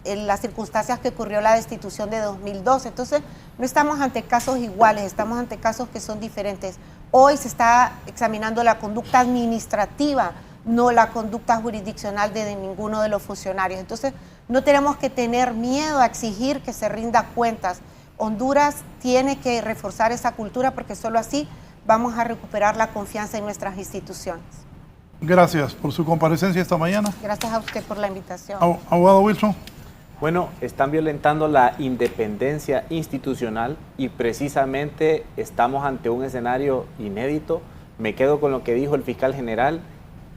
[SPEAKER 8] las circunstancias que ocurrió la destitución de 2012. Entonces, no estamos ante casos iguales, estamos ante casos que son diferentes. Hoy se está examinando la conducta administrativa, no la conducta jurisdiccional de ninguno de los funcionarios. Entonces, no tenemos que tener miedo a exigir que se rinda cuentas. Honduras tiene que reforzar esa cultura porque solo así vamos a recuperar la confianza en nuestras instituciones.
[SPEAKER 6] Gracias por su comparecencia esta mañana.
[SPEAKER 8] Gracias a usted por la invitación.
[SPEAKER 6] Abogado Wilson.
[SPEAKER 10] Bueno, están violentando la independencia institucional y precisamente estamos ante un escenario inédito. Me quedo con lo que dijo el fiscal general.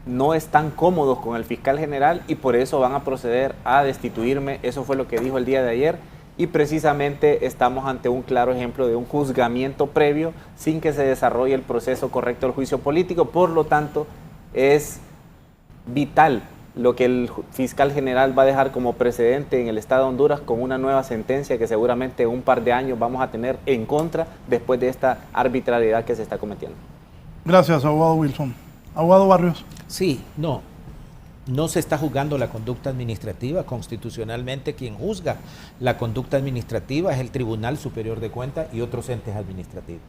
[SPEAKER 10] No están cómodos con el fiscal general y por eso van a proceder a destituirme. Eso fue lo que dijo el día de ayer y precisamente estamos ante un claro ejemplo de un juzgamiento previo sin que se desarrolle el proceso correcto del juicio político. Por lo tanto, es vital lo que el fiscal general va a dejar como precedente en el estado de Honduras con una nueva sentencia que seguramente en un par de años vamos a tener en contra después de esta arbitrariedad que se está cometiendo.
[SPEAKER 6] Gracias, abogado Wilson. Abogado Barrios.
[SPEAKER 9] Sí, no se está juzgando la conducta administrativa. Constitucionalmente quien juzga la conducta administrativa es el Tribunal Superior de Cuentas y otros entes administrativos.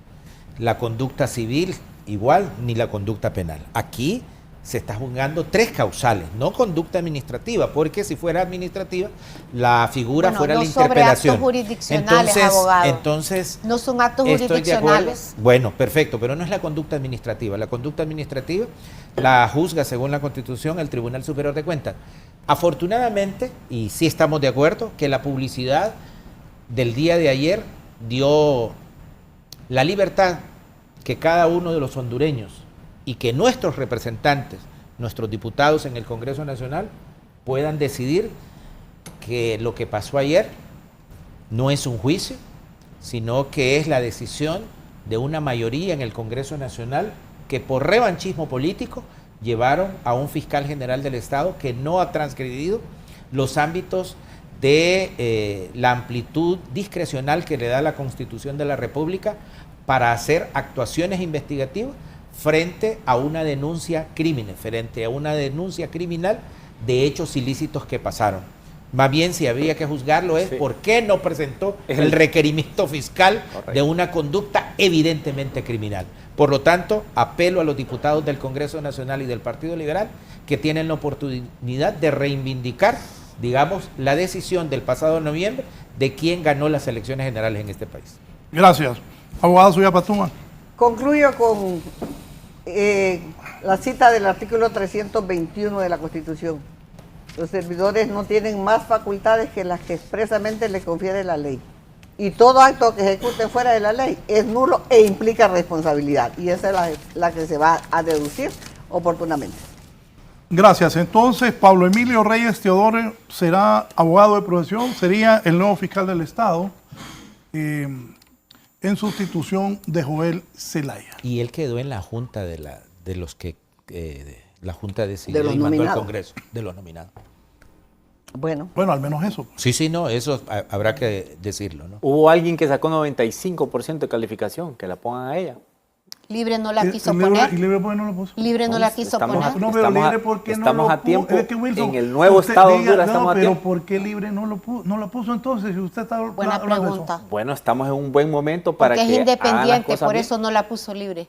[SPEAKER 9] La conducta civil igual, ni la conducta penal. Aquí se está juzgando 3 causales, no conducta administrativa, porque si fuera administrativa, la figura fuera la interpelación.
[SPEAKER 8] Actos jurisdiccionales, abogado.
[SPEAKER 9] Entonces,
[SPEAKER 8] no son actos jurisdiccionales.
[SPEAKER 9] Bueno, perfecto, pero no es la conducta administrativa. La conducta administrativa la juzga, según la Constitución, el Tribunal Superior de Cuentas. Afortunadamente, y sí estamos de acuerdo, que la publicidad del día de ayer dio la libertad que cada uno de los hondureños y que nuestros representantes, nuestros diputados en el Congreso Nacional, puedan decidir que lo que pasó ayer no es un juicio, sino que es la decisión de una mayoría en el Congreso Nacional que por revanchismo político llevaron a un fiscal general del Estado que no ha transgredido los ámbitos de la amplitud discrecional que le da la Constitución de la República para hacer actuaciones investigativas frente a una denuncia criminal, de hechos ilícitos que pasaron. Más bien, si había que juzgarlo es por qué no presentó el requerimiento fiscal de una conducta evidentemente criminal. Por lo tanto, apelo a los diputados del Congreso Nacional y del Partido Liberal que tienen la oportunidad de reivindicar, digamos, la decisión del pasado noviembre de quién ganó las elecciones generales en este país.
[SPEAKER 6] Gracias. Abogado Zuya Patuma.
[SPEAKER 7] Concluyo con la cita del artículo 321 de la Constitución. Los servidores no tienen más facultades que las que expresamente les confiere la ley. Y todo acto que ejecuten fuera de la ley es nulo e implica responsabilidad. Y esa es la que se va a deducir oportunamente.
[SPEAKER 6] Gracias. Entonces, Pablo Emilio Reyes Teodoro será abogado de profesión, sería el nuevo fiscal del Estado en sustitución de Joel Zelaya.
[SPEAKER 9] Y él quedó en la junta la junta decidió y mandó al Congreso de los nominados.
[SPEAKER 7] Bueno,
[SPEAKER 6] al menos eso.
[SPEAKER 9] Sí, no, eso habrá que decirlo, ¿no?
[SPEAKER 10] Hubo alguien que sacó 95% de calificación, que la pongan a ella.
[SPEAKER 8] Libre no la quiso poner.
[SPEAKER 6] ¿Y Libre por qué no lo puso?
[SPEAKER 8] Libre no la quiso poner.
[SPEAKER 6] No, pero Libre, ¿por qué no lo puso?
[SPEAKER 10] Estamos a tiempo.
[SPEAKER 6] Es que Wilson,
[SPEAKER 10] en el nuevo Estado de Honduras estamos a tiempo.
[SPEAKER 6] Pero ¿por qué Libre no lo puso entonces? Si usted está
[SPEAKER 8] Buena pregunta.
[SPEAKER 10] Bueno, estamos en un buen momento para
[SPEAKER 8] porque
[SPEAKER 10] que
[SPEAKER 8] es independiente, por
[SPEAKER 10] bien.
[SPEAKER 8] eso no la puso Libre.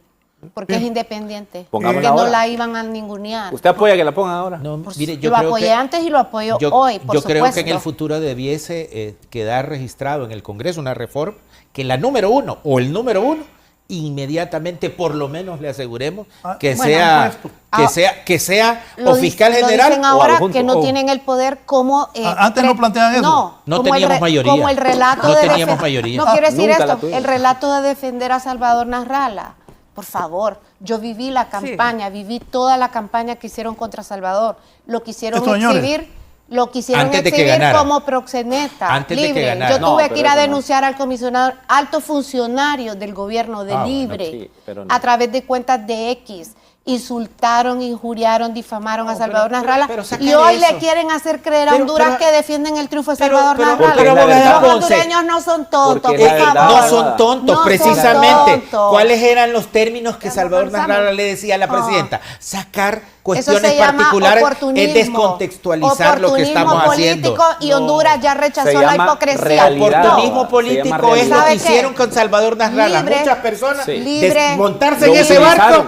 [SPEAKER 8] Porque es independiente.
[SPEAKER 10] Pongámosla
[SPEAKER 8] porque
[SPEAKER 10] ahora.
[SPEAKER 8] no la iban a ningunear.
[SPEAKER 10] ¿Usted apoya que la pongan ahora?
[SPEAKER 9] No,
[SPEAKER 8] Pues
[SPEAKER 9] mire,
[SPEAKER 8] yo lo apoyé antes y lo apoyo hoy, por
[SPEAKER 9] Yo
[SPEAKER 8] supuesto.
[SPEAKER 9] creo que en el futuro debiese quedar registrado en el Congreso una reforma que la número 1 o el número 1 inmediatamente por lo menos le aseguremos que sea o fiscal general
[SPEAKER 8] dicen ahora
[SPEAKER 9] o adjunto.
[SPEAKER 8] que no tienen el poder como
[SPEAKER 6] antes no planteaban eso.
[SPEAKER 9] No teníamos mayoría.
[SPEAKER 8] Como el relato
[SPEAKER 9] no
[SPEAKER 8] de
[SPEAKER 9] teníamos mayoría.
[SPEAKER 8] No quiero decir esto, el relato de defender a Salvador Nasralla. Por favor, yo viví la campaña, viví toda la campaña que hicieron contra Salvador. Lo quisieron exhibir. Lo quisieron exhibir como proxeneta, Libre. Yo tuve que ir a denunciar al comisionado, alto funcionario del gobierno de Libre, a través de cuentas de X. insultaron, injuriaron, difamaron a Salvador Nasralla
[SPEAKER 9] pero
[SPEAKER 8] y hoy le quieren hacer creer a Honduras que defienden el triunfo de Salvador Nasralla.
[SPEAKER 9] Pero
[SPEAKER 8] los hondureños no son tontos, por favor.
[SPEAKER 9] No son tontos,
[SPEAKER 8] No
[SPEAKER 9] precisamente.
[SPEAKER 8] son tontos.
[SPEAKER 9] ¿Cuáles eran los términos que Salvador Nasralla le decía a la presidenta? Sacar cuestiones particulares es descontextualizar lo que estamos haciendo.
[SPEAKER 8] Y Honduras ya rechazó la hipocresía.
[SPEAKER 9] Oportunismo político es lo que hicieron con Salvador Nasralla. Muchas personas desmontarse en ese barco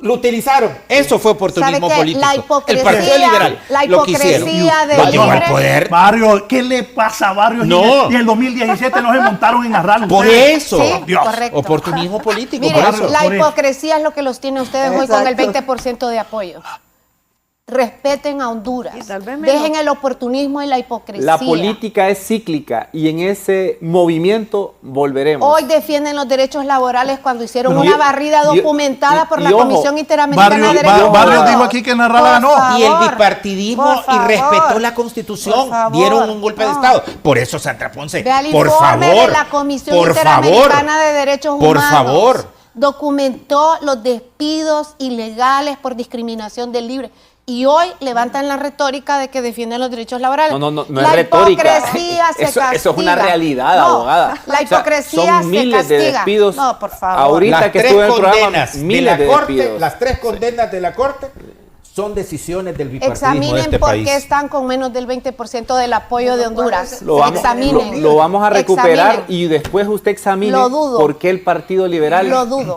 [SPEAKER 9] lo utilizaron. Eso fue oportunismo político.
[SPEAKER 8] La hipocresía,
[SPEAKER 9] el Partido Liberal
[SPEAKER 8] la hipocresía de
[SPEAKER 9] al poder.
[SPEAKER 6] Barrio, ¿qué le pasa a Barrio?
[SPEAKER 9] No.
[SPEAKER 6] Y en el 2017 no se montaron en Nasralla.
[SPEAKER 9] Por eso.
[SPEAKER 8] Sí,
[SPEAKER 6] Dios.
[SPEAKER 8] correcto.
[SPEAKER 9] Oportunismo político.
[SPEAKER 8] Mire,
[SPEAKER 9] por eso.
[SPEAKER 8] la hipocresía es lo que los tiene ustedes hoy con el 20% de apoyo. Respeten a Honduras. Dejen el oportunismo y la hipocresía.
[SPEAKER 10] La política es cíclica y en ese movimiento volveremos.
[SPEAKER 8] Hoy defienden los derechos laborales cuando hicieron una barrida documentada por la Comisión Interamericana de Derechos Humanos.
[SPEAKER 6] Barrio dijo aquí que Nasralla ganó.
[SPEAKER 9] Y el bipartidismo y respetó la Constitución. Dieron un golpe de Estado. Por eso, Sandra Ponce,
[SPEAKER 8] Vea el
[SPEAKER 9] por
[SPEAKER 8] informe
[SPEAKER 9] favor,
[SPEAKER 8] de la Comisión
[SPEAKER 9] por
[SPEAKER 8] Interamericana de Derechos Humanos.
[SPEAKER 9] Por favor.
[SPEAKER 8] Documentó los despidos ilegales por discriminación del libre. Y hoy levantan la retórica de que defienden los derechos laborales.
[SPEAKER 10] No es retórica.
[SPEAKER 8] La hipocresía se castiga.
[SPEAKER 10] Eso es una realidad, abogada.
[SPEAKER 8] La hipocresía
[SPEAKER 10] son miles
[SPEAKER 8] se castiga.
[SPEAKER 10] de despidos.
[SPEAKER 8] No, por favor.
[SPEAKER 10] Ahorita
[SPEAKER 9] Las
[SPEAKER 10] que
[SPEAKER 9] tres
[SPEAKER 10] estuve en el programa,
[SPEAKER 9] condenas
[SPEAKER 10] miles de despidos.
[SPEAKER 9] Las tres condenas de la Corte son decisiones del bipartidismo
[SPEAKER 8] Examinen
[SPEAKER 9] de este
[SPEAKER 8] por
[SPEAKER 9] país.
[SPEAKER 8] qué están con menos del 20% del apoyo de Honduras.
[SPEAKER 10] Lo vamos a recuperar y después usted examine por qué el Partido Liberal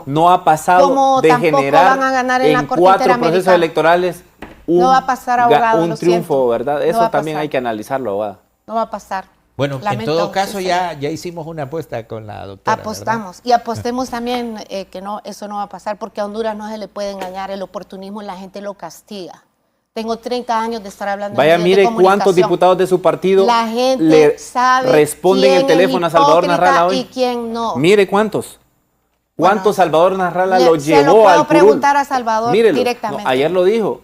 [SPEAKER 10] no ha pasado de generar
[SPEAKER 8] van a ganar en
[SPEAKER 10] 4 procesos electorales
[SPEAKER 8] no va a pasar, abogado,
[SPEAKER 10] un triunfo, ¿verdad? Eso
[SPEAKER 8] no
[SPEAKER 10] también hay que analizarlo, abogada.
[SPEAKER 8] No va a pasar.
[SPEAKER 9] Bueno, en todo caso ya hicimos una apuesta con la doctora.
[SPEAKER 8] Apostamos. ¿Verdad? Y apostemos también que no, eso no va a pasar porque a Honduras no se le puede engañar. El oportunismo la gente lo castiga. Tengo 30 años de estar hablando
[SPEAKER 10] Vaya, mire cuántos diputados de su partido
[SPEAKER 8] la gente
[SPEAKER 10] le
[SPEAKER 8] sabe
[SPEAKER 10] responden el teléfono a Salvador Nasralla hoy.
[SPEAKER 8] Y quién no.
[SPEAKER 10] Mire cuántos. ¿Cuántos Salvador Nasralla lo llevó al
[SPEAKER 8] Se lo puedo preguntar a Salvador directamente.
[SPEAKER 10] No, ayer lo dijo.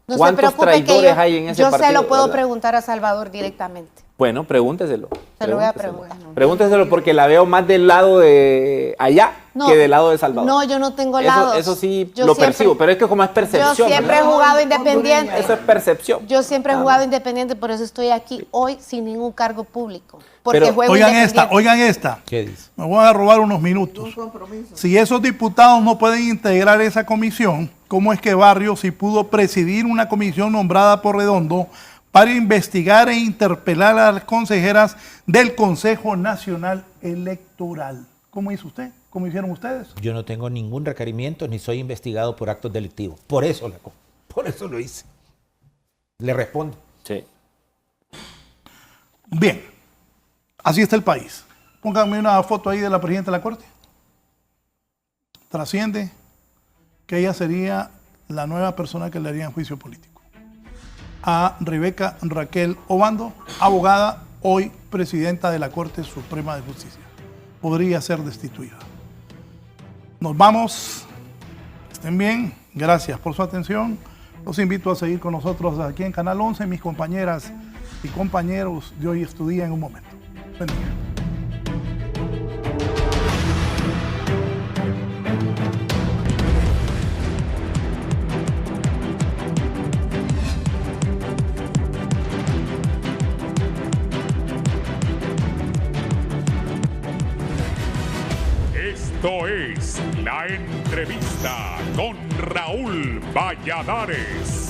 [SPEAKER 8] No
[SPEAKER 10] ¿Cuántos traidores hay en ese partido?
[SPEAKER 8] Yo se lo puedo
[SPEAKER 10] ¿verdad?
[SPEAKER 8] preguntar a Salvador directamente.
[SPEAKER 10] Bueno, pregúnteselo.
[SPEAKER 8] Se lo voy a preguntar.
[SPEAKER 10] Pregúnteselo porque la veo más del lado de allá que del lado de Salvador.
[SPEAKER 8] No, yo no tengo lados.
[SPEAKER 10] Eso sí lo percibo, pero es que como es percepción.
[SPEAKER 8] Yo siempre he jugado independiente.
[SPEAKER 10] Eso es percepción.
[SPEAKER 8] Yo siempre he jugado independiente, por eso estoy aquí hoy sin ningún cargo público. Porque
[SPEAKER 6] pero,
[SPEAKER 8] juego
[SPEAKER 6] oigan esta.
[SPEAKER 9] ¿Qué dice?
[SPEAKER 6] Me voy a robar unos minutos. Si esos diputados no pueden integrar esa comisión, ¿cómo es que Barrios sí pudo presidir una comisión nombrada por Redondo para investigar e interpelar a las consejeras del Consejo Nacional Electoral? ¿Cómo hizo usted? ¿Cómo hicieron ustedes?
[SPEAKER 9] Yo no tengo ningún requerimiento ni soy investigado por actos delictivos. Por eso lo hice. Le respondo.
[SPEAKER 10] Sí.
[SPEAKER 6] Bien. Así está el país. Pónganme una foto ahí de la presidenta de la Corte. Trasciende que ella sería la nueva persona que le haría juicio político. A Rebeca Raquel Obando, abogada, hoy presidenta de la Corte Suprema de Justicia. Podría ser destituida. Nos vamos. Estén bien. Gracias por su atención. Los invito a seguir con nosotros aquí en Canal 11. Mis compañeras y compañeros de Hoy es tu Día en un momento. Buen día.
[SPEAKER 1] Esto es La Entrevista con Raúl Valladares.